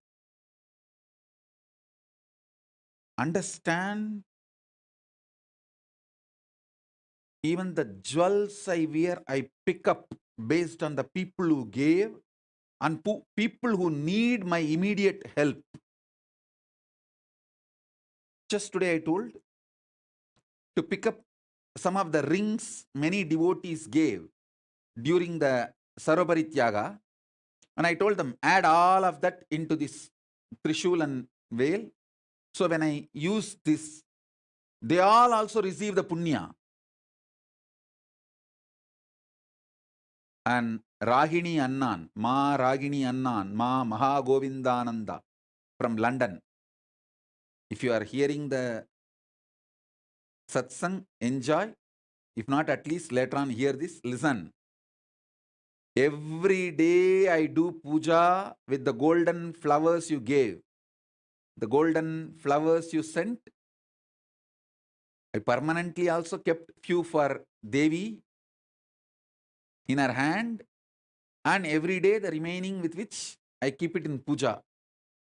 Understand? Even the jewels I wear, I pick up based on the people who gave and people who need my immediate help. Just today I told to pick up some of the rings many devotees gave during the Sarovarityaga, and I told them, add all of that into this Trishul and veil. So when I use this, they all also receive the punya. And Ragini Annan, Ma Ragini Annan, Ma Mahagovindananda from London. If you are hearing the satsang, enjoy. If not, at least later on hear this, listen. Every day I do puja with the golden flowers you gave. The golden flowers you sent. I permanently also kept few for Devi in her hand, and every day the remaining with which I keep it in puja.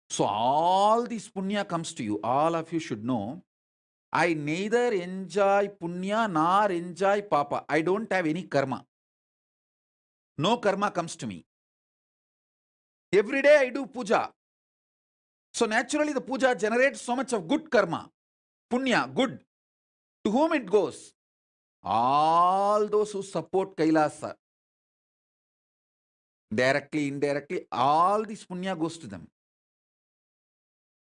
So all this punya comes to you. All of you should know, I neither enjoy punya nor enjoy papa. I don't have any karma. No karma comes to me. Every day I do puja. So naturally the puja generates so much of good karma. Punya, good. To whom it goes? All those who support Kailasa. Directly, indirectly, all this punya goes to them.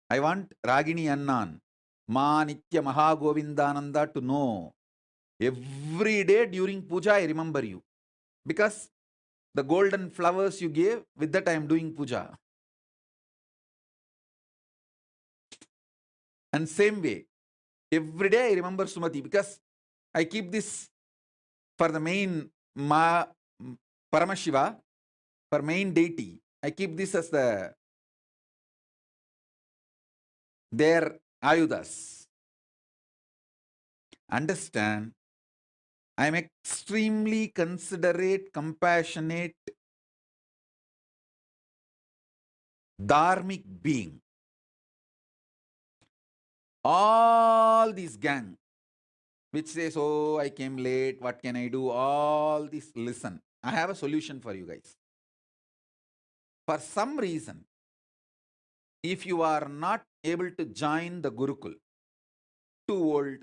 I want Ragini Annan, Ma Nitya Mahagovindananda to know. Every day during puja I remember you. Because the golden flowers you gave, with that I am doing puja. And same way, every day I remember Sumati, because I keep this for the main Paramashiva, for main deity. I keep this as their ayudas. Understand? I am extremely considerate, compassionate, dharmic being. All these gang, which says, oh, I came late, what can I do? All this, listen, I have a solution for you guys. For some reason, if you are not able to join the Gurukul, too old,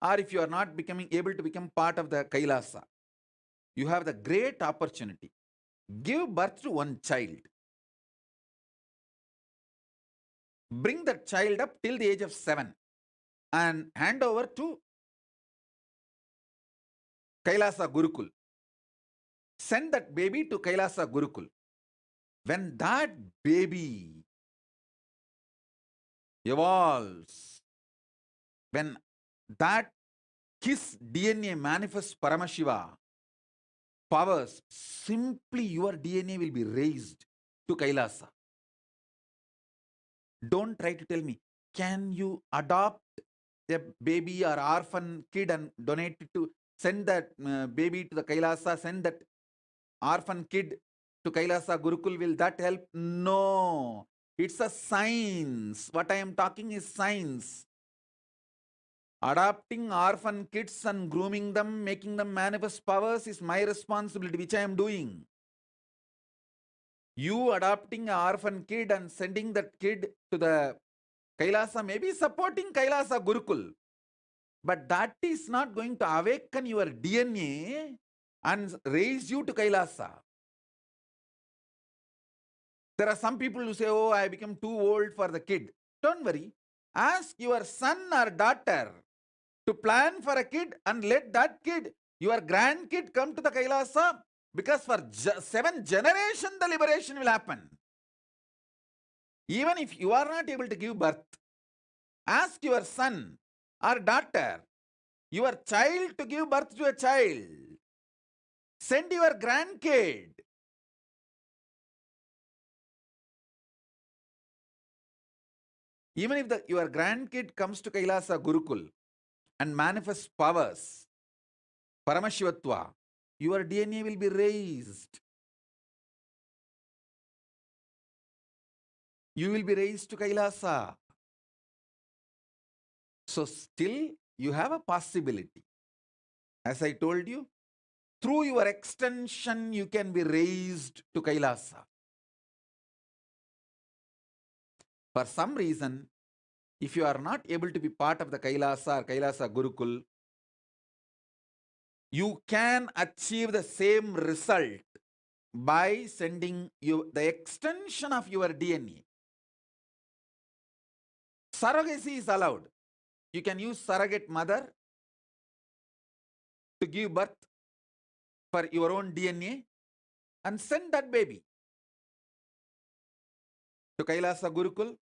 or if you are not able to become part of the Kailasa, you have the great opportunity. Give birth to one child. Bring that child up till the age of 7 and hand over to Kailasa Gurukul. Send that baby to Kailasa Gurukul. When that baby evolves, when that his DNA manifests Paramashiva powers, simply your DNA will be raised to Kailasa. Don't try to tell me, can you adopt a baby or orphan kid and donate it to, send that baby to the Kailasa, send that orphan kid to Kailasa Gurukul, will that help? No. It's a science. What I am talking is science. Adopting orphan kids and grooming them, making them manifest powers is my responsibility, which I am doing. You adopting an orphan kid and sending that kid to the Kailasa, maybe supporting Kailasa Gurukul, but that is not going to awaken your DNA and raise you to Kailasa. There are some people who say, oh, I become too old for the kid. Don't worry. Ask your son or daughter to plan for a kid and let that kid, your grandkid, come to the Kailasa, because for 7 generations the liberation will happen. Even if you are not able to give birth, ask your son or daughter, your child, to give birth to a child. Send your grandkid. Even if your grandkid comes to Kailasa Gurukul and manifests powers, Paramashivatva, your DNA will be raised. You will be raised to Kailasa. So still you have a possibility. As I told you, through your extension you can be raised to Kailasa. For some reason, if you are not able to be part of the Kailasa or Kailasa Gurukul, you can achieve the same result by sending you the extension of your DNA. Surrogacy is allowed. You can use surrogate mother to give birth for your own DNA and send that baby to Kailasa Gurukul.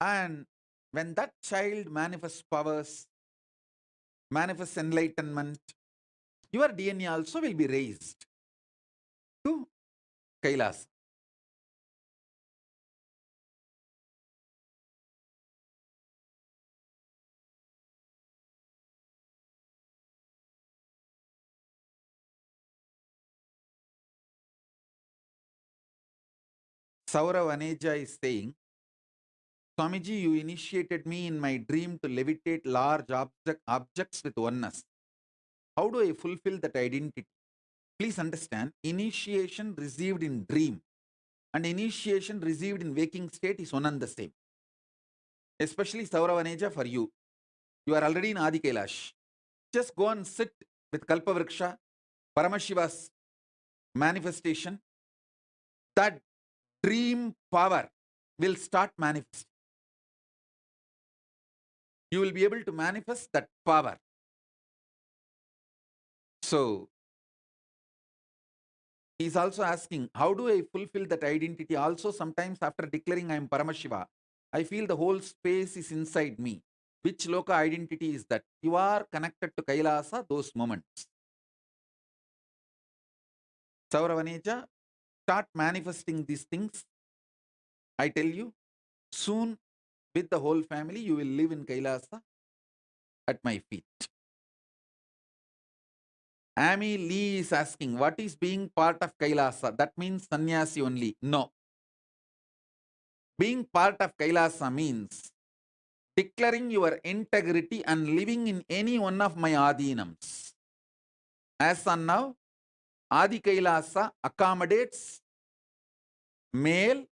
And when that child manifests powers, manifests enlightenment, your DNA also will be raised to Kailasa. Saurav Aneja is saying, Swamiji, you initiated me in my dream to levitate large objects with oneness. How do I fulfill that identity? Please understand, initiation received in dream and initiation received in waking state is one and the same. Especially Saurav Aneja, for you. You are already in Adi Kailash. Just go and sit with Kalpavriksha, Paramashiva's manifestation. That dream power will start manifesting. You will be able to manifest that power. So, he is also asking, how do I fulfill that identity? Also, sometimes after declaring I am Paramashiva, I feel the whole space is inside me. Which loka identity is that? You are connected to Kailasa those moments. Sauravaneja, start manifesting these things. I tell you, soon with the whole family, you will live in Kailasa at my feet. Amy Lee is asking, what is being part of Kailasa? That means sannyasi only. No. Being part of Kailasa means declaring your integrity and living in any one of my adinams. As on now, Adi Kailasa accommodates male,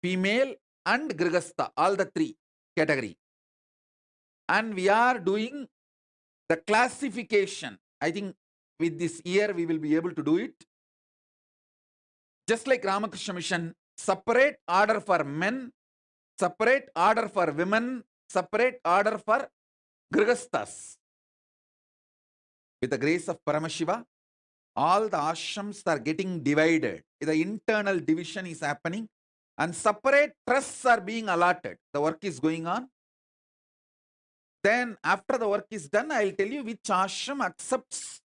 female and Grihastha, all the 3 category. And we are doing the classification. I think with this year we will be able to do it. Just like Ramakrishna Mission, separate order for men, separate order for women, separate order for Grihasthas. With the grace of Paramashiva, all the ashrams are getting divided. The internal division is happening and separate trusts are being allotted. The work is going on. Then after the work is done, I will tell you which ashram accepts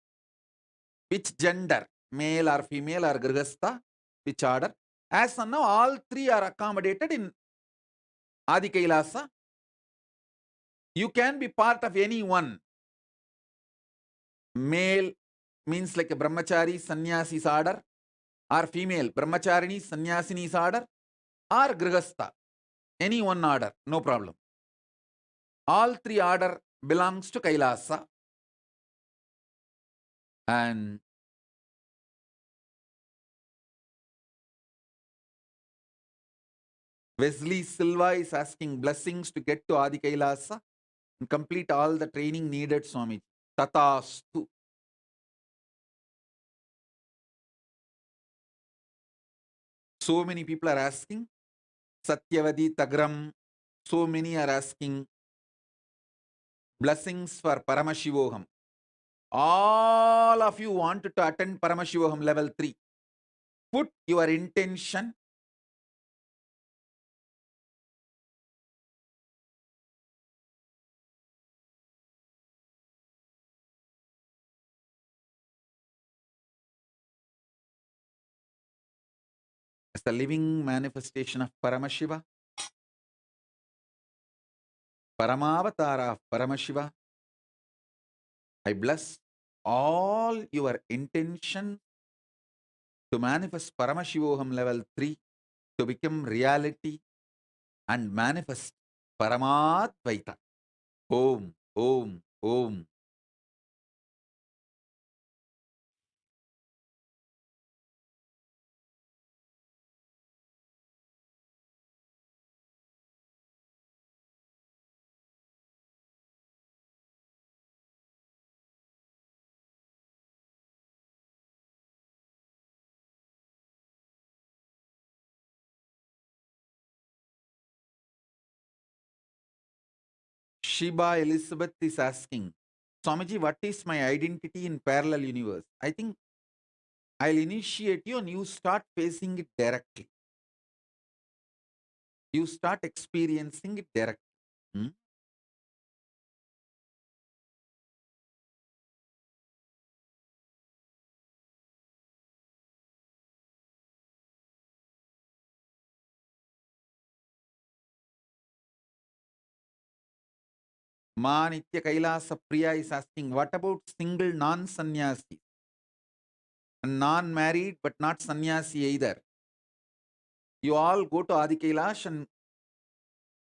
which gender, male or female or Grihastha, which order. As of now, all three are accommodated in Adi Kailasa. You can be part of any one. Male means like a brahmachari, sannyasi's order, or female brahmacharini, sannyasini's order, or grihastha. Any one order, no problem. All three order belongs to Kailasa. And Wesley Silva is asking blessings to get to Adi Kailasa and complete all the training needed, Swami. Tatastu. So many people are asking. Satyavadi Tagram. So many are asking blessings for Paramashivoham. All of you want to attend Paramashivoham level 3. Put your intention. As the living manifestation of Paramashiva, Paramavatara of Paramashiva, I bless all your intention to manifest Paramashivoham level 3 to become reality and manifest Paramadvaita. Om, Om, Om. Shiba Elizabeth is asking, Swamiji, what is my identity in parallel universe? I think I'll initiate you and you start facing it directly. You start experiencing it directly. Hmm? Ma Nitya Kailasa Priya is asking, what about single non-sannyasi? Non-married but not sannyasi either. You all go to Adi Kailash and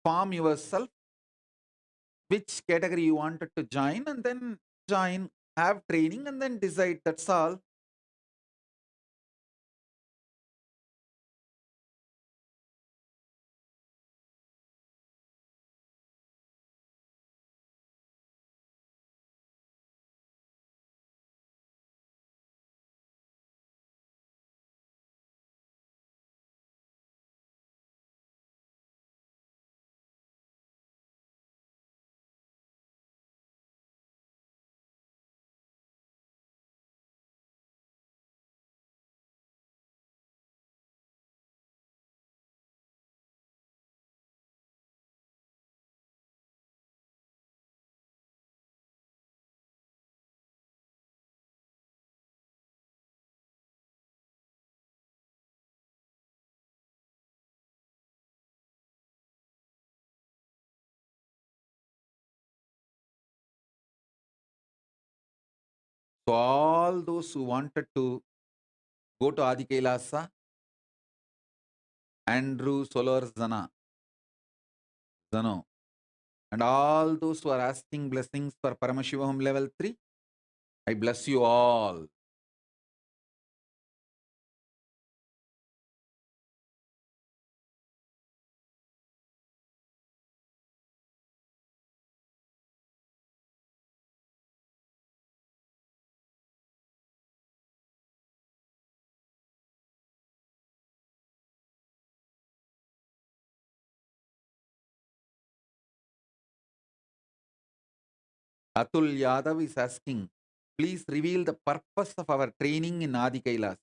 form yourself which category you wanted to join and then join, have training and then decide. That's all. So all those who wanted to go to Adi Kailasa, Andrew Solar Zano, and all those who are asking blessings for Paramashivoham level 3, I bless you all. Atul Yadav is asking, please reveal the purpose of our training in Adi Kailasa.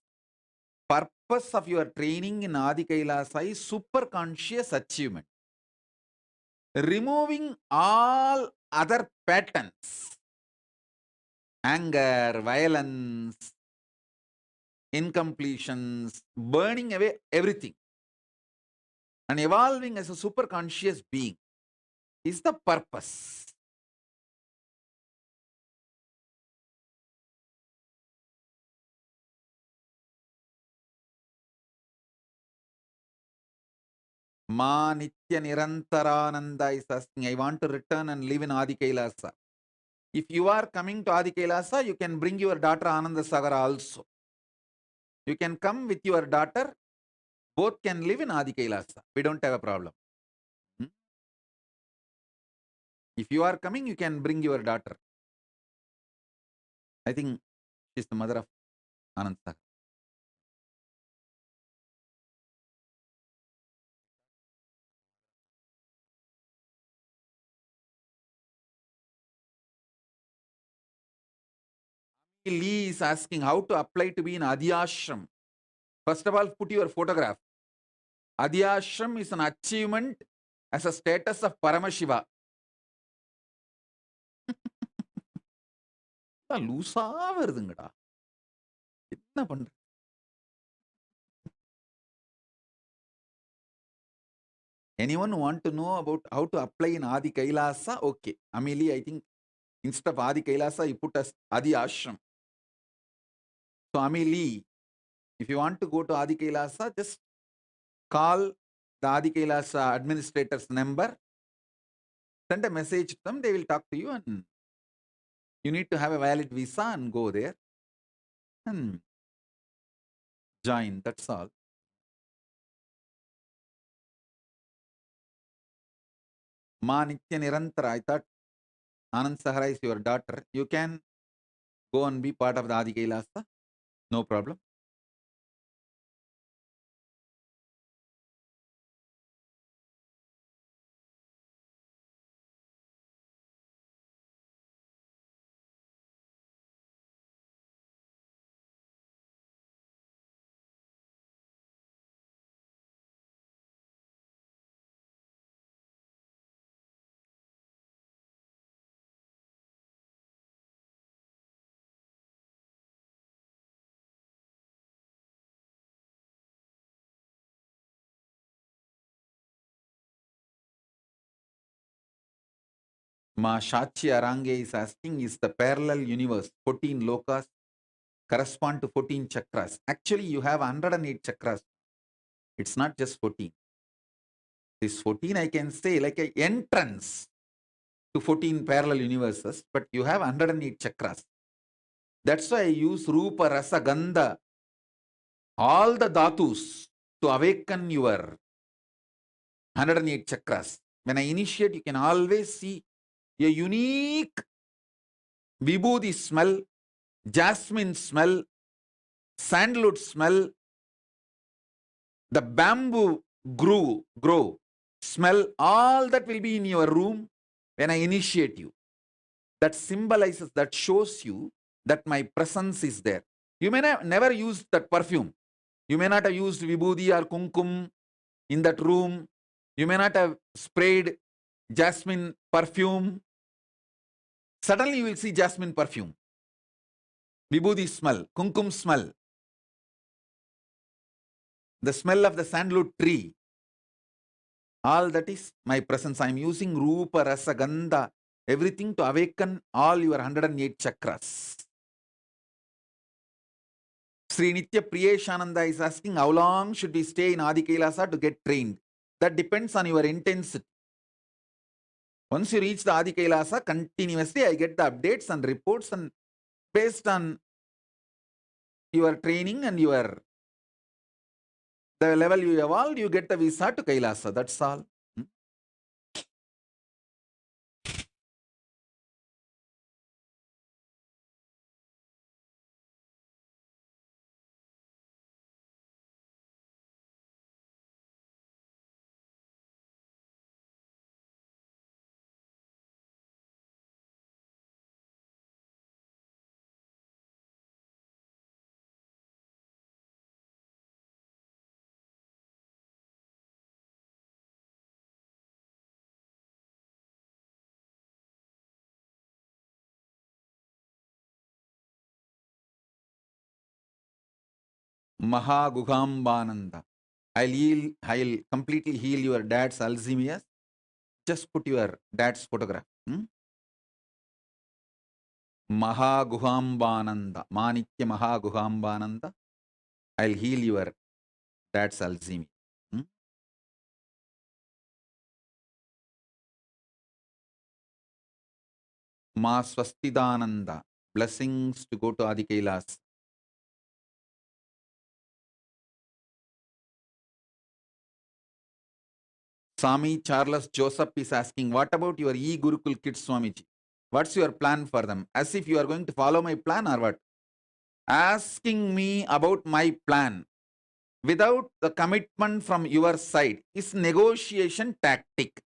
Purpose of your training in Adi Kailasa is super conscious achievement. Removing all other patterns, anger, violence, incompletions, burning away everything, and evolving as a super conscious being is the purpose. Ma Nitya Nirantarananda is asking, I want to return and live in Adi Kailasa. If you are coming to Adi Kailasa, you can bring your daughter Ananda Sagar also. You can come with your daughter, both can live in Adi Kailasa. We don't have a problem. If you are coming, you can bring your daughter. I think she's the mother of Anand Sagar. Lee is asking how to apply to be in Adhyashram. First of all, put your photograph. Adhyashram is an achievement as a status of Paramashiva. லூசா வருதுங்கடா. என்ன பண்ற? Anyone want to know about how to apply in Adi Kailasa? Okay. Amelie, I think instead of Adi Kailasa, you put as Adi Ashram. So Amelie, if you want to go to Adi Kailasa, just call the Adi Kailasa administrator's number, send a message to them, they will talk to you, and you need to have a valid visa and go there and join. That's all. Ma Nitya Nirantara, I thought Anand Sahara is your daughter. You can go and be part of the Adi Kailasa. No problem. Ma Shachi Arange is asking, is the parallel universe 14 lokas correspond to 14 chakras? Actually, you have 108 chakras. It's not just 14. This 14, I can say, like an entrance to 14 parallel universes, but you have 108 chakras. That's why I use Rupa, Rasa, Gandha, all the dhatus to awaken your 108 chakras. When I initiate, you can always see a unique vibhuti smell, jasmine smell, sandalwood smell, the bamboo grow smell, all that will be in your room when I initiate you. That symbolizes, that shows you that my presence is there. You may never use that perfume. You may not have used vibhuti or kumkum in that room. You may not have sprayed jasmine perfume. Suddenly you will see jasmine perfume, vibhuti smell, kumkum smell, the smell of the sandalwood tree. All that is my presence. I am using Rupa, Rasa, Gandha, everything to awaken all your 108 chakras. Sri Nitya Priyeshananda is asking, how long should we stay in Adi Kailasa to get trained? That depends on your intensity. Once you reach the Adi Kailasa, continuously I get the updates and reports, and based on your training and the level you evolve, you get the visa to Kailasa. That's all. Mahaguhambananda. I'll completely heal your dad's Alzheimer's. Just put your dad's photograph. Mahaguhambananda. Manikya Mahaguhambananda. I'll heal your dad's Alzheimer's. Ma Swastidananda. Blessings to go to Adi Kailasa. Swami Charles Joseph is asking, what about your e-Gurukul kids, Swamiji? What's your plan for them? As if you are going to follow my plan or what? Asking me about my plan without the commitment from your side is negotiation tactic.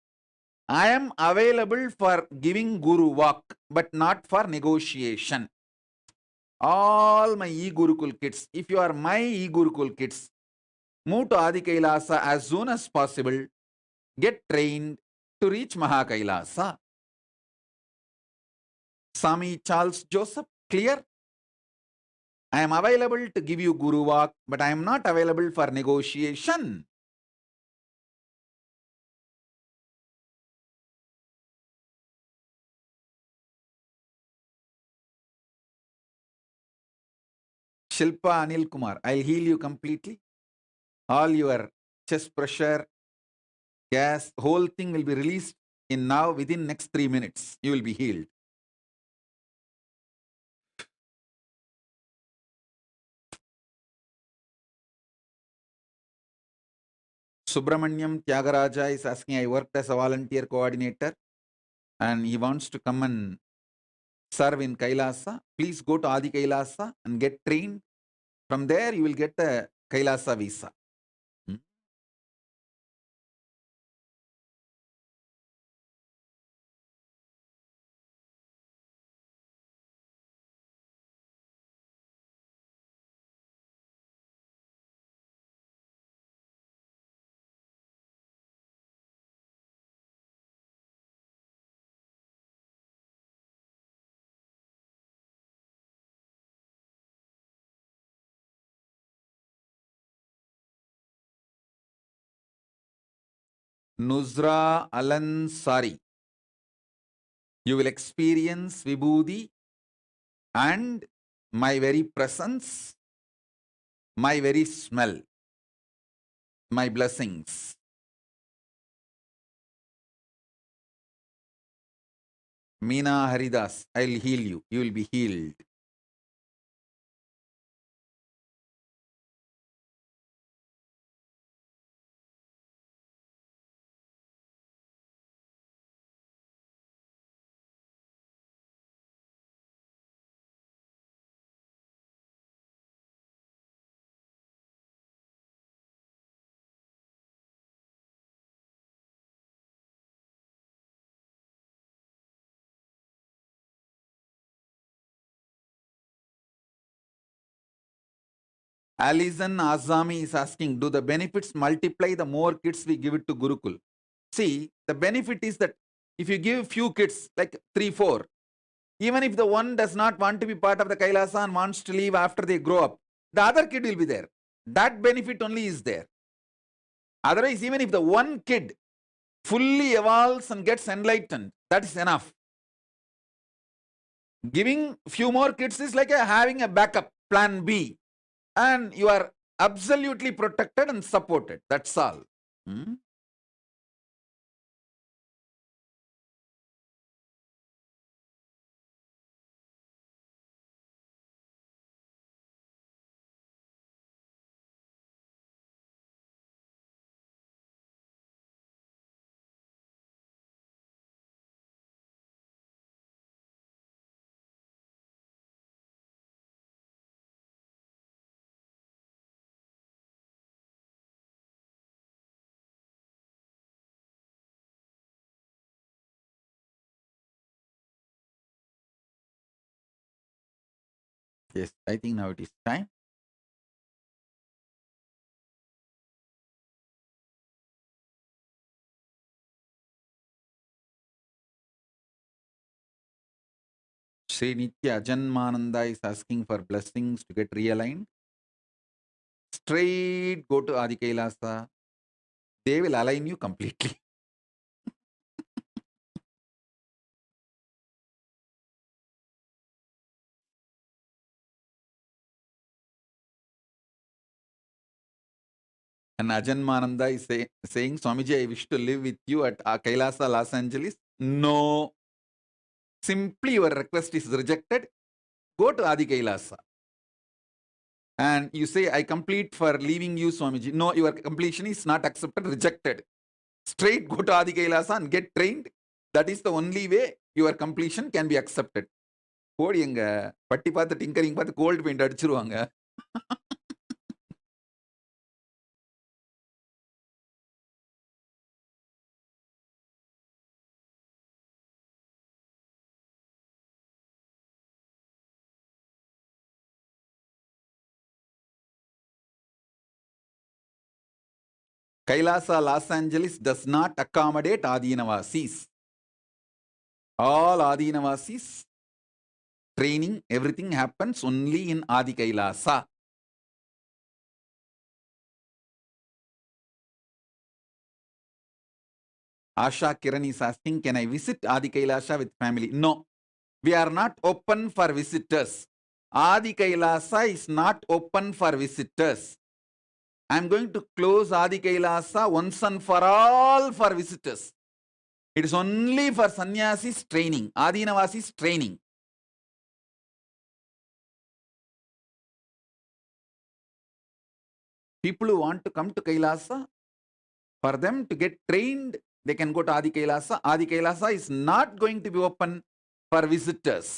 I am available for giving Guru walk, but not for negotiation. All my e-Gurukul kids, if you are my e-Gurukul kids, move to Adi Kailasa as soon as possible. Get trained to reach Mahakailasa. Swami Charles Joseph, clear? I am available to give you Guru walk, but I am not available for negotiation. Shilpa Anil Kumar, I'll heal you completely. All your chest pressure, gas, whole thing will be released in now within next 3 minutes. You will be healed. Subramanyam Tyagaraja is asking, I worked as a volunteer coordinator and he wants to come and serve in Kailasa. Please go to Adi Kailasa and get trained. From there, you will get the Kailasa visa. Nuzra Alansari. You will experience Vibhuti and my very presence, my very smell, my blessings. Meena Haridas, I'll heal you. You will be healed. Alison Azami is asking, do the benefits multiply the more kids we give it to Gurukul? See, the benefit is that if you give few kids, like 3, 4, even if the one does not want to be part of the Kailasa and wants to leave after they grow up, the other kid will be there. That benefit only is there. Otherwise, even if the one kid fully evolves and gets enlightened, that is enough. Giving few more kids is like having a backup plan B, and you are absolutely protected and supported. That's all. Yes, I think now it is time. Sri Nitya Ajanmananda is asking for blessings to get realigned. Straight go to Adi Kailasa. They will align you completely. And Ajanmananda is saying, Swamiji, I wish to live with you at Kailasa, Los Angeles. No. Simply your request is rejected. Go to Adi Kailasa. And you say, I complete for leaving you, Swamiji. No, your completion is not accepted, rejected. Straight go to Adi Kailasa and get trained. That is the only way your completion can be accepted. கோடி எங்க பட்டி பார்த்து tinkering பார்த்து gold paint அடிச்சிருவாங்க. Kailasa, Los Angeles does not accommodate Adinavasis. All Adinavasis training, everything happens only in Adi Kailasa. Asha Kiran is asking, can I visit Adi Kailasa with family? No, we are not open for visitors. Adi Kailasa is not open for visitors. I am going to close Adi Kailasa once and for all for visitors. It is only for sannyasis training, Adinavasis training. People who want to come to Kailasa, for them to get trained, they can go to Adi Kailasa. Adi Kailasa is not going to be open for visitors.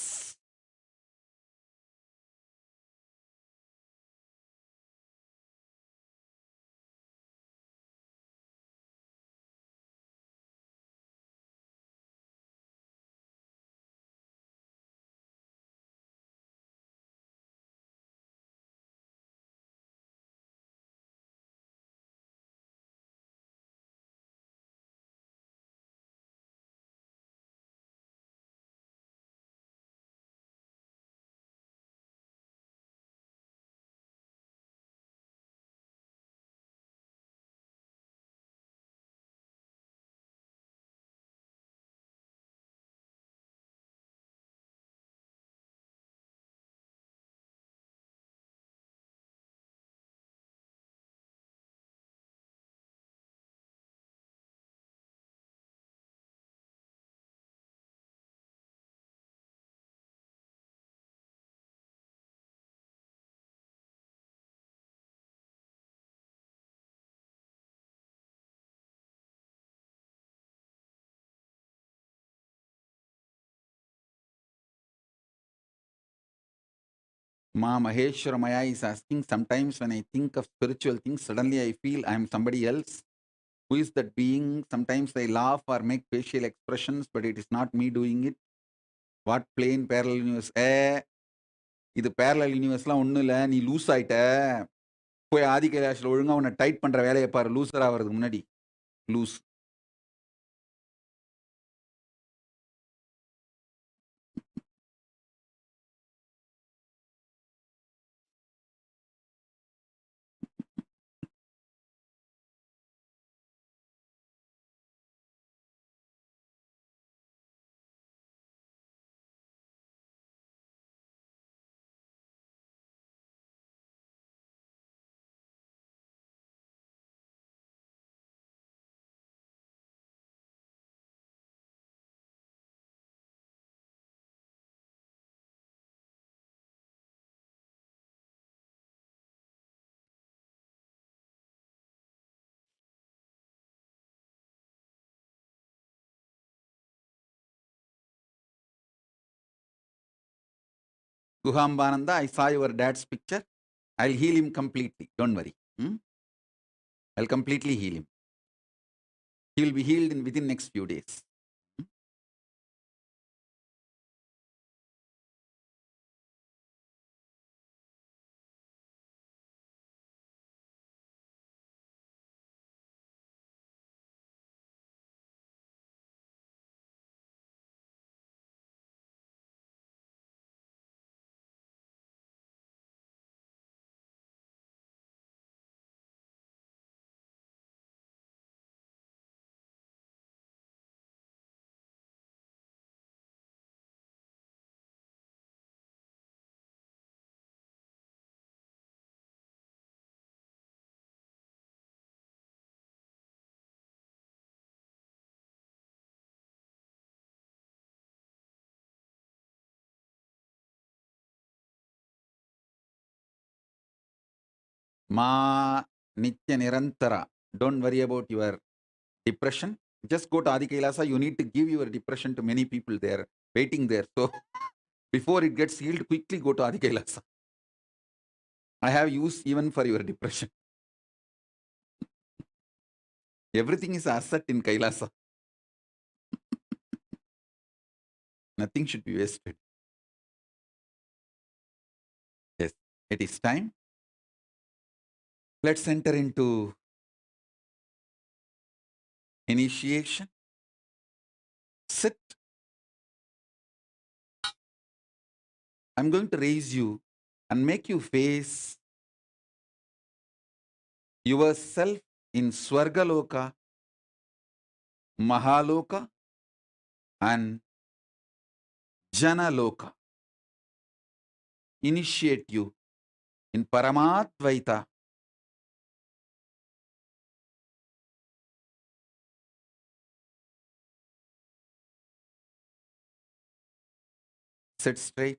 Ma Maheshwara Maya is asking, sometimes when I think of spiritual things, suddenly I feel I am somebody else. Who is that being? Sometimes I laugh or make facial expressions, but it is not me doing it. What plane parallel universe? இது parallel universeலாம் ஒன்றும் இல்லை, நீ loose ஆயிட்ட. போய் ஆதி கைலாஷில் ஒழுங்கா உன்னை tight பண்ற வேலையை பாரு, லூசர் ஆகிறதுக்கு முன்னாடி. Loose. Guhambananda, I saw your dad's picture. I'll heal him completely. Don't worry. I'll completely heal him. He will be healed within next few days. Ma Nitya Nirantara. Don't worry about your depression. Just go to Adi Kailasa. You need to give your depression to many people there, waiting there. So before it gets healed, quickly go to Adi Kailasa. I have use even for your depression. Everything is asset in Kailasa. Nothing should be wasted. Yes, it is time. Let's enter into initiation. Sit. I'm going to raise you and make you face yourself in Swargaloka, Mahaloka, and Janaloka. Initiate you in Paramadvaita. Sit straight.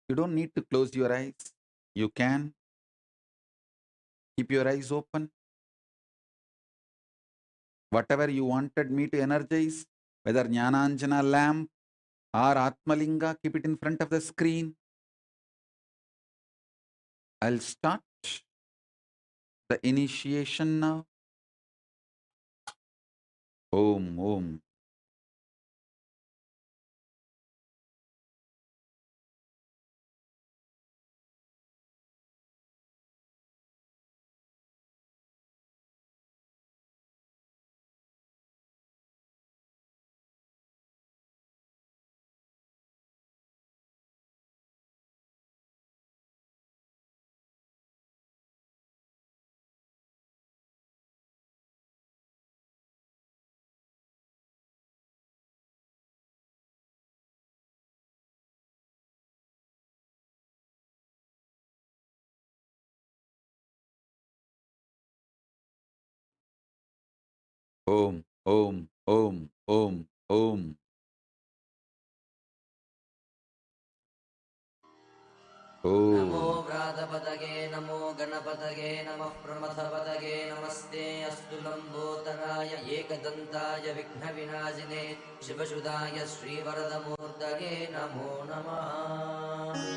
You don't need to close your eyes. You can keep your eyes open. Whatever you wanted me to energize, whether Jnananjana lamp or Atmalinga, keep it in front of the screen. I'll start the initiation now. Om, Om. Om, Om, Om, Om, Om.
NaMo
Om.
व्रातपतगे नमो गणपतगे नमः प्रमथपतगे नमस्ते अस्तु लम्बोदराय एकदन्ताय विघ्नविनाशिने शिवसुधाय श्रीवरदमूर्तये नमो नमः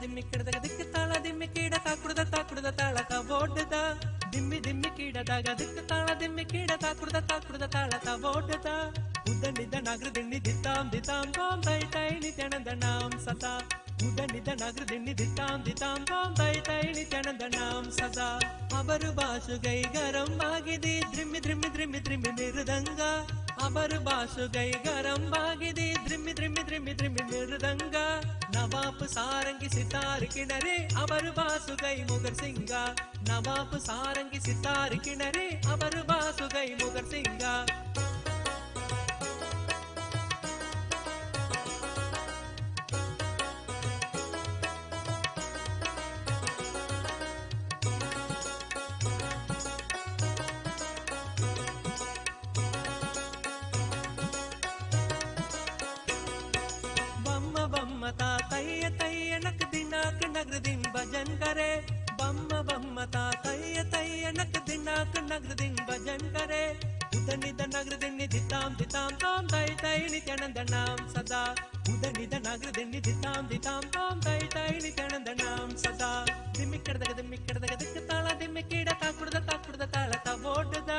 ದಿಮ್ಮಿಕ್ಕಿಡದಾಗ ದಿಕ್ಕ ತಾಳ ದಿಮ್ಮಿಕ್ಕೀಡ ತಾಕುಡ್ದ ತಾಳಕ ಓಡ್ದ ದಿಮ್ಮಿಕ್ಕಿಡದಾಗ ದಿಕ್ಕ ತಾಳ ದಿಮ್ಮಿಕ್ಕೀಡ ತಾಕುಡ್ದ ತಾಳಕ ಓಡ್ದ ಉದನಿದ ನಗರ ದಿಣ್ಣಿ ದಿತ್ತಾಂ ಬಾಂ ತೈ ತೈ ನಿತ್ಯಾನಂದ ನಾಂ ಸದಾ ಉದನಿದ ನಗರ ದಿಣ್ಣಿ ದಿತ್ತಾಂ ಬಾಂ ತೈ ತೈ ನಿತ್ಯಾನಂದ ನಾಂ ಸದಾ ಅವರು ಬಾಸುಗೈ ಗರಂ ಆಗಿದೆ ದ್ರಿಮ್ಮಿ ಮಿರುದಂಗ ಅವರು ಬಾಸುಗೈ ಗರಂ ಆಗಿದೆ ದ್ರಿಮ್ಮಿ ಮಿರುದಂಗ ನವಾಪ್ ಸಾರಂಗಿ ಸಿತಾರ್ ಕಿಣರೆ ಅವರು ಬಾಸುಗೈ ಮುಗರ್ ಸಿಂಗ ನವಾಪ್ ಸಾರಂಗಿ ಸಿತಾರ್ ಕಿಣರೆ ಅವರು ಬಾಸುಗೈ ಮುಗರ್ ಸಿಂಗ नगर दिन भजन करे बम्म ता तैय नक नगर दिन भजन करे उदनिद नगर दिन दिताम तोम तै नित्यानंद नाम सदा उदनिद नगर दिन दिताम तोम तै नित्यानंद नाम सदा दिम्मिक्किडदग दिक्क ताಳ दिम्मिक्कीड ताकुड्द ताಳ तवोड्द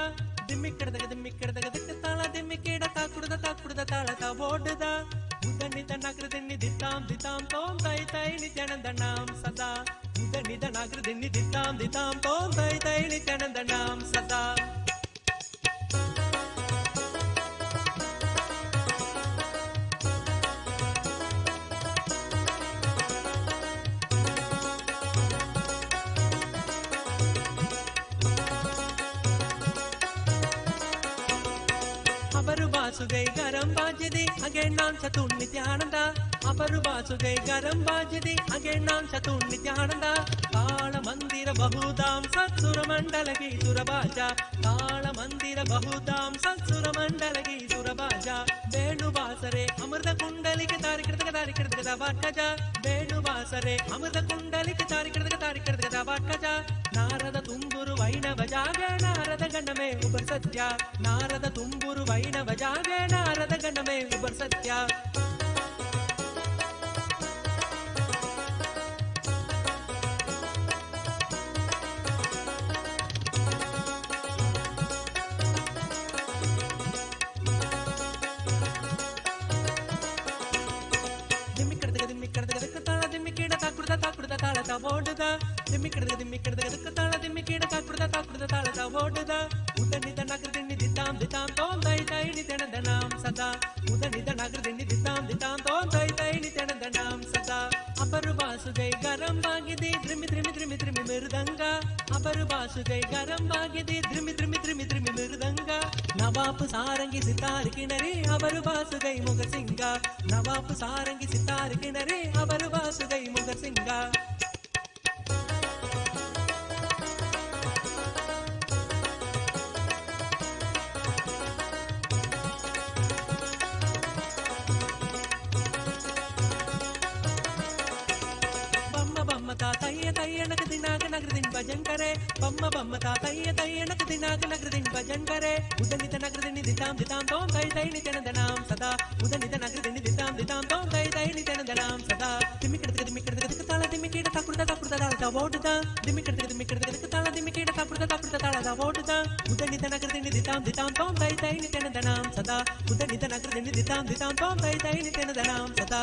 दिम्मिक्किडदग दिक्क ताಳ दिम्मिक्कीड ताकुड्द ताಳ तवोड्द उदनिद नगर दिन दिताम तोम तै नित्यानंद नाम सदा उदनिद नगर दिन दिताम तोम तै नित्यानंद नाम सदा बासुगै गरम बाजदी अगे नाम चतुर नित्यानंद अपर बासुगै गरम बाजदी अगे नाम चतुर नित्यानंद ताल मंदिर बहुधाम सत्सुर मंडल की सुरबाजा ताल मंदिर बहुधाम सत्सुर मंडल की सुरबाजा वेणुवासरे अमृत कुंडली के तारिकृत वाटजा वेणुवासरे अमृत कुंडली के तारिकृत वाटजा नारद तुम्बुरु वैणव जागे नारद गणमे उबर सत्या नारद तुम्बुरु वैणव जागे नारद गणमे उबर सत्या ताकुड्द ताळ तवोड्द दिम्मिक्किडदग ताळ दिम्मिक्कीड ताकुड्द ताळ तवोड्द उदनिद नगर दिन दिताम तोम तै नित्यानंद नाम सदा उदनिद नगर दिन दिताम तोम तै नित्यानंद नाम सदा अपर बासुगै गरम बागिदे द्रिमि मृदंग अपर बासुगै गरम बागिदे द्रिमि मृदंग नवाप सारंगी सितार किनरे अवर बासुगै मुगर सिंग नवाप सारंगी सितार किनरे अवर बासुगै मुगर सिंग तैय नगर दिन भजन करे बम्म ता तैय नगर दिन भजन करे उदनिद नगर दिन दिताम तोम तै नित्यानंद नाम सदा उदनिद नगर दिन दिताम तोम तै नित्यानंद नाम सदा दिम्मिक्किडदग ताळ दिम्मिक्कीड ताकुड्द ताळ तवोड्द दिम्मिक्किडदग ताळ दिम्मिक्कीड ताकुड्द ताळ तवोड्द उदनिद नगर दिन दिताम तोम तै नित्यानंद नाम सदा उदनिद नगर दिन दिताम तोम तै नित्यानंद नाम सदा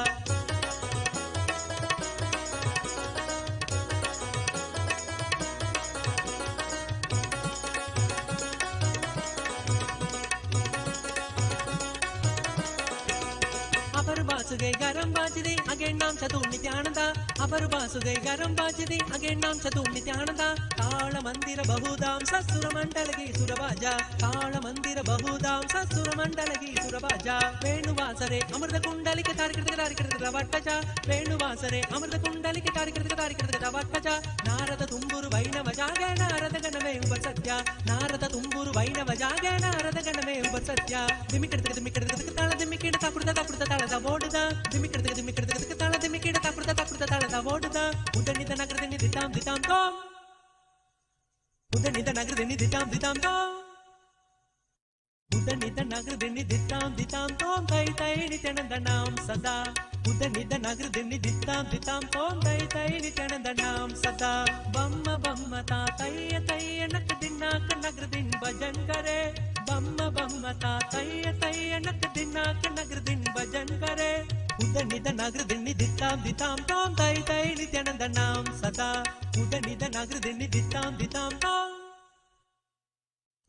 बासुगै गरम बाजदी अगे नाम चतुर नित्यानंद अपर बासुगै गरम बाजदी अगे नाम चतुर नित्यानंद ताल मंदिर बहुधाम सत्सुर मंडल की सुरबाजा ताल मंदिर बहुधाम सत्सुर मंडल की सुरबाजा वेणुवासरे अमृत कुंडली के तारिकृत वाटजा वेणुवासरे अमृत कुंडली के तारिकृत वाटजा नारद तुम्बुरु वैणव जागे नारद गणमे उबर सत्या नारद तुम्बुरु वैणव जागे नारद गणमे उबर सत्या दिम्मिक्किडदग ताळ दिम्मिक्कीड ताकुड्द ताळ तवोड्द दिम्मिक्किडदग ताळ दिम्मिक्कीड ताकुड्द ताळ तवोड्द उदनिद नगर दिन दिताम तोम उदनिद नगर दिन दिताम तोम உதனித நகர்தினி தித்தாம் தித்தாம் தோம் தை தை நித்யானந்தனாம் சதா உதனித நகர்தினி தித்தாம் தித்தாம் தோம் தை தை நித்யானந்தனாம் சதா பம்ம பம்ம தா தைய தைய நக் தின்னாக்க நகர்தின் பஜன் करे बम्म बम्म ता तैय तैय नक दिनाक नगरदिन भजन करे उदनिद नगरदिन दिताम दिताम ताम तै तै नित्यानंदनाम सदा उदनिद नगरदिन दिताम दिताम ताम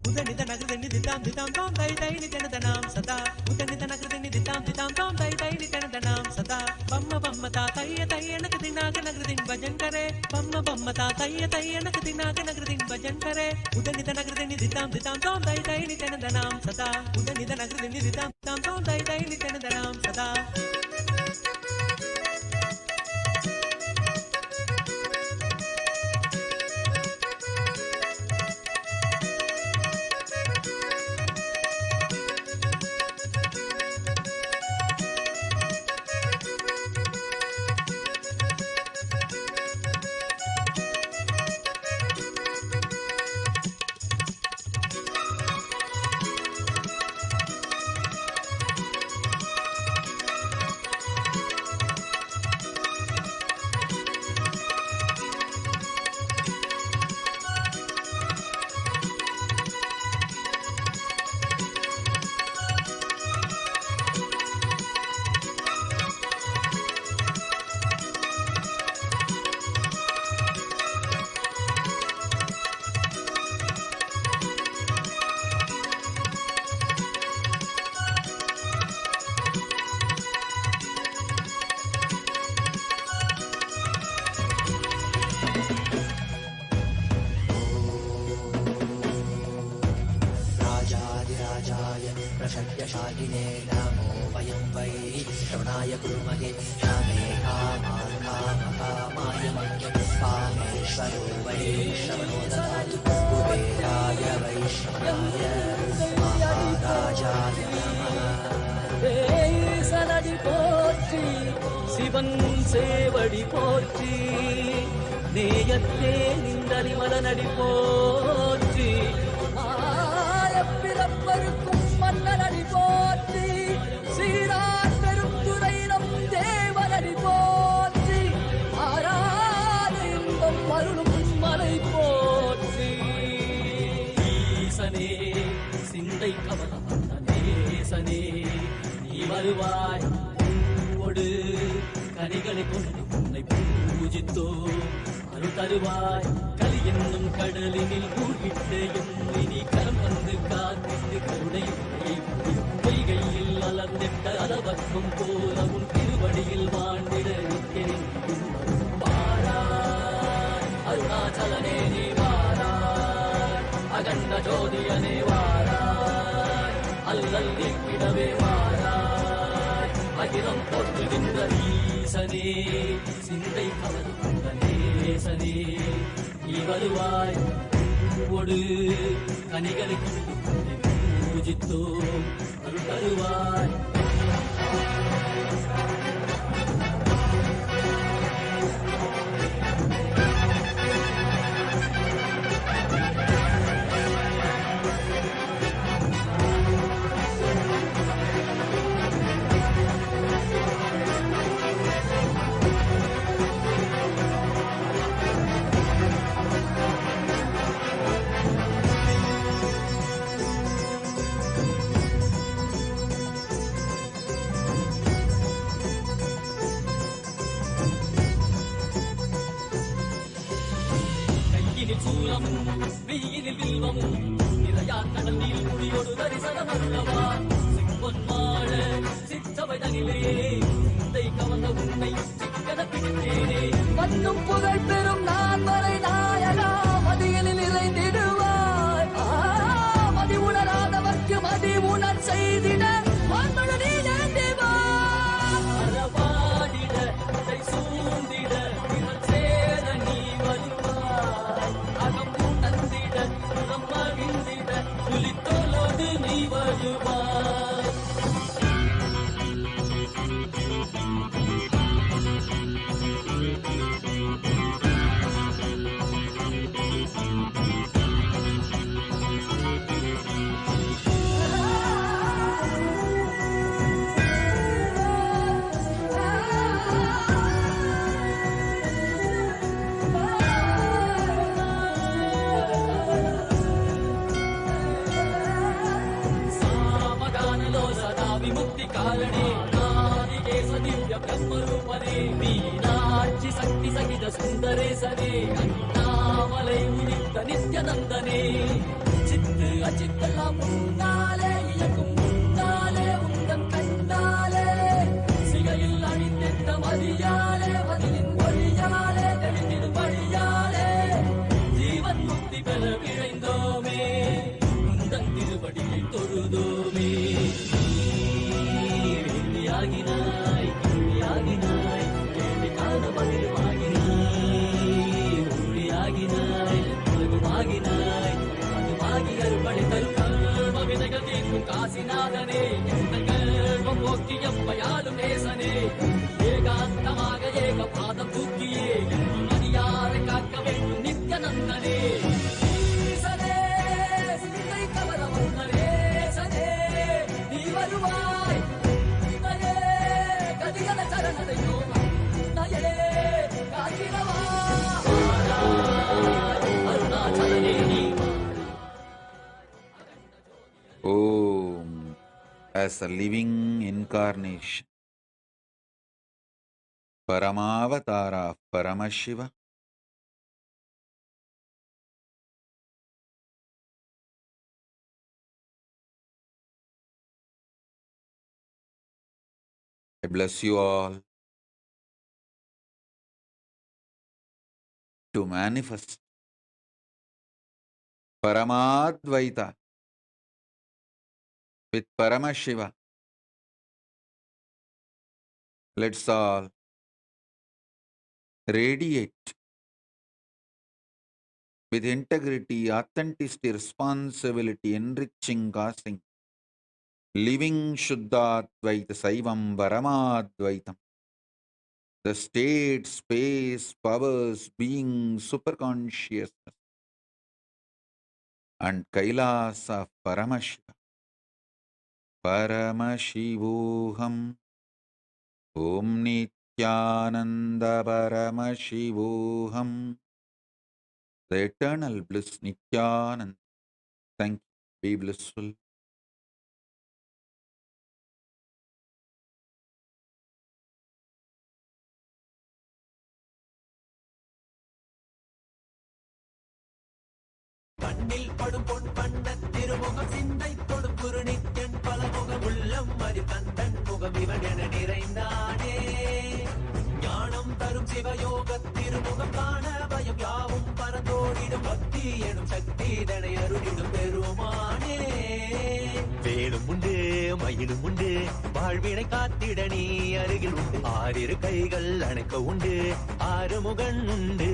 उदनिद नगरदिन दिताम दिताम ताम तै तै नित्यानंदनाम सदा उदनिद नगरदिन दिताम दिताम ताम तै तै नित्यानंदनाम सदा बम्म बम्म ता तैय तैय नक दिनाक नगरदिन भजन करे बम्म बम्म ता तैय तैय नक दिनाक नगरदिन भजन करे उदनिद नगरदिन दिताम दिताम ताम तै तै नित्यानंदनाम सदा उदनिद नगरदिन दिताम दिताम ताम तै तै नित्यानंदनाम सदा
शालिने नमो वयं वै श्रवणाय कुर्महे श्यामे कामान् कामकामाय मह्यं कामेश्वरो वै श्रवणो ददातु कुबेराय वै श्रवणाय महाराजाय नमः
சனடி போற்றி சிவன் சேவடி போற்றி நேயத்தே நின்றறிமலனடி போற்றி ஆயப்பிறப்பருக்கும் மன்னனடி போற்றி சீரார் பெருந்துரை நம் தேவனடி போற்றி ஆராத இன்பம் அருளும் மலை போற்றி ஈசனே சிந்தை கவனம் நேசனே நீ வருவாய் பூவோடு கனிகளை கொண்டு உன்னை பூஜித்தோ அருள் தருவாய் கலி என்னும் கடலினில் மூழ்கிட்டு எம்மை நீ கரம் வந்து காத்திட்டு கருணை பொய்கையில் அலர்ந்திட்ட அளவக்கும் போல உன் திருவடியில் வாழ்ந்திட நிற்கிறேன் வாராய் அருணாச்சலனே நீ வாராய் அகண்ட ஜோதியனே வாராய் அல்லல் நீக்கிடவே வாராய் அகிலம் போற்றுகின்ற ஈசனே சிந்தை கவர்ந்த நேசனே நீ வருவாய் பூவோடு கனிகளை கொண்டு பூஜித்தோ அருள் தருவாய் வெயிலில் வில்வமும் நிறையா கடல் நீர் குடியோடு தரிசனம் அல்லவா சிப்பொன்மாட சிற்றவை தனிலே சிந்தை கவர்ந்த உன்னை சிக்கன பிடித்தேனே மண்ணும் புகழ் பெறும் நான் வரை நாயகா மதியலில் இறைந்திடுவாய் மதி உணராதவர்க்கு மதி உணர் செய்திட மண்மழனே நேண்டிவா அறவாடிட இதை சூழ்ந்திட இவன் சேர நீ வருவாய் அகம் உணர்ந்திட புறம் மகிழ்ந்திட புலித்தோலோடு நீ வருவாய் பிரம்மரூபனே மீனாட்சி சக்தி சகித சுந்தரேசனே அண்ணாமலை உதித்த நித்யநந்தனே சித்து அச்சித்தெல்லாம் முன்னாலே இயக்கும் முன்னாலே உந்தன் கண்ணாலே சிகையில் அணிந்திட்ட மதியாலே மதியின் ஒளியாலே தெளிந்திடு வழியாலே ஜீவன் முக்தி பெற விழைந்தோமே உந்தன் திருவடியை தொழுதோமே வேண்டியாகினாய் கிண்டியாகினாய் வேண்டி காண மகிழ்வாகினாய் ஒளியாகினாய் உலகமாகினாய் அதுமாகி அருள்படை தரும் கர்ம விதைகள் தீர்க்கும் காசிநாதனே எங்கள் கர்மம் போக்கி எம்மையாளும் நேசனே ஏகாந்தமாக ஏக பாதம் தூக்கியே என்னும் மதியாரை காக்க வேண்டும் நித்யநந்தனே ஈசனே, சிந்தை கவர மன்னரேசனே, நீ வருவாய் நயே கதிகல சரணதையோ நயே காத்திரவா அருணாச்சலனே நீ
Om. As a living incarnation, Paramavatara of Paramashiva, I bless you all to manifest Paramadvaita with Paramashiva. Let's all radiate with integrity, authenticity, responsibility, enriching, causing, living Shuddhadvaita, Saivam, Paramadvaitam. The state, space, powers, being, superconsciousness, and Kailasa of Paramashiva. Paramashivoham. Om Nithyananda Paramashivoham. The eternal bliss Nithyananda. Thank you. Be blissful.
கண்ணில் படும் பொன் வண்ண திருமுகம் சிந்தை தொடும் குரு நித்யன் பல முகம் உள்ளம் மதி கந்தன் முகம் இவன் என நிறைந்தானே ஞானம் தரும் சிவயோக திருமுகம் காண பயம் யாவும் பரந்தோடிடும் பக்தி எனும் சக்தி இதனை அருளிடும் பெருமானே வேலும் உண்டு மயிலும் உண்டு வாழ்வினை காத்திட நீ அருகில் உண்டு ஆறிரு கைகள் அணைக்க உண்டு ஆறுமுகன் உண்டு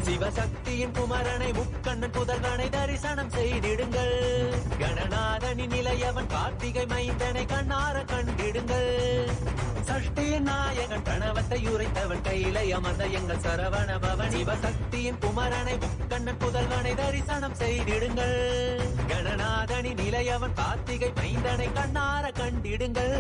சிவசக்தியின் குமரனை முக்கண்ணன் புதல்வனை தரிசனம் செய்திடுங்கள் கணநாதனின் நிலையவன் கார்த்திகை மைந்தனை கண்ணார கண்டிடுங்கள் சஷ்டியின் நாயகன் பிரணவத்தை உரைத்தவன் கையிலை அமர்ந்த எங்கள் சரவண பவன் சிவசக்தியின் குமரனை முக்கண்ணன் புதல்வனை தரிசனம் செய்திடுங்கள் கணநாதனின் நிலையவன் கார்த்திகை மைந்தனை கண்ணார கண்டிடுங்கள்.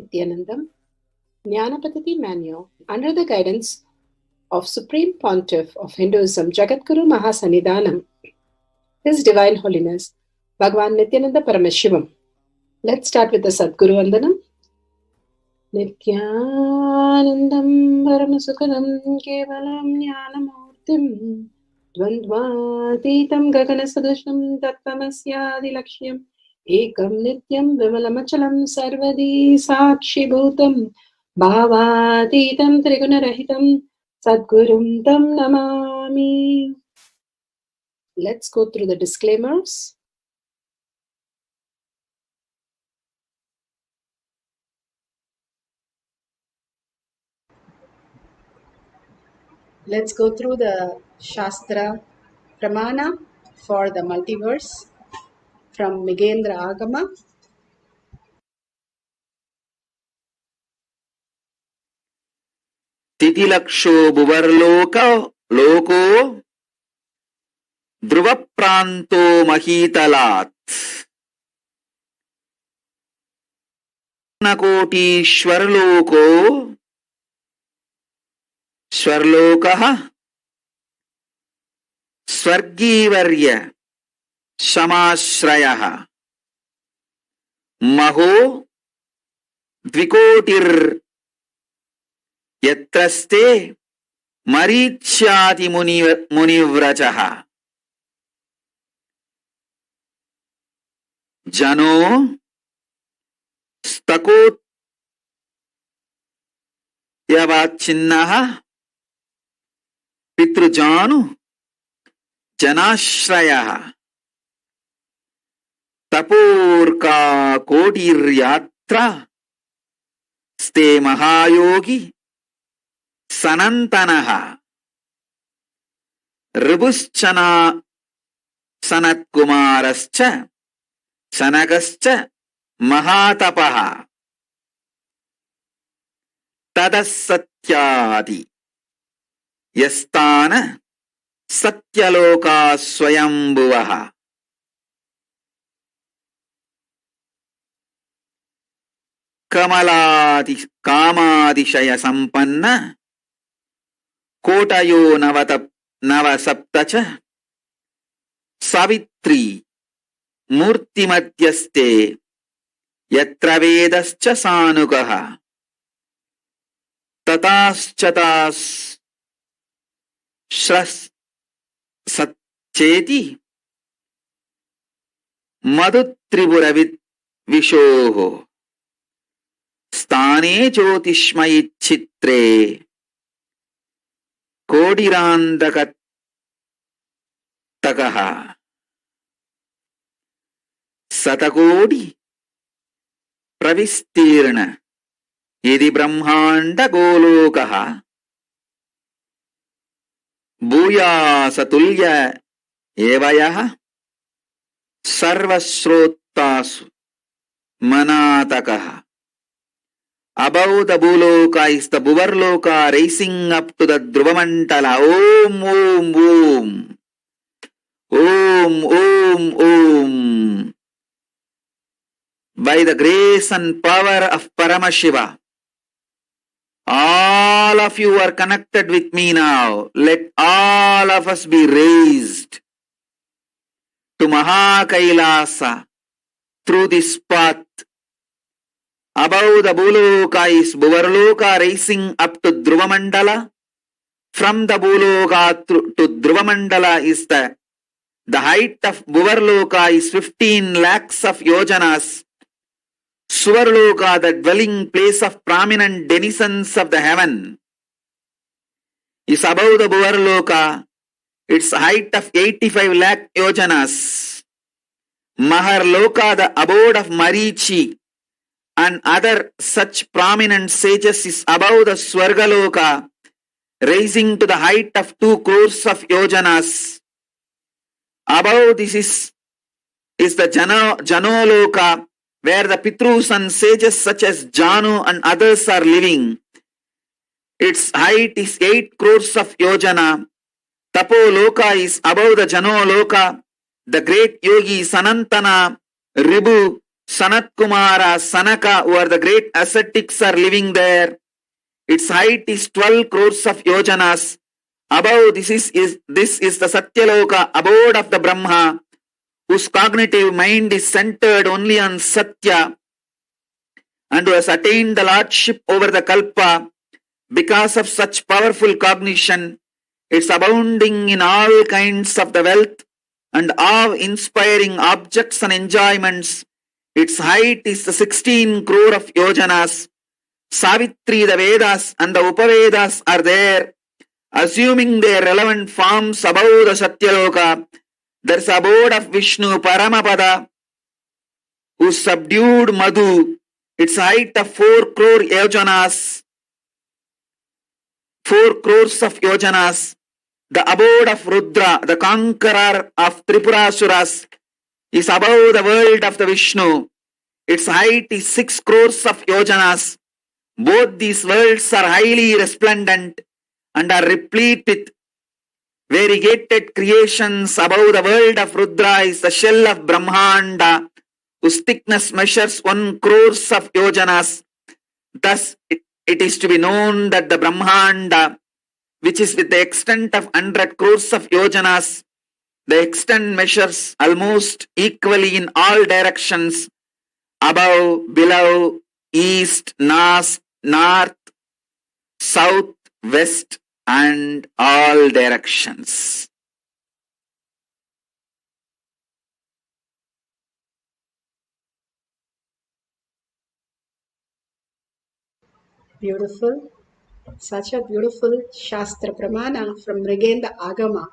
Nithyanandam, Jnanapadati Manual, under the guidance of Supreme Pontiff of Hinduism, Jagadguru Mahasannidhanam, His Divine Holiness, Bhagavan Nithyananda Paramashivam. Let's start with the Sadguru Vandanam. Nithyanandam Paramasukhanam Kevalam Jnanamurtim Dvandvatitam Gaganasadusham Tattvamasyaadilakshya Ekam Nityam Vimalamachalam Sarvadi Sakshi Bhutam Bhavatitam Trigunarahitam Sadgurum Tam Namami. Let's go through the disclaimers. Let's go through the Shastra Pramana for the multiverse from Migendra Agama.
Titilaksho Buvarloka Loko Druvapranto Mahitalat Nakoti Shwarloko Shwarlokaha Swargivarya Samashrayaha Maho Dvikotir Yatraste Marichyati Munivrajaha Jano Stakot Yavachinnaha Pitrujanu Janashrayaha Tapurka Kotiryatra Ste Mahayogi Sanantanaha Ribuschana Sanatkumarascha Sanagascha Mahatapaha Tadasatyadi Yastana Satyaloka Swayambhuvaha Kamadishaya Sampanna Kotayo Navasaptacha Savitri Murtimadhyaste Yatra Vedascha Sanugaha Tataschatas Shras Satcheti Madhutriburavit Vishoho Stane Jyotishmayi Chitre Kodirandakatakaha Satakodi Pravistirna Yedi Brahmanda Golokaha Bhuya Satulya Evayaha Sarvasrotasu Manatakaha. Above the Bhuloka is the Bhuvarloka rising up to the Dhruvamantala. Om, Om, Om. Om, Om, Om. By the grace and power of Paramashiva, all of you are connected with me now. Let all of us be raised to Kailasa through this path. Above the Bhuloka is Bhuvarloka rising up to Dhruvamandala. From the Bhuloka to Dhruvamandala is the height of Bhuvarloka is 15 lakhs of yojanas. Suvarloka, the dwelling place of prominent denizens of the heaven, is above the Bhuvarloka. Its height of 85 lakh yojanas. Maharloka, the abode of Marichi and other such prominent sages, is above the Swargaloka, rising to the height of 2 crores of yojanas. Above this is the Janoloka, where the Pitrus and sages such as Janu and others are living. Its height is 8 crores of yojana. Tapoloka is above the Janoloka. The great yogi Sanantana, Ribu, Sanat Kumara, Sanaka, who are the great ascetics, are living there. Its height is 12 crores of yojanas. Above this is the Satyaloka, abode of the Brahma, whose cognitive mind is centered only on Satya and who has attained the lordship over the Kalpa. Because of such powerful cognition, it's abounding in all kinds of the wealth and awe-inspiring objects and enjoyments. Its height is the 16 crore of yojanas. Savitri, the Vedas and the Upavedas are there, assuming their relevant forms above the Satyaloka. There's abode of Vishnu, Paramapada, who subdued Madhu. Its height of 4 crore yojanas. 4 crores of yojanas. The abode of Rudra, the conqueror of Tripurasuras, is above the world of the Vishnu. Its height is 6 crores of yojanas. Both these worlds are highly resplendent and are replete with variegated creations. Above the world of Rudra is the shell of Brahmanda, whose thickness measures 1 crores of yojanas. Thus, it is to be known that the Brahmanda, which is with the extent of 100 crores of yojanas, the extent measures almost equally in all directions, above, below, east, north, south, west, and all directions.
Beautiful. Such a beautiful Shastra Pramana from Mrigenda Agama.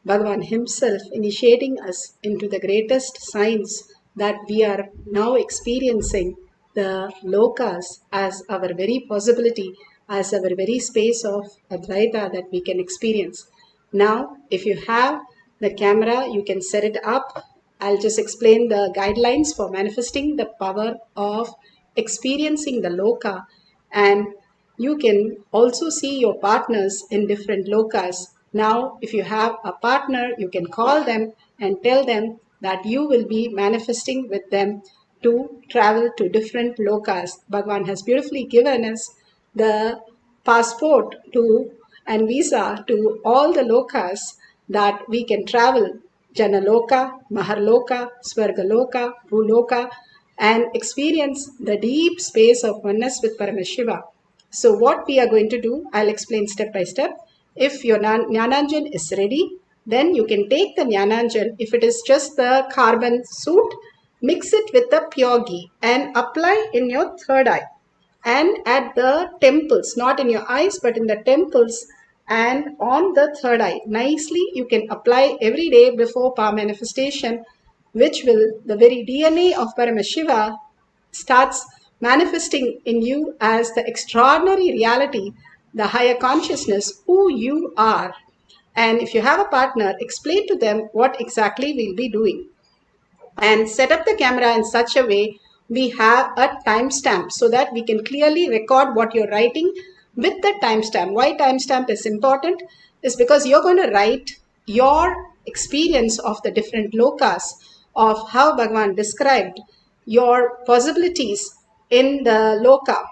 Bhagavan himself initiating us into the greatest science that we are now experiencing, the lokas as our very possibility, as our very space of Advaita that we can experience. Now, if you have the camera, you can set it up. I'll just explain the guidelines for manifesting the power of experiencing the loka, and you can also see your partners in different lokas. Now, if you have a partner, you can call them and tell them that you will be manifesting with them to travel to different lokas. Bhagavan has beautifully given us the passport to and visa to all the lokas that we can travel. Janaloka, Maharloka, Swargaloka, Bhuloka, and experience the deep space of oneness with Paramashiva. So what we are going to do, I'll explain step by step. If your Jnananjan is ready, then you can take the Jnananjan. If it is just the carbon suit, mix it with the pure ghee and apply in your third eye and at the temples, not in your eyes, but in the temples and on the third eye. Nicely, you can apply every day before power manifestation, which will, the very DNA of Paramashiva starts manifesting in you as the extraordinary reality, the higher consciousness, who you are. And if you have a partner, explain to them what exactly we'll be doing. And set up the camera in such a way we have a timestamp so that we can clearly record what you're writing with the timestamp. Why timestamp is important is because you're going to write your experience of the different lokas, of how Bhagavan described your possibilities in the loka.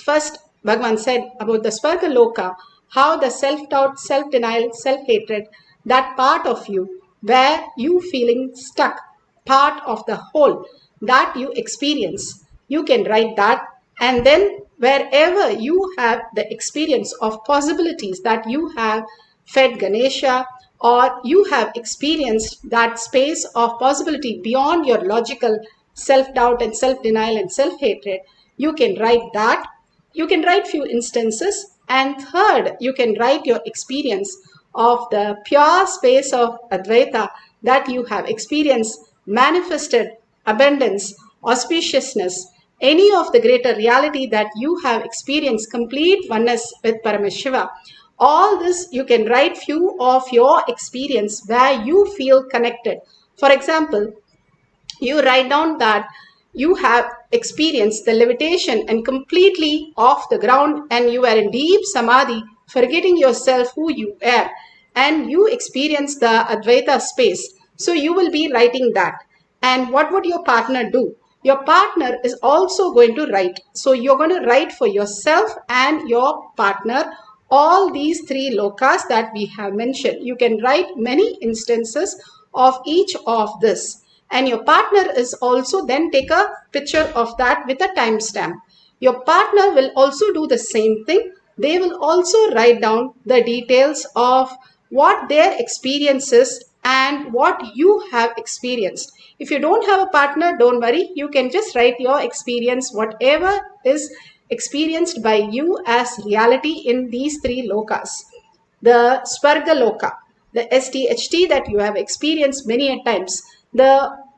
First, Bhagavan said about the Swarga Loka, how the self-doubt, self-denial, self-hatred, that part of you where you feeling stuck, part of the whole that you experience, you can write that. And then wherever you have the experience of possibilities that you have fed Ganesha, or you have experienced that space of possibility beyond your logical self-doubt and self-denial and self-hatred, you can write that. You can write few instances. And third, you can write your experience of the pure space of Advaita that you have experienced, manifested abundance, auspiciousness, any of the greater reality that you have experienced, complete oneness with Paramashiva. All this you can write few of your experience where you feel connected. For example, you write down that you have experienced the levitation and completely off the ground, and you are in deep samadhi, forgetting yourself who you are, and you experience the Advaita space. So you will be writing that. And what would your partner do? Your partner is also going to write. So you're going to write for yourself and your partner all these three lokas that we have mentioned. You can write many instances of each of this. And your partner is also then take a picture of that with a timestamp. Your partner will also do the same thing. They will also write down the details of what their experience is and what you have experienced. If you don't have a partner, don't worry. You can just write your experience, whatever is experienced by you as reality in these three lokas. The Swarga Loka, the STHT that you have experienced many a times. The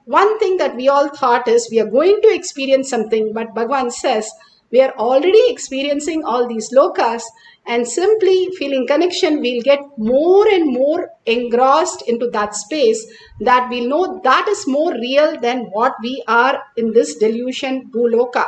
one thing that we all thought is we are going to experience something, but Bhagavan says we are already experiencing all these lokas, and simply feeling connection, we'll get more and more engrossed into that space that we'll know that is more real than what we are in this delusion Bhuloka.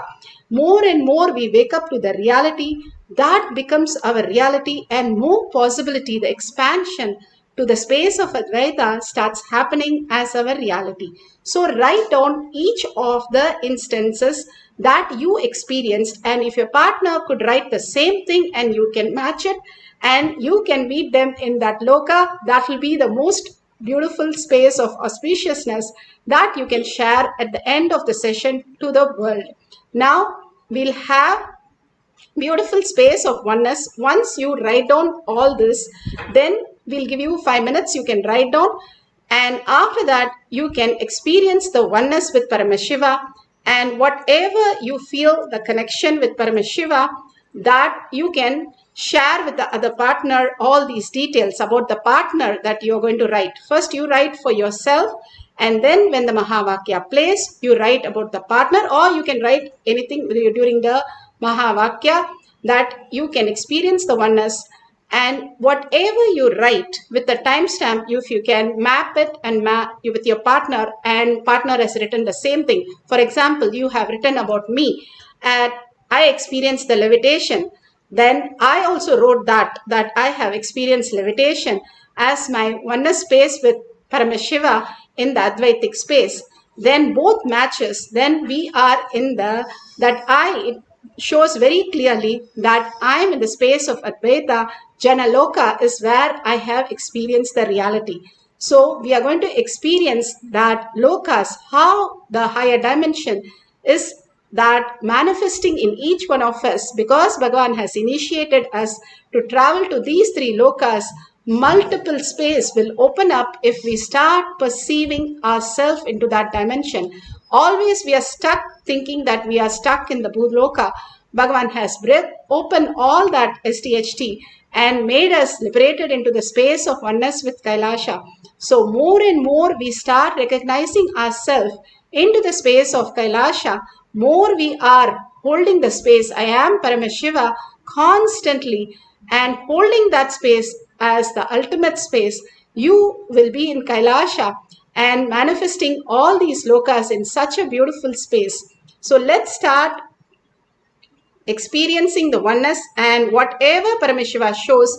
More and more we wake up to the reality that becomes our reality, and more possibility, the expansion to the space of Advaita starts happening as our reality. So write down each of the instances that you experienced, and if your partner could write the same thing and you can match it and you can meet them in that loka, that will be the most beautiful space of auspiciousness that you can share at the end of the session to the world. Now we'll have beautiful space of oneness. Once you write down all this, then we'll give you 5 minutes. You can write down, and after that you can experience the oneness with Paramashiva, and whatever you feel the connection with Paramashiva, that you can share with the other partner all these details about the partner that you're going to write. First you write for yourself, and then when the Mahavakya plays, you write about the partner, or you can write anything during the Mahavakya that you can experience the oneness. And whatever you write with the timestamp, if you can map it and map with your partner, and partner has written the same thing. For example, you have written about me, and I experienced the levitation. Then I also wrote that I have experienced levitation as my oneness space with Paramashiva in the Advaitic space. Then both matches, then we are in the, that I, it shows very clearly that I am in the space of Advaita. Janaloka is where I have experienced the reality. So we are going to experience that lokas, how the higher dimension is that manifesting in each one of us, because Bhagavan has initiated us to travel to these three lokas. Multiple space will open up if we start perceiving ourselves into that dimension. Always we are stuck thinking that we are stuck in the Bhuloka. Bhagavan has opened all that STHT and made us liberated into the space of oneness with Kailasa. So more and more we start recognizing ourselves into the space of Kailasa, more we are holding the space, I am Paramashiva, constantly, and holding that space as the ultimate space, you will be in Kailasa and manifesting all these lokas in such a beautiful space. So let's start experiencing the oneness, and whatever Paramashiva shows,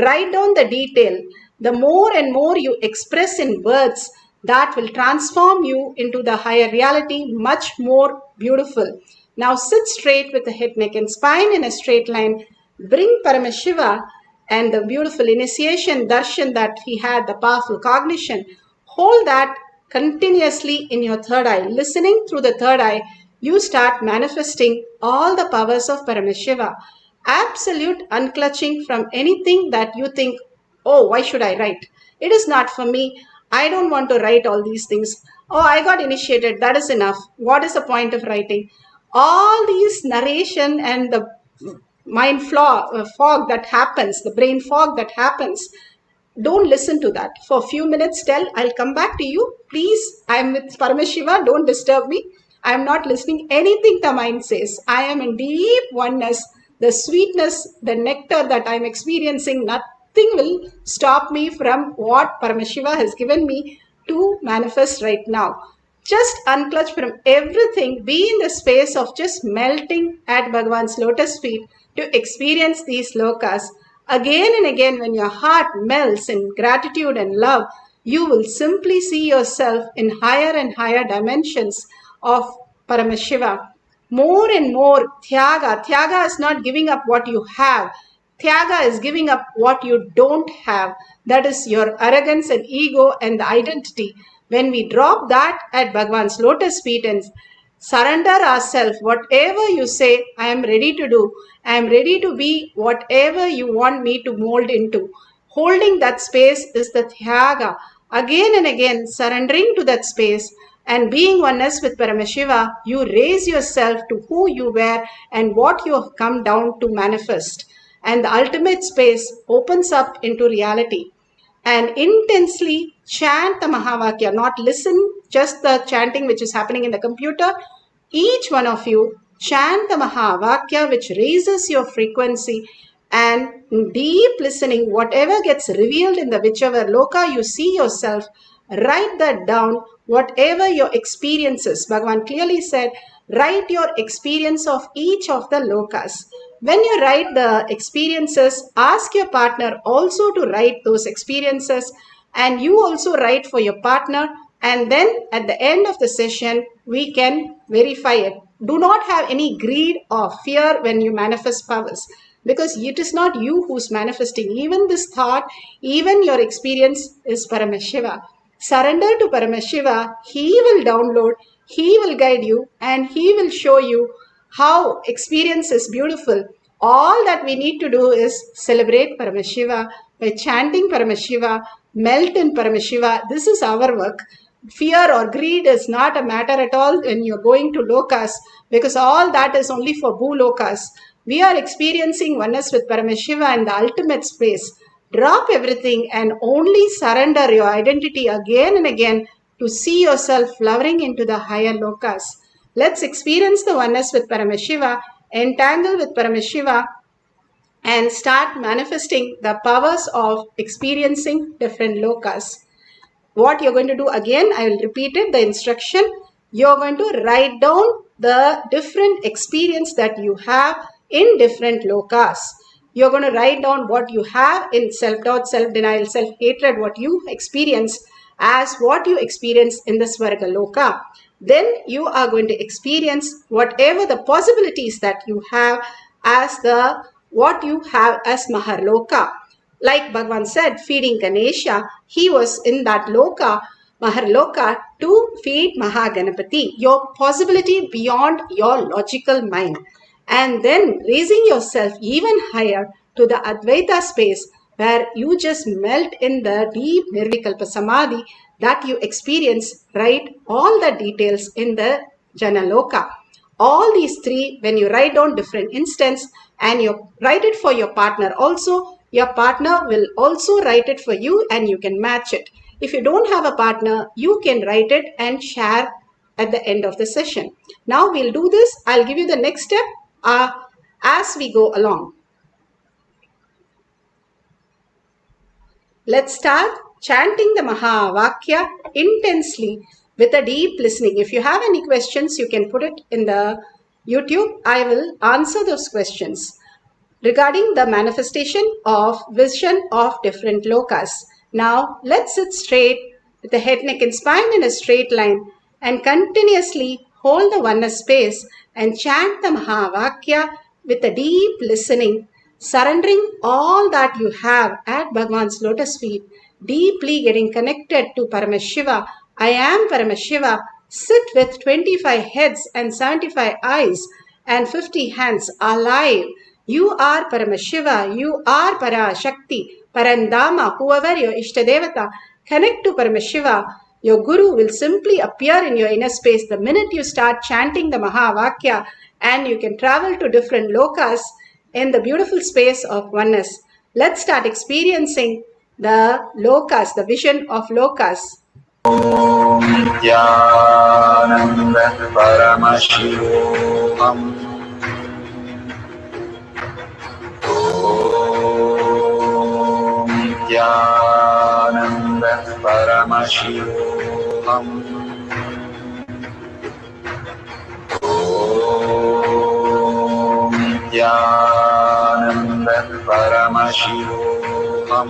write down the detail. The more and more you express in words, that will transform you into the higher reality, much more beautiful. Now sit straight with the head, neck and spine in a straight line. Bring Paramashiva and the beautiful initiation darshan that he had, the powerful cognition. Hold that continuously in your third eye. Listening through the third eye, you start manifesting all the powers of Paramashiva. Absolute unclutching from anything that you think, oh, why should I write? It is not for me. I don't want to write all these things. Oh, I got initiated. That is enough. What is the point of writing? All these narration and the mind fog that happens, the brain fog that happens, don't listen to that. For a few minutes, tell, I'll come back to you. Please, I'm with Paramashiva. Don't disturb me. I'm not listening anything the mind says. I am in deep oneness. The sweetness, the nectar that I'm experiencing, nothing will stop me from what Paramashiva has given me to manifest right now. Just unclutch from everything. Be in the space of just melting at Bhagavan's lotus feet to experience these lokas. Again and again, when your heart melts in gratitude and love, you will simply see yourself in higher and higher dimensions of Paramashiva. More and more Tyaga. Tyaga is not giving up what you have. Tyaga is giving up what you don't have. That is your arrogance and ego and the identity. When we drop that at Bhagavan's lotus feet and surrender ourselves, whatever you say, I am ready to do. I am ready to be whatever you want me to mold into. Holding that space is the Tyaga. Again and again, surrendering to that space and being oneness with Paramashiva, you raise yourself to who you were and what you have come down to manifest. And the ultimate space opens up into reality. And intensely chant the Mahavakya, not listen just the chanting which is happening in the computer. Each one of you chant the Mahavakya which raises your frequency, and deep listening, whatever gets revealed in the whichever loka you see yourself, write that down, whatever your experiences. Bhagavan clearly said, write your experience of each of the lokas. When you write the experiences, ask your partner also to write those experiences, and you also write for your partner, and then at the end of the session, we can verify it. Do not have any greed or fear when you manifest powers, because it is not you who's manifesting. Even this thought, even your experience is Paramashiva. Surrender to Paramashiva. He will download, he will guide you, and he will show you how experience is beautiful. All that we need to do is celebrate Paramashiva by chanting Paramashiva, melt in Paramashiva. This is our work. Fear or greed is not a matter at all when you're going to lokas, because all that is only for bhu-lokas. We are experiencing oneness with Paramashiva in the ultimate space. Drop everything and only surrender your identity again and again to see yourself flowering into the higher lokas. Let's experience the oneness with Paramashiva, entangle with Paramashiva, and start manifesting the powers of experiencing different lokas. What you're going to do again, I will repeat it, the instruction. You're going to write down the different experience that you have in different lokas. You're going to write down what you have in self-doubt, self-denial, self-hatred, what you experience as what you experience in the Svarga Loka. Then you are going to experience whatever the possibilities that you have as what you have as Maharloka. Like Bhagavan said, feeding Ganesha, he was in that loka, Maharloka, to feed Mahaganapati, your possibility beyond your logical mind. And then raising yourself even higher to the Advaita space, where you just melt in the deep Nirvikalpa Samadhi that you experience, write all the details in the Janaloka. All these three, when you write down different instance and you write it for your partner also, your partner will also write it for you and you can match it. If you don't have a partner, you can write it and share at the end of the session. Now we'll do this. I'll give you the next step as we go along. Let's start chanting the Mahavakya intensely with a deep listening. If you have any questions, you can put it in the YouTube. I will answer those questions regarding the manifestation of vision of different lokas. Now, let's sit straight with the head, neck and spine in a straight line and continuously hold the oneness space and chant the Mahavakya with a deep listening, surrendering all that you have at Bhagavan's lotus feet, deeply getting connected to Paramashiva. I am Paramashiva. Sit with 25 heads and 75 eyes and 50 hands alive. You are Paramashiva, you are Parashakti, Parandama, whoever your Ishtadevata. Connect to Paramashiva. Your Guru will simply appear in your inner space the minute you start chanting the Mahavakya, and you can travel to different lokas in the beautiful space of oneness. Let's start experiencing the lokas, the vision of lokas.
Om Nithyananda Paramashivoham. Om Nithyananda Paramashivoham. Om Nithyananda Paramashivoham.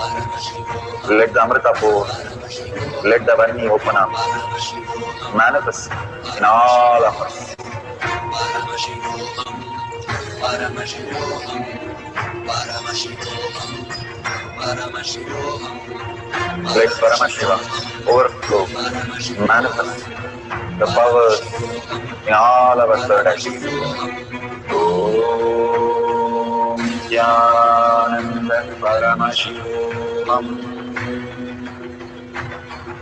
Let the Amrita pour. Let the Varni open up. Manifest in all of us. Let Paramashiva overflow, manifest the powers in all our third actions. Om Nithyananda Paramashivoham.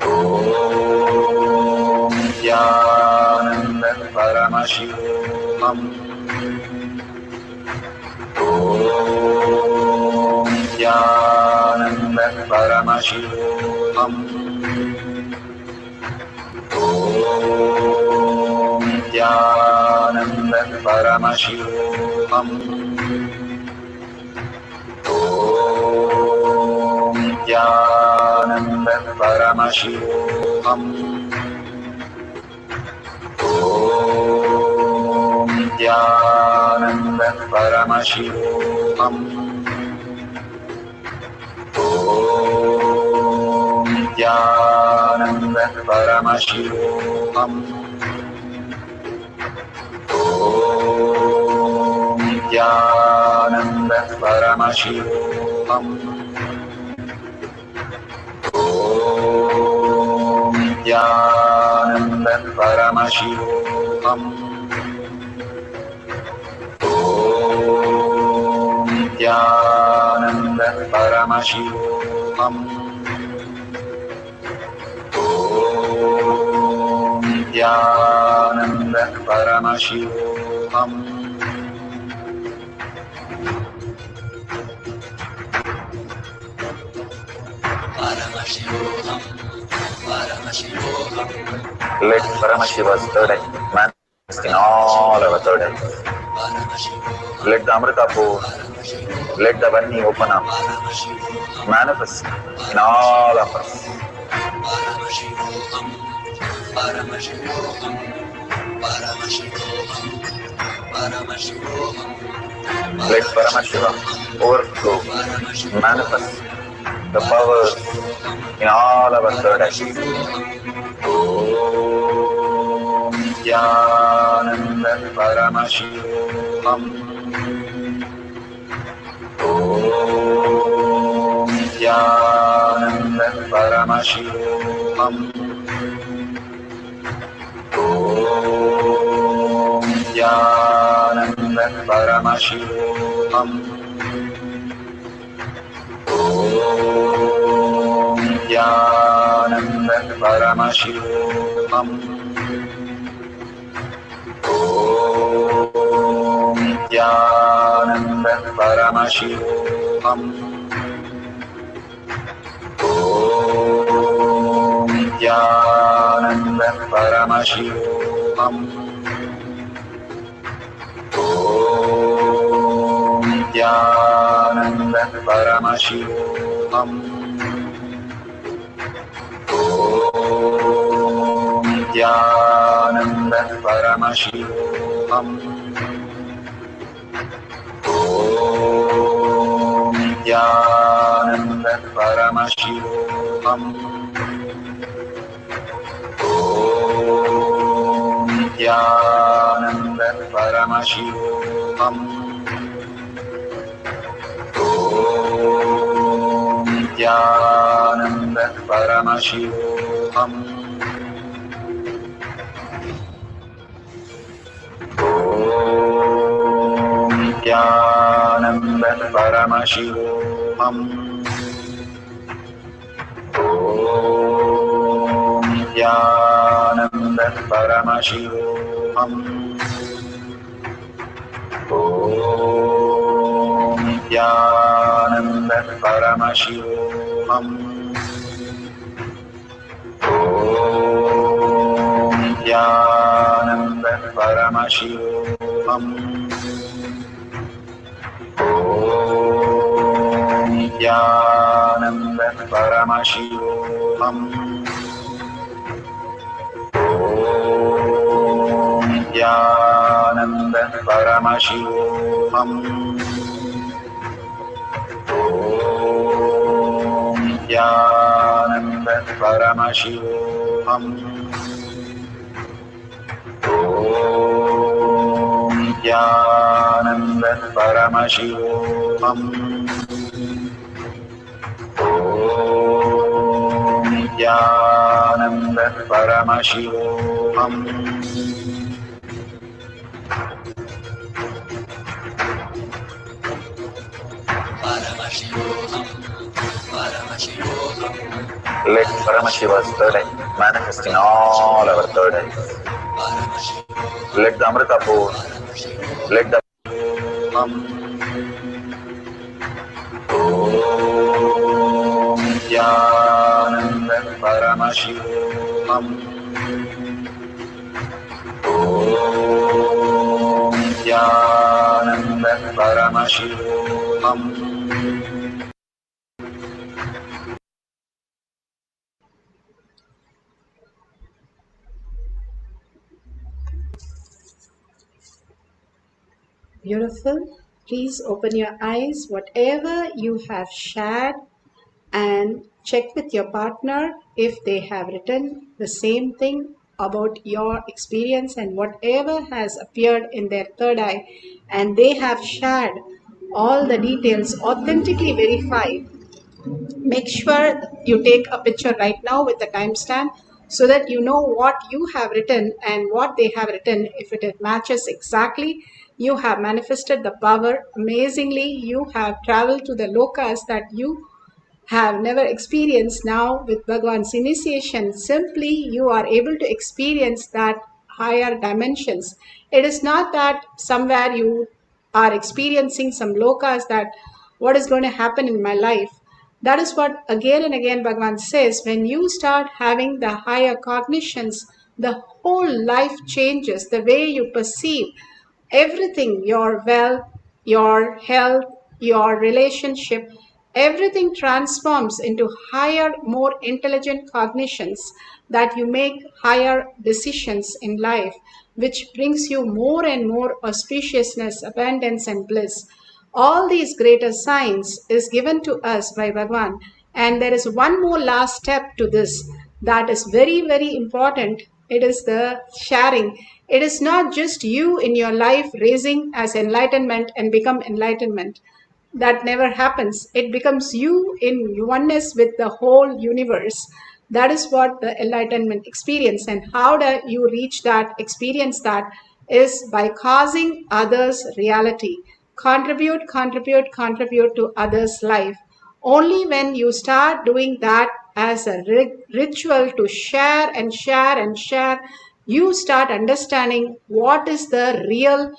Om Nithyananda Paramashivoham. Om Nithyananda Paramashivoham. Om Nithyananda Paramashivoham. Om Nithyananda Paramashivoham. Om Nithyananda Paramashivoham. Om Nithyananda Paramashivoham. Om Nithyananda Paramashivoham. Om Nithyananda Paramashivoham. Om Nithyananda Paramashivoham. Om Nithyananda Paramashivoham. Let Paramashiva's third eye manifest in all our third eyes. Let the Amrita pour. Let the Varni open up. Manifest in all of us. Let Paramashiva overflow, manifest the powers in all our third actions. Om Nithyananda Paramashivoham. Om Nithyananda Paramashivoham. Om Nithyananda Paramashivoham. Om Nithyananda Paramashivoham. Om Nithyananda Paramashivoham. Om Nithyananda Paramashivoham. Om Nithyananda Paramashivoham. Om Nithyananda Paramashivoham. Om Nithyananda Paramashivoham. Om Nithyananda Paramashivoham. Om Nithyananda Paramashivoham. Om Nithyananda Paramashivoham. Om Nithyananda Paramashivoham. Om Nithyananda Paramashivoham. Om Nithyananda Paramashivoham. Om Nithyananda Paramashivoham. Om Nithyananda Paramashivoham. Om Paramashivoham. Om Nithyananda Paramashivoham. Om Nithyananda Paramashivoham. Let Paramashiva's third eye manifest in all our third eyes. Let the Amrita pour, let the Om Nithyananda Paramashivoham. Om Nithyananda Paramashivoham.
Beautiful. Please open your eyes, whatever you have shared, and check with your partner if they have written the same thing about your experience and whatever has appeared in their third eye, and they have shared all the details authentically verified. Make sure you take a picture right now with the timestamp so that you know what you have written and what they have written. If it matches exactly, you have manifested the power amazingly. You have traveled to the lokas that you have never experienced. Now with Bhagwan's initiation, simply you are able to experience that higher dimensions. It is not that somewhere you are experiencing some lokas that what is going to happen in my life. That is what again and again Bhagwan says, when you start having the higher cognitions, the whole life changes, the way you perceive everything, your wealth, your health, your relationship, everything transforms into higher, more intelligent cognitions that you make higher decisions in life, which brings you more and more auspiciousness, abundance, and bliss. All these greater signs is given to us by Bhagwan. And there is one more last step to this that is very, very important. It is the sharing. It is not just you in your life raising as enlightenment and become enlightenment. That never happens. It becomes you in oneness with the whole universe. That is what the enlightenment experience. And how do you reach that experience? That is by causing others reality. Contribute, contribute, contribute to others' life. Only when you start doing that as a ritual to share and share and share, you start understanding what is the real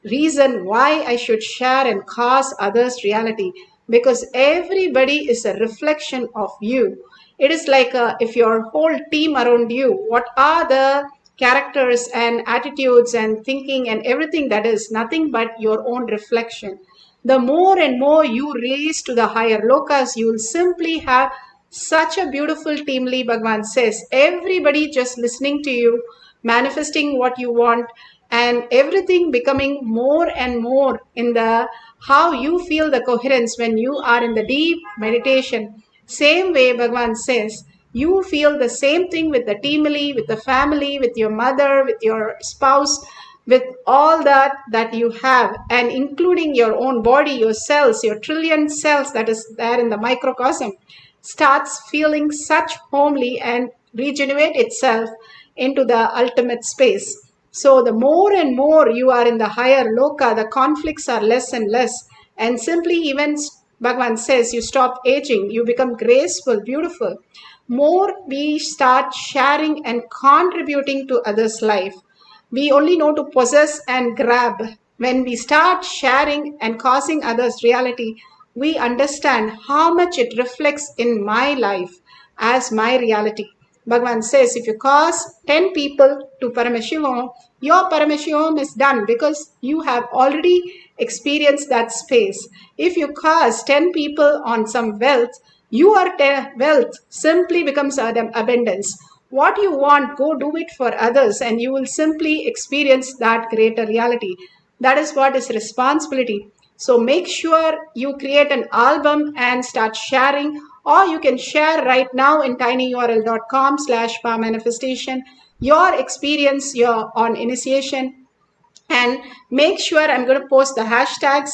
reason why I should share and cause others reality, because everybody is a reflection of you. It is like if your whole team around you, what are the characters and attitudes and thinking and everything, that is nothing but your own reflection. The more and more you raise to the higher lokas, you will simply have such a beautiful teamly. Bhagwan says, everybody just listening to you, manifesting what you want, and everything becoming more and more in the how you feel the coherence when you are in the deep meditation. Same way Bhagwan says, you feel the same thing with the teamily, with the family, with your mother, with your spouse, with all that you have, and including your own body, your cells, your trillion cells that is there in the microcosm, starts feeling such homely and regenerate itself into the ultimate space. So the more and more you are in the higher loka, the conflicts are less and less. And simply even Bhagavan says, you stop aging, you become graceful, beautiful. More we start sharing and contributing to others' life. We only know to possess and grab. When we start sharing and causing others reality, we understand how much it reflects in my life as my reality. Bhagavan says, if you cause 10 people to Paramashivoham, your Paramashivoham is done because you have already experienced that space. If you cause 10 people on some wealth, your wealth simply becomes abundance. What you want, go do it for others, and you will simply experience that greater reality. That is what is responsibility. So make sure you create an album and start sharing or you can share right now in tinyurl.com/powermanifestation your experience on initiation, and make sure I'm going to post the hashtags.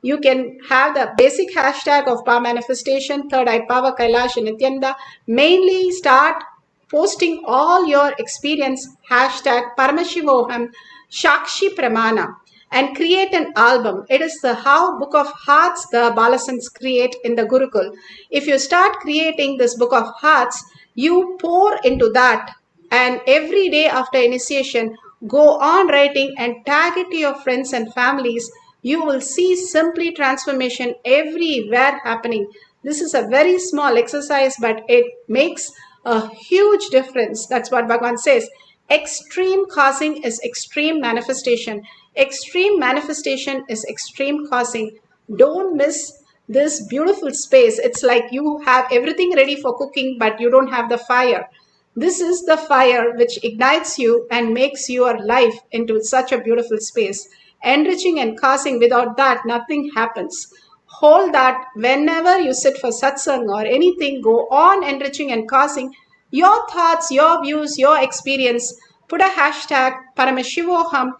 You can have the basic hashtag of power manifestation, third eye power, Kailasa, Nithyananda. Mainly start posting all your experience, hashtag Paramashivoham, Shakshi Pramana, and create an album. It is the how book of hearts the Balasans create in the Gurukul. If you start creating this book of hearts, you pour into that, and every day after initiation, go on writing and tag it to your friends and families. You will see simply transformation everywhere happening. This is a very small exercise, but it makes a huge difference. That's what Bhagavan says. Extreme causing is extreme manifestation. Extreme manifestation is extreme causing. Don't miss this beautiful space. It's like you have everything ready for cooking, but you don't have the fire. This is the fire which ignites you and makes your life into such a beautiful space. Enriching and causing, without that, nothing happens. Hold that whenever you sit for satsang or anything, go on enriching and causing your thoughts, your views, your experience. Put a hashtag Paramashivoham,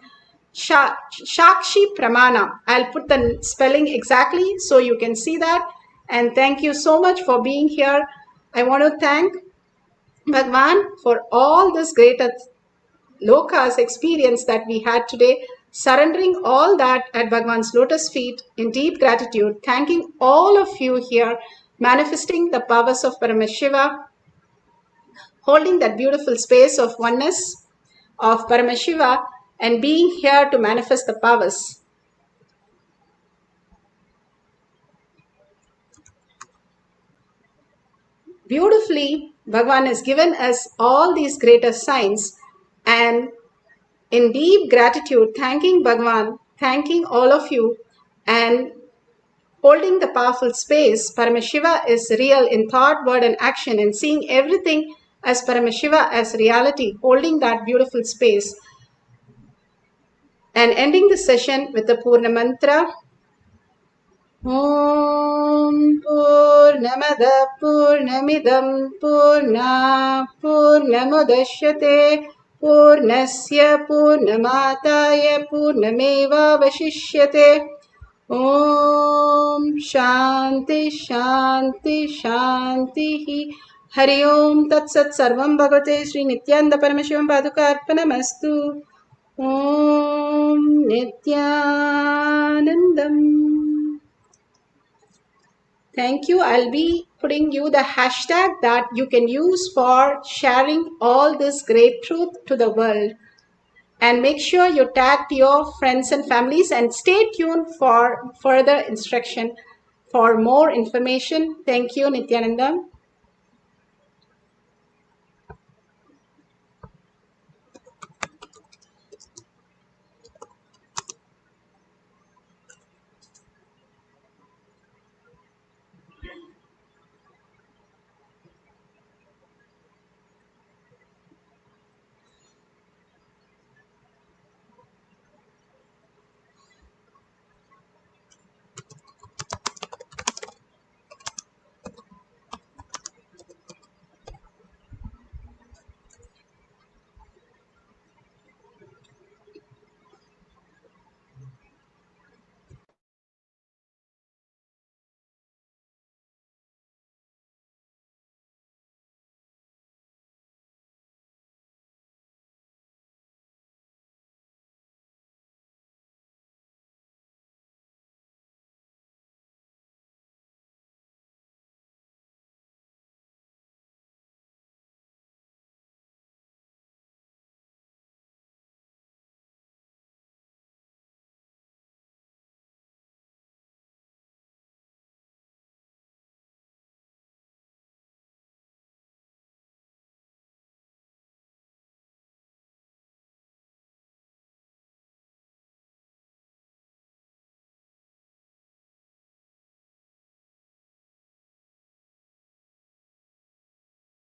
Shakshi Pramana. I'll put the spelling exactly so you can see that. And thank you so much for being here. I want to thank Bhagwan for all this great Loka's experience that we had today, surrendering all that at Bhagwan's lotus feet in deep gratitude, thanking all of you here, manifesting the powers of Paramashiva, holding that beautiful space of oneness of Paramashiva, and being here to manifest the powers. Beautifully, Bhagwan has given us all these greater signs, and in deep gratitude, thanking Bhagwan, thanking all of you, and holding the powerful space. Paramashiva is real in thought, word, and action, and seeing everything as Paramashiva as reality, holding that beautiful space. And ending the session with the Purna Mantra. Om Purnamada Purnamidam Purna Purnamudashyate Purnasya Purnamataya Purnameva Vashishyate. Om Shanti Shanti Shanti. Hari Om Tat Sat Sarvam Bhagavate Sri Nithyananda Paramashivam Paduka Arpanamastu. Om Nithyanandam. Thank you. I'll be putting you the hashtag that you can use for sharing all this great truth to the world. And make sure you tag your friends and families, and stay tuned for further instruction for more information. Thank you, Nithyananda.